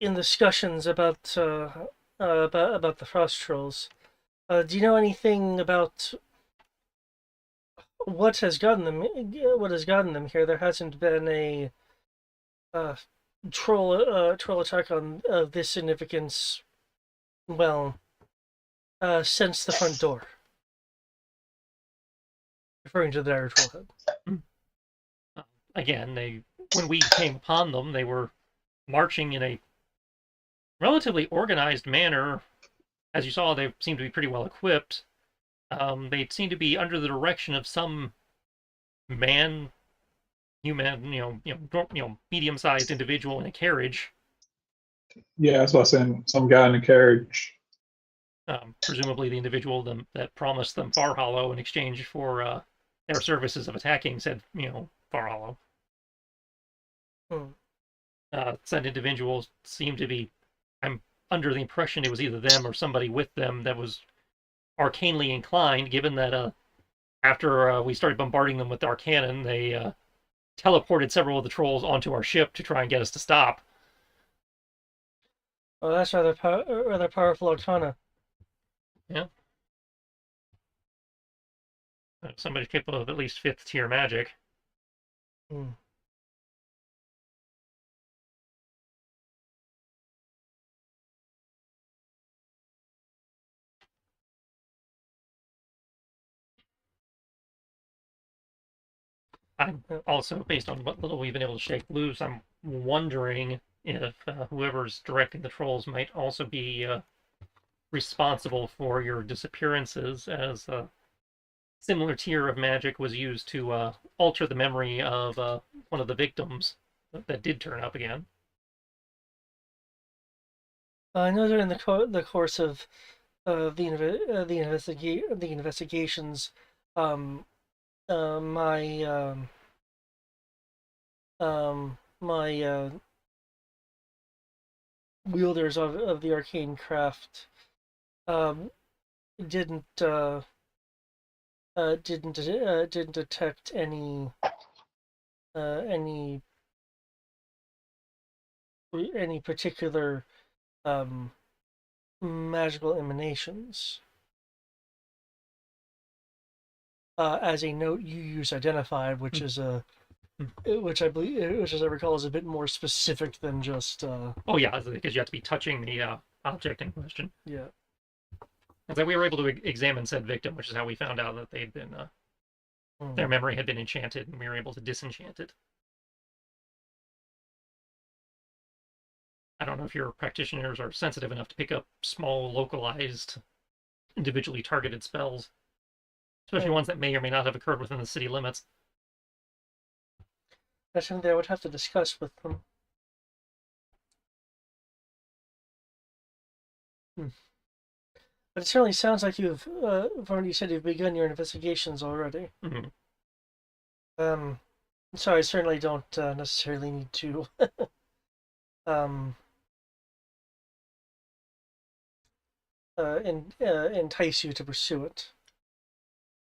in discussions about the frost trolls. Do you know anything about what has gotten them? What has gotten them here? There hasn't been a uh, troll attack on of this significance. Well, since the front door, referring to the dire troll head. Again, when we came upon them, they were marching in a relatively organized manner. As you saw, they seemed to be pretty well equipped. They seemed to be under the direction of some man, human, medium-sized individual in a carriage. Yeah, that's what I was saying. Some guy in a carriage. Presumably the individual that promised them Far Hollow in exchange for their services of attacking said, Far Hollow. Said individual seemed to be, I'm under the impression it was either them or somebody with them that was arcanely inclined, given that after we started bombarding them with our cannon, they teleported several of the trolls onto our ship to try and get us to stop. Oh, that's rather powerful arcana. Yeah. Somebody's capable of at least 5th tier magic. Hmm. I'm also, based on what little we've been able to shake loose, I'm wondering if whoever's directing the trolls might also be responsible for your disappearances, as a similar tier of magic was used to alter the memory of one of the victims that did turn up again. I know during the course of the investigations, um, my my wielders of the arcane craft um, didn't didn't detect any particular um, magical emanations. As a note you use identified, which is a which I believe, which as I recall, is a bit more specific than just Oh yeah, because you have to be touching the object in question. yeah. It's like we were able to examine said victim, which is how we found out that they'd been their memory had been enchanted, and we were able to disenchant it. I don't know if your practitioners are sensitive enough to pick up small, localized, individually targeted spells, especially ones that may or may not have occurred within the city limits. That's something I would have to discuss with them. But it certainly sounds like you've, from what you said, you've begun your investigations already. Mm-hmm. So I certainly don't necessarily need to um, entice you to pursue it.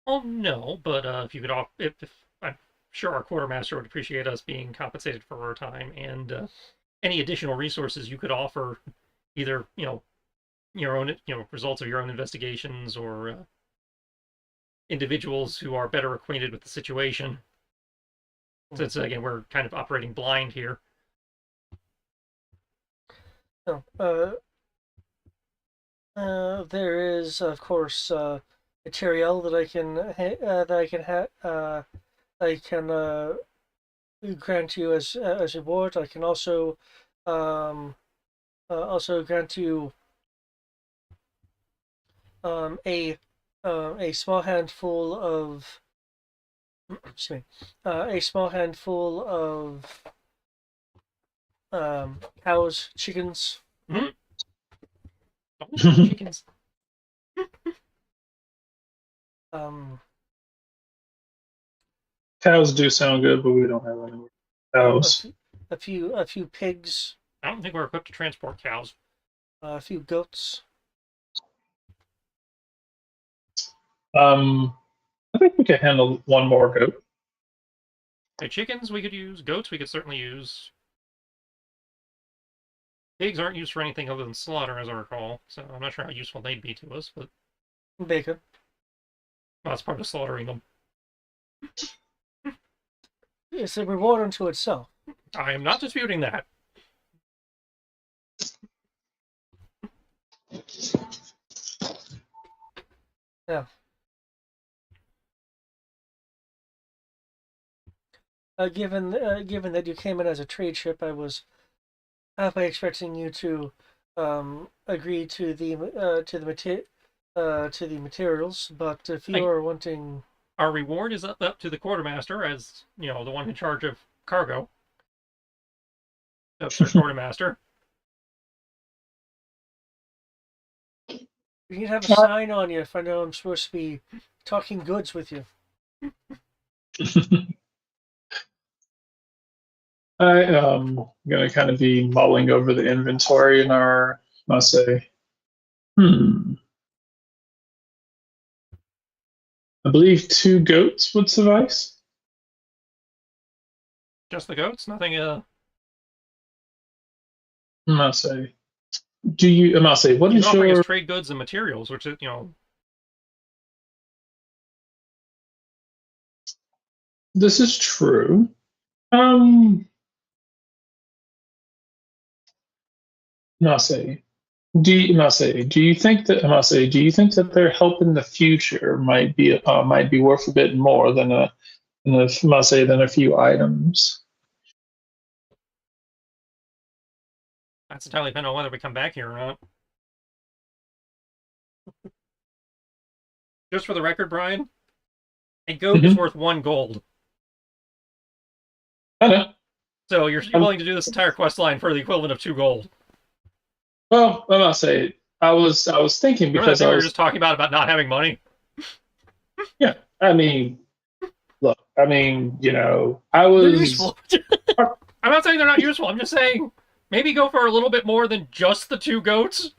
Oh no, but if you could, if I'm sure our quartermaster would appreciate us being compensated for our time and any additional resources you could offer, either your own results of your own investigations or individuals who are better acquainted with the situation. Since again we're kind of operating blind here. No, there is of course material that I can grant you as reward. I can also grant you a small handful of excuse me, a small handful of cows, chickens. Mm-hmm. Chickens. Cows do sound good, but we don't have any cows. A few pigs. I don't think we're equipped to transport cows. A few goats. I think we could handle one more goat. Chickens we could use. Goats we could certainly use. Pigs aren't used for anything other than slaughter, as I recall, so I'm not sure how useful they'd be to us, but bacon. Well, that's part of slaughtering them. It's a reward unto itself. I am not disputing that. Yeah. Given that you came in as a trade ship, I was halfway expecting you to agree to the materials. But if you are wanting, our reward is up to the quartermaster, as the one in charge of cargo. That's our quartermaster. You need to have a sign on you if I know I'm supposed to be talking goods with you. I am going to kind of be mulling over the inventory in our, I say, I believe 2 goats would suffice. Just the goats? Nothing, I say, do you, I say, what He's is offering your... us trade goods and materials, which is, This is true. Nase, do you think that their help in the future might be worth a bit more than a few items? that's entirely dependent on whether we come back here or not. Just for the record, Brian, a goat is worth 1 gold. I know. So you're willing to do this entire quest line for the equivalent of 2 gold. Well, I must say, I was thinking Remember that because thing I we were was just talking about not having money? yeah. I mean, look, I mean, I They're was. useful. I'm not saying they're not useful. I'm just saying maybe go for a little bit more than just the 2 goats.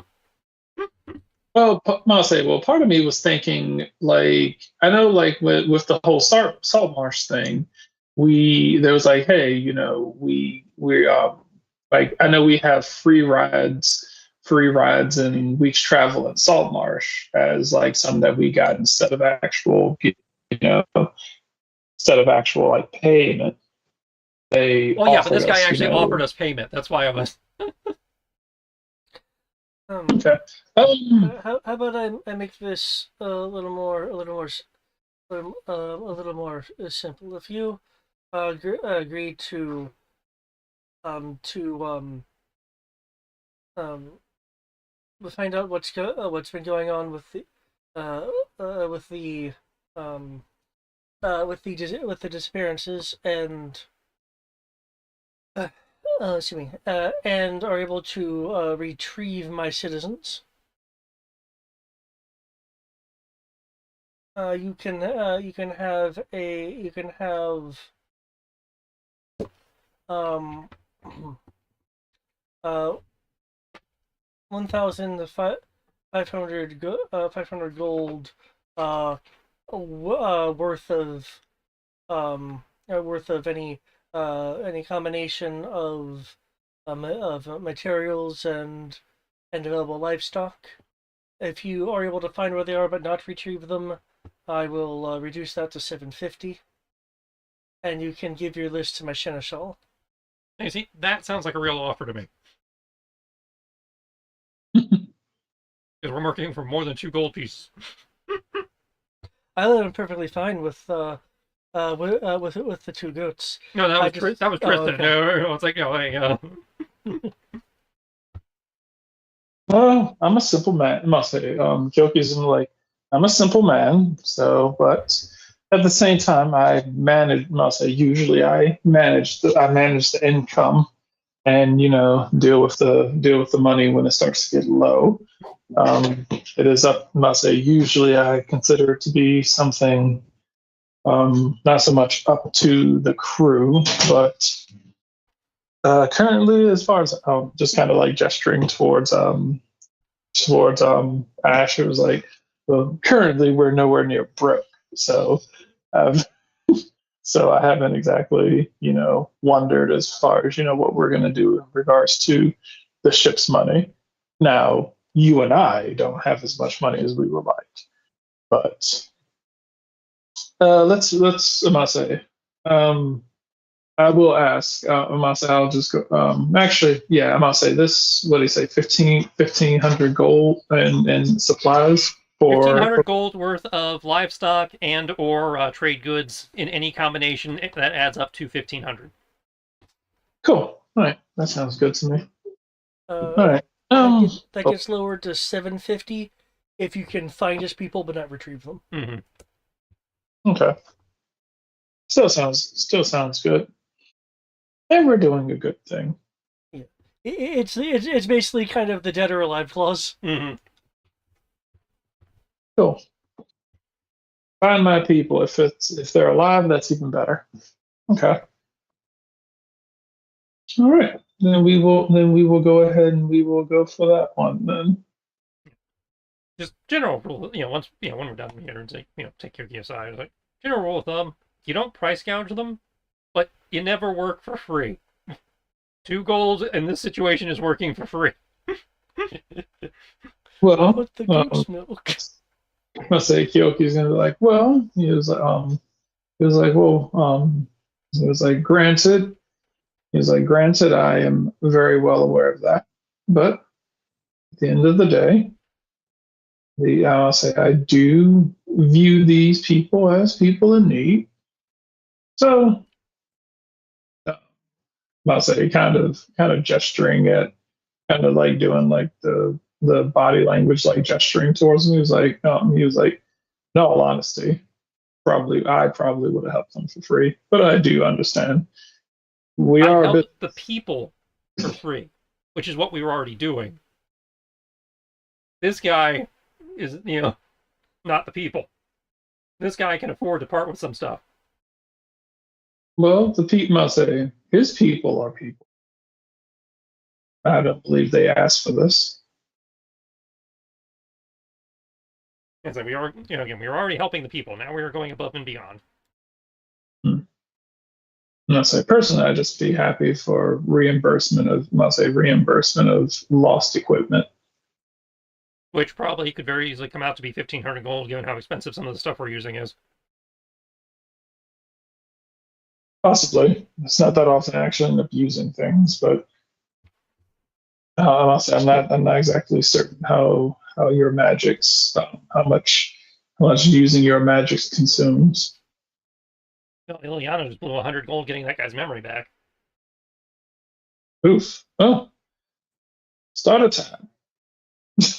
Well, I'll say, well, part of me was thinking, like, I know, like, with the whole salt marsh thing, there was like, hey, like, I know we have free rides and weeks travel in salt marsh as like some that we got know, instead of actual like payment, they Well, yeah, but offered this guy us, actually offered us payment. That's why I was. okay. How about I make this a little more simple? If you agree to um, find out what's been going on uh, with um, with the disappearances uh, excuse me, and are able to retrieve my citizens. You can have um uh 1,500 500 gold uh, worth of any combination of materials and available livestock. If you are able to find where they are but not retrieve them, I will reduce that to 750, and you can give your list to my seneschal. You see, that sounds like a real offer to me. Because we're working for more than 2 gold pieces. I live in perfectly fine with the 2 goats. No, that was that was Tristan. Okay. No, it's like hey. Well, I'm a simple man. I must say, joke isn't like I'm a simple man. So, but at the same time, I manage. Must say, usually I manage the income, and deal with the money when it starts to get low. It is up. Must say, usually I consider it to be something, not so much up to the crew, but currently, as far as just kind of like gesturing towards Ash. It was like, well, currently we're nowhere near broke, so um, so I haven't exactly wondered as far as what we're going to do in regards to the ship's money. Now you and I don't have as much money as we would like, but let's Amase. Um, I will ask Amase. I'll just go. Actually, yeah, Amase. This what do you say? 1,500 gold and supplies Fifteen for. hundred gold worth of livestock and or trade goods in any combination that adds up to 1,500. Cool. All right, that sounds good to me. All Uh, right. that Oh, gets lowered to 750 if you can find his people but not retrieve them. Mm-hmm. okay. Still sounds good. And we're doing a good thing. Yeah. It's basically kind of the dead or alive clause. Mm-hmm. Cool. Find my people. If they're alive, that's even better. Okay. All right. Then we will go ahead and we will go for that one then. Just general rule, once when we're done here and take care of the aside, like general rule of thumb: you don't price gouge them, but you never work for free. 2 gold in this situation is working for free. Well, Put the goat's milk. I say Kyoki's gonna be like, well, well, he was like, granted, I am very well aware of that, but at the end of the day, I'll say I do view these people as people in need. So I'll say kind of gesturing at, kind of like doing like the body language, like gesturing towards me. He was like, in all honesty, I probably would have helped them for free, but I do understand we I are a bit. helped the people for free, which is what we were already doing. This guy is, not the people. This guy can afford to part with some stuff. Well, the people must say his people are people. I don't believe they asked for this. It's like we are, again, we were already helping the people. Now we are going above and beyond. Hmm. Must say personally, I'd just be happy for reimbursement of lost equipment. Which probably could very easily come out to be 1,500 gold, given how expensive some of the stuff we're using is. Possibly, it's not that often I actually end up using things, but I must say I'm not exactly certain how your magics how much using your magics consumes. Liliana just blew 100 gold getting that guy's memory back. Oof. Oh, start a time.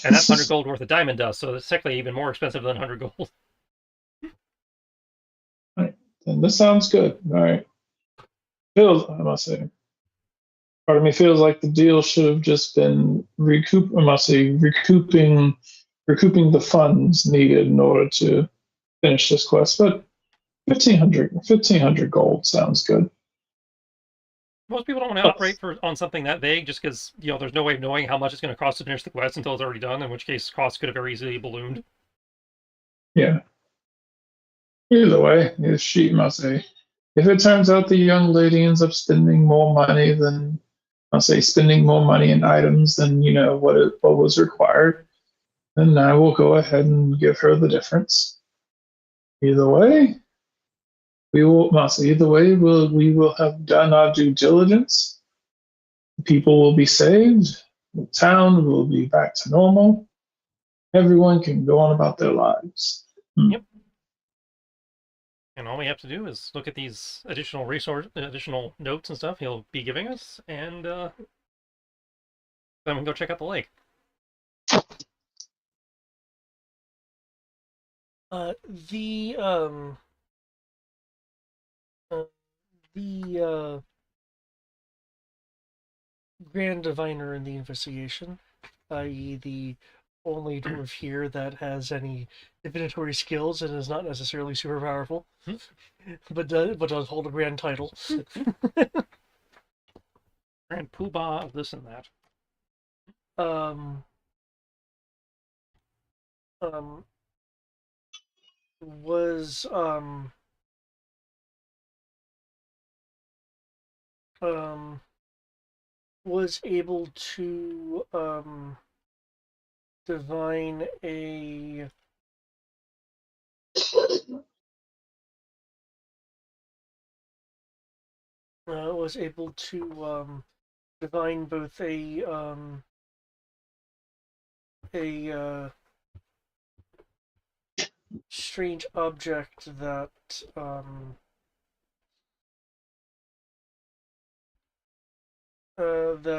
And that's 100 gold worth of diamond dust, so it's technically even more expensive than 100 gold. Right. And this sounds good. All right. Feels, I must say, part of me feels like the deal should have just been recouping the funds needed in order to finish this quest. But 1500 gold sounds good. Most people don't want to operate on something that vague just because, there's no way of knowing how much it's going to cost to finish the quest until it's already done, in which case costs could have very easily ballooned. Yeah. Either way, if she must say, if it turns out the young lady ends up spending more money than, I'll say, spending more money in items than what was required, then I will go ahead and give her the difference. Either way, we will have done our due diligence. People will be saved. The town will be back to normal. Everyone can go on about their lives. Yep. And all we have to do is look at these additional notes and stuff he'll be giving us, and then we can go check out the lake. Uh, the um, uh, the Grand Diviner in the investigation, i.e., the only dwarf here that has any divinatory skills and is not necessarily super powerful, but does hold a grand title. Grand poobah of this and that. um, um, was um, was able to divine was able to divine both a strange object that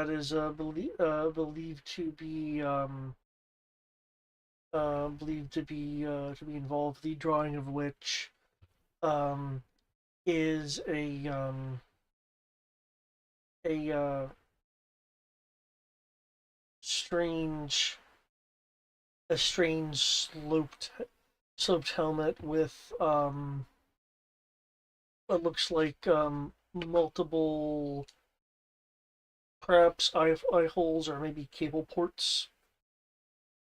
is believed to be involved. The drawing of which um, is a strange sloped helmet with what looks like multiple perhaps eye holes or maybe cable ports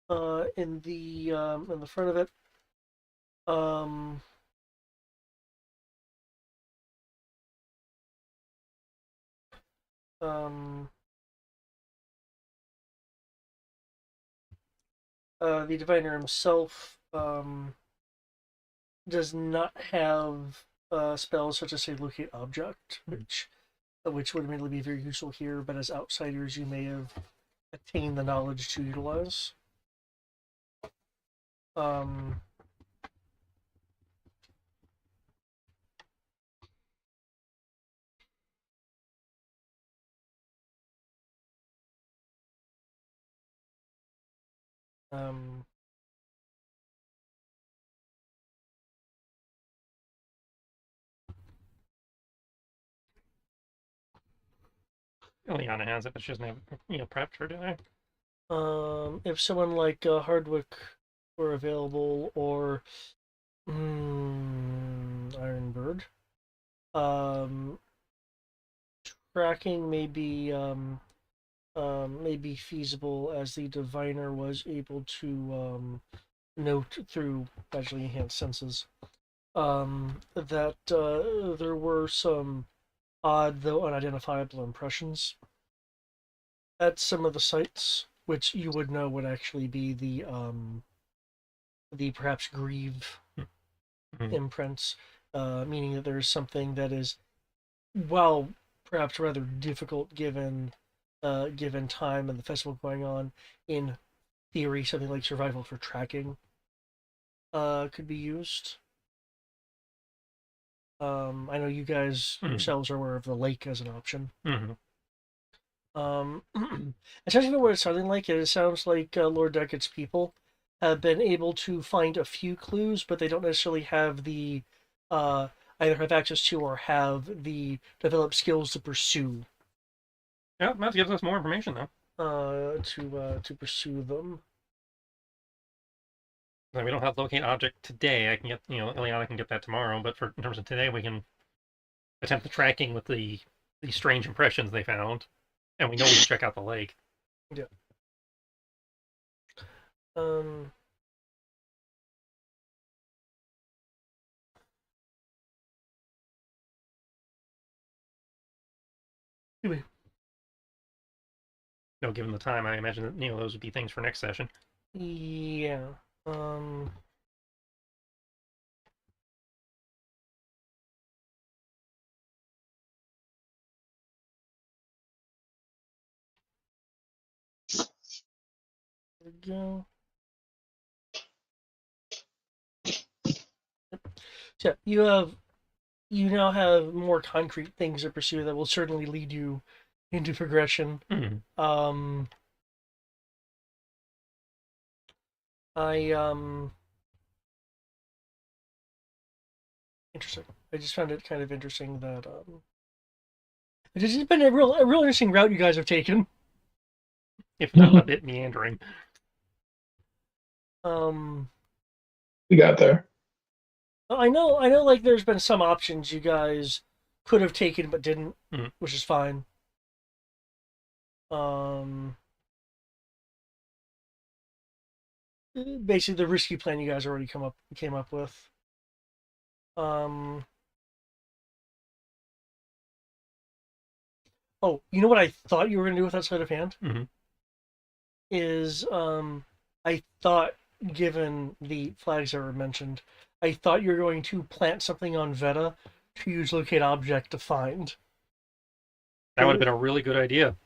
in the front of it. Um, um, the diviner himself does not have spells such as say locate object, which would immediately be very useful here, but as outsiders you may have attained the knowledge to utilize. Um, um, Liliana has it, but she doesn't have, prepped for today. If someone like Hardwick were available, or Ironbird, um, tracking may be feasible, as the diviner was able to note through magically enhanced senses that there were some odd though unidentifiable impressions at some of the sites, which you would know would actually be the perhaps grieve Mhm. imprints, meaning that there's something that is, while perhaps rather difficult given time and the festival going on, in theory something like survival for tracking could be used. I know you guys Mhm. yourselves are aware of the lake as an option. Mhm. Especially what it's sounding like, it sounds like Lord Deckett's people have been able to find a few clues, but they don't necessarily have the uh, either have access to or have the developed skills to pursue Yeah, that gives us more information though. to pursue them. So we don't have locate object today. I can get, Ileana can get that tomorrow. But in terms of today, we can attempt the tracking with the strange impressions they found, and we know we can check out the lake. Yeah. Um. Anyway, Given the time, I imagine that those would be things for next session. yeah. Um. There we go. So you now have more concrete things to pursue that will certainly lead you into progression. Mm-hmm. Um, I interesting. I just found it kind of interesting that it's just been a real interesting route you guys have taken. If not a bit meandering. Um, We got there. I know. Like, there's been some options you guys could have taken but didn't, Mm-hmm. which is fine. Um, Basically the risky plan you guys already came up with. Um, oh, you know what I thought you were gonna do with that sleight of hand Mm-hmm. is I thought, given the flags that were mentioned, I thought you were going to plant something on Veta to use locate object to find. That would have been a really good idea.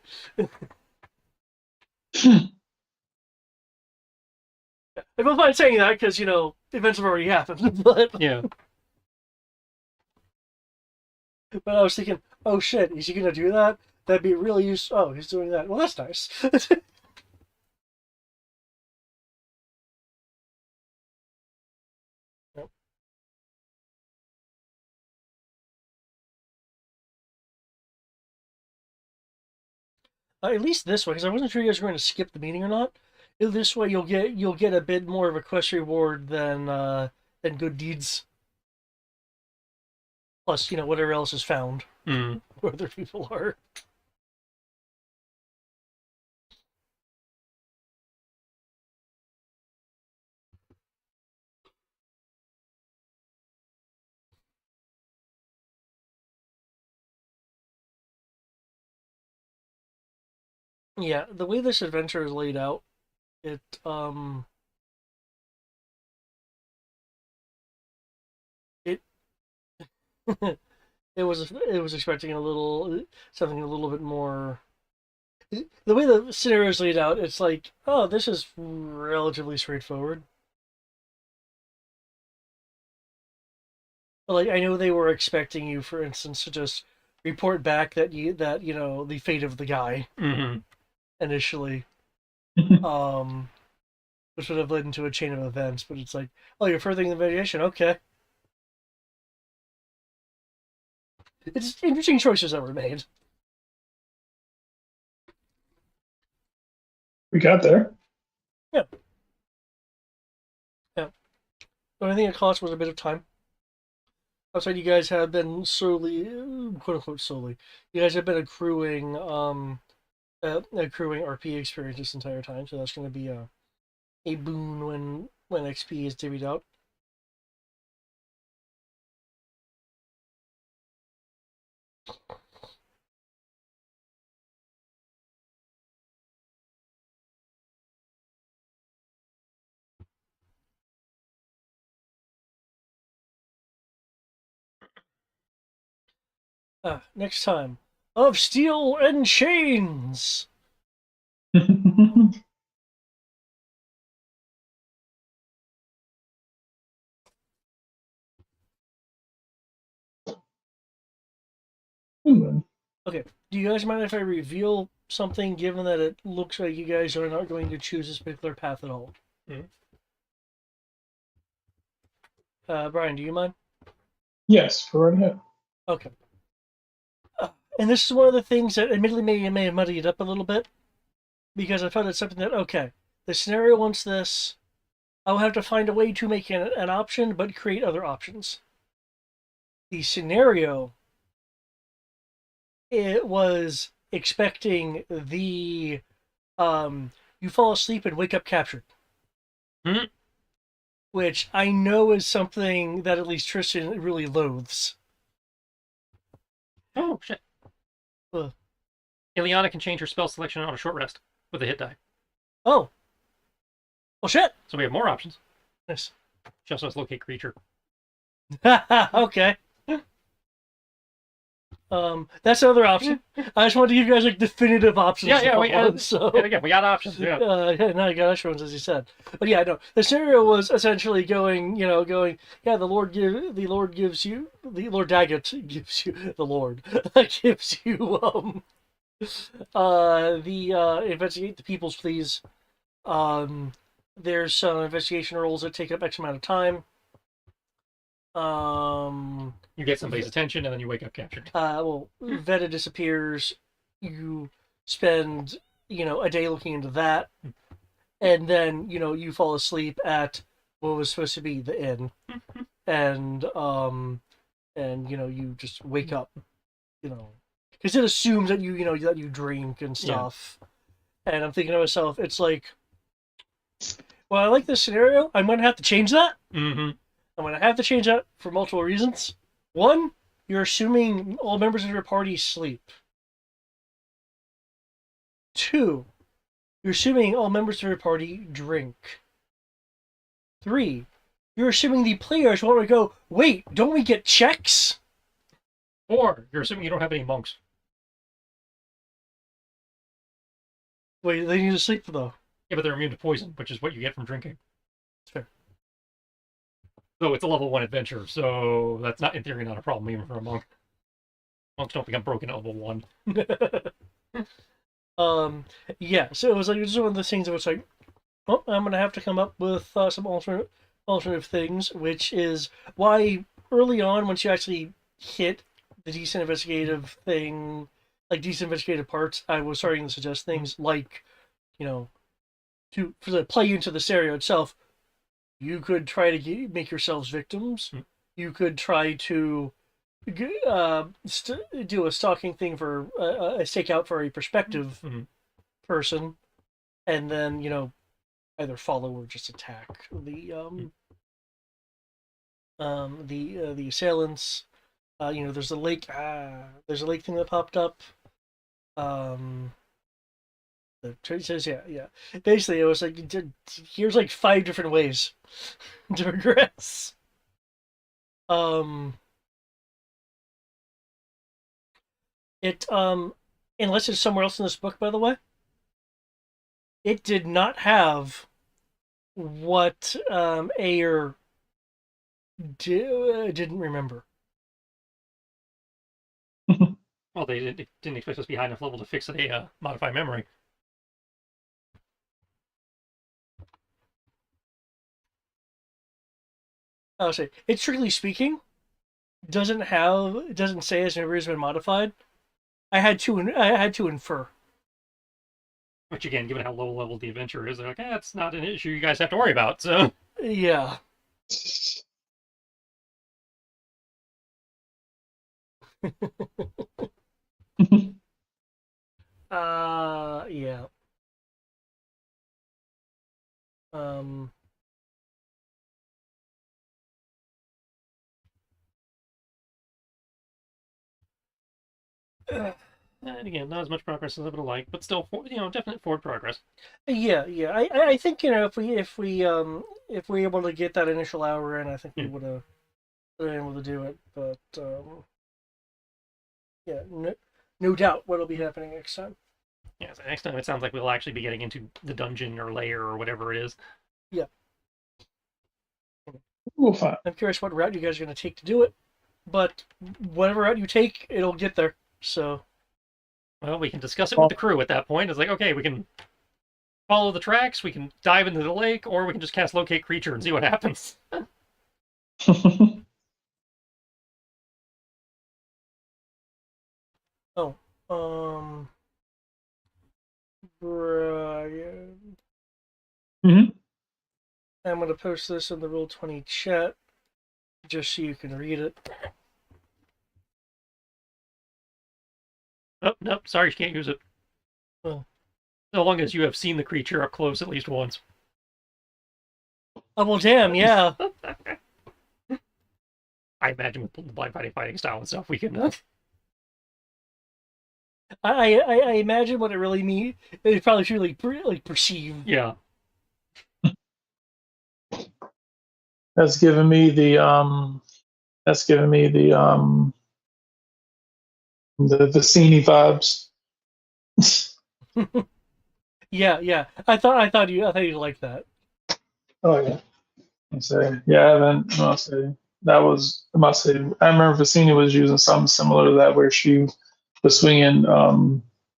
I feel fine saying that because events have already happened, but Yeah. but I was thinking, oh shit, is he gonna do that? That'd be really useful. Oh, he's doing that. Well, that's nice. Yep. At least this way, because I wasn't sure you guys were going to skip the meeting or not. This way, you'll get a bit more of a quest reward than good deeds. Plus, whatever else is found Mm-hmm. where other people are. Yeah, the way this adventure is laid out, it it it was expecting a little something a little bit more. The way the scenario is laid out, it's like, oh, this is relatively straightforward. But, like, I know they were expecting you, for instance, to just report back that the fate of the guy Mm-hmm. initially, um, which would have led into a chain of events. But it's like, oh, you're furthering the investigation. Okay, it's interesting choices that were made. We got there. Yeah. The only thing it cost was a bit of time. Outside, you guys have been slowly, quote unquote, slowly. You guys have been accruing RP experience this entire time, so that's going to be a boon when XP is divvied out. Next time, of Steel and Chains. Okay, do you guys mind if I reveal something, given that it looks like you guys are not going to choose this particular path at all? Mhm. Brian, do you mind? Yes, go right ahead. Okay. And this is one of the things that admittedly may have muddied it up a little bit, because I found it's something that, okay, the scenario wants this, I'll have to find a way to make an option, but create other options. The scenario, it was expecting the, you fall asleep and wake up captured. Hmm? Which I know is something that at least Tristan really loathes. Oh, shit. Ugh. Ileana can change her spell selection on a short rest with a hit die. Oh. Well, shit. So we have more options. Nice. She also has locate creature. Okay. That's another option. I just wanted to give you guys like definitive options. Yeah, we got options. Yeah. Now you got extra ones, as you said. But yeah, no. The scenario was essentially going. Yeah, the Lord gives you, the Lord Daggett gives you, the Lord gives you investigate the people's pleas. There's some investigation roles that take up X amount of time. You get somebody's attention and then you wake up captured. Veta disappears. You spend, a day looking into that, and then you fall asleep at what was supposed to be the inn, and you just wake up, because it assumes that that you drink and stuff, and I'm thinking to myself, it's like, well, I like this scenario. I'm gonna have to change that. Mm-hmm. I'm going to have to change that for multiple reasons. One, you're assuming all members of your party sleep. Two, you're assuming all members of your party drink. Three, you're assuming the players want to go, wait, don't we get checks? Four, you're assuming you don't have any monks. Wait, they need to sleep though. Yeah, but they're immune to poison, which is what you get from drinking. Fair. Though it's a level 1 adventure, so that's not, in theory, not a problem even for a monk. Monks don't become broken at level 1. Yeah, so it was like, just one of those things that was like, well, I'm going to have to come up with some alternative things, which is why early on, once you actually hit the decent investigative thing, like decent investigative parts, I was starting to suggest things like, for the play into the scenario itself, you could try to make yourselves victims. Mm-hmm. You could try to do a stalking thing for a stakeout for a prospective person, and then either follow or just attack the assailants. There's a lake. There's a lake thing that popped up. The trade says, yeah. Basically, it was like, here's like 5 different ways to progress. Unless it's somewhere else in this book, by the way, it did not have what Ayer didn't remember. Well, they didn't expect us to be high enough level to fix a modify memory. I'll say, it strictly speaking, doesn't say as memory has been modified. I had to infer. Which again, given how low level the adventure is, they're like, that's not an issue you guys have to worry about. So Yeah. Yeah. Um. and again, not as much progress as I would have liked, but still, definite forward progress. Yeah, yeah. I think if we were able to get that initial hour in, I think we would have been able to do it. But yeah, no doubt what'll be happening next time. Yeah, so next time it sounds like we'll actually be getting into the dungeon or lair or whatever it is. Yeah. We'll find. I'm curious what route you guys are going to take to do it, but whatever route you take, it'll get there. So. Well, we can discuss it with the crew at that point. It's like, okay, we can follow the tracks, we can dive into the lake, or we can just cast Locate Creature and see what happens. Oh, Brian. Mm-hmm. I'm going to post this in the Roll20 chat just so you can read it. Oh, nope, sorry, you can't use it. Oh. So long as you have seen the creature up close at least once. Oh, well, damn, yeah. I imagine with the blind fighting style and stuff, we can. I imagine what it really means. It probably should like perceive. Yeah. That's given me the the Vicini vibes. Yeah. I thought you'd like that. Oh yeah. I haven't. I must say that was. I must say I remember Vicini was using something similar to that, where she was swinging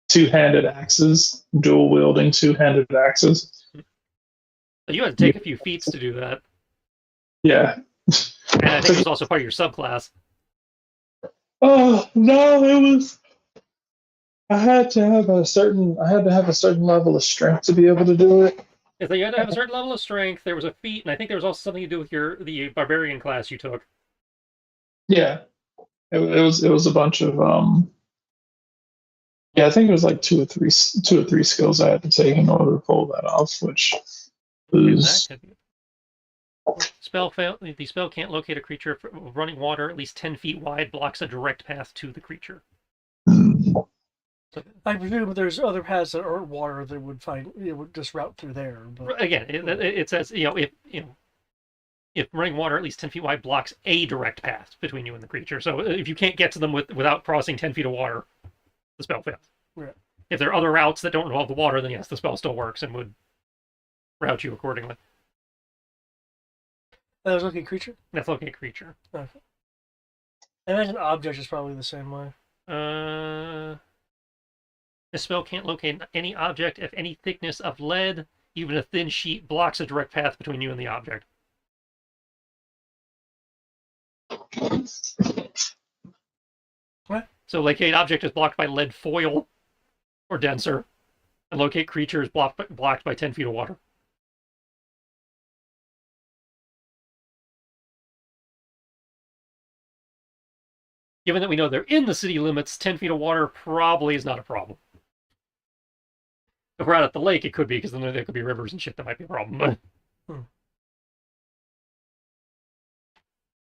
two-handed axes, dual wielding two-handed axes. But you had to take a few feats to do that. Yeah. And I think it was also part of your subclass. Oh no, it was. I had to have a certain level of strength to be able to do it. Is that you had to have a certain level of strength. There was a feat, and I think there was also something to do with the barbarian class you took. Yeah, it was a bunch of yeah, I think it was like two or three skills I had to take in order to pull that off, which was. Spell fail. The spell can't locate a creature running water at least 10 feet wide. Blocks a direct path to the creature. So, I presume there's other paths that aren't water that would just route through there. But again, it says if running water at least 10 feet wide blocks a direct path between you and the creature. So if you can't get to them without crossing 10 feet of water, the spell fails. Yeah. If there are other routes that don't involve the water, then yes, the spell still works and would route you accordingly. That was Locate Creature? That's Locate Creature. Okay. I imagine Object is probably the same way. The spell can't locate any object if any thickness of lead, even a thin sheet, blocks a direct path between you and the object. What? So locate object is blocked by lead foil or denser, and locate creature is blocked by 10 feet of water. Given that we know they're in the city limits, 10 feet of water probably is not a problem. If we're out at the lake, it could be, because then there could be rivers and shit that might be a problem. But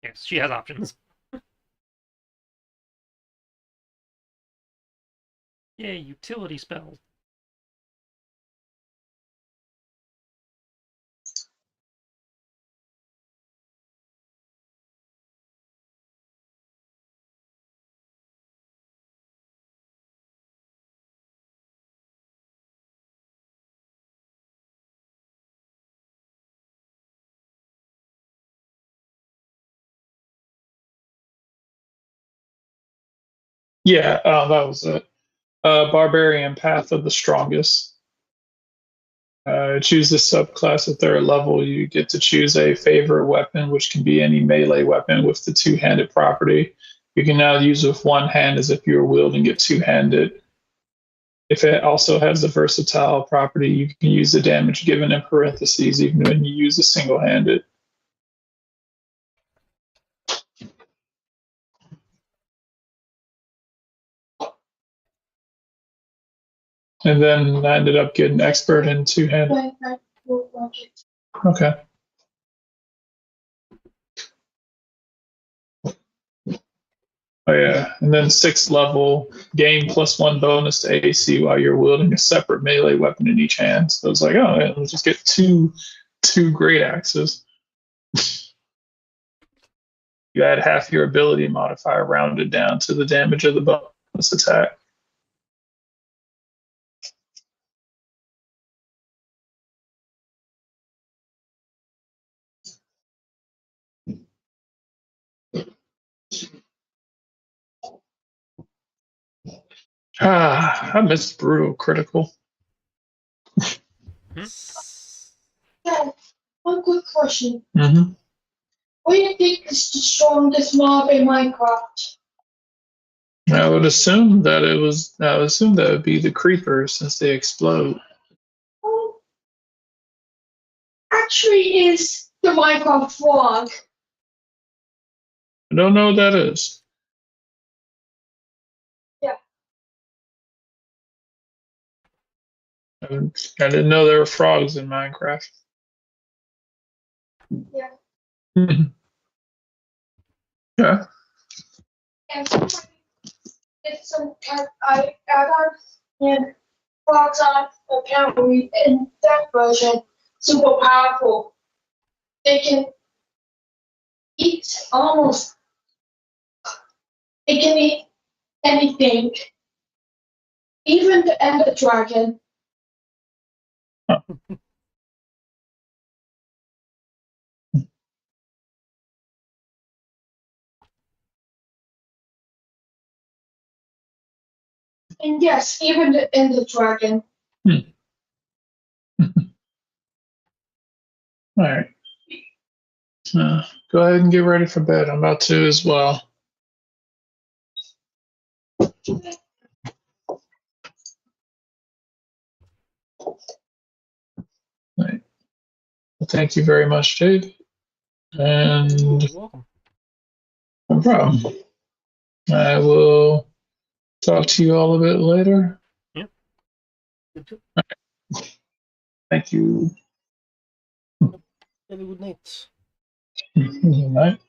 yes, she has options. Yay, utility spells. Yeah, that was it. Barbarian Path of the Strongest. Choose this subclass at third level. You get to choose a favorite weapon, which can be any melee weapon with the two-handed property. You can now use with one hand as if you were wielding it two-handed. If it also has a versatile property, you can use the damage given in parentheses even when you use a single-handed. And then I ended up getting expert in two-handed. Okay. Oh yeah, and then 6th level, gain +1 bonus to AC while you're wielding a separate melee weapon in each hand. So it's like, oh, yeah, let's just get two great axes. You add half your ability modifier rounded down to the damage of the bonus attack. I missed brutal critical. Yeah, one quick question. Mm-hmm. What do you think is the strongest mob in Minecraft? I would assume that it would be the creepers since they explode. Well, actually, is the Minecraft frog. I don't know what that is. Yeah. I didn't know there were frogs in Minecraft. Yeah. Mhm. Yeah. And somebody did some I add-ons and frogs on apparently in that version super powerful. They can eat almost. They can eat anything, even the Ender Dragon. And yes, even the Ender Dragon. All right. Go ahead and get ready for bed. I'm about to as well. Right. Well, thank you very much, Jade. And You're welcome. no problem. I will talk to you all a bit later. Good Thank you. night. Good night.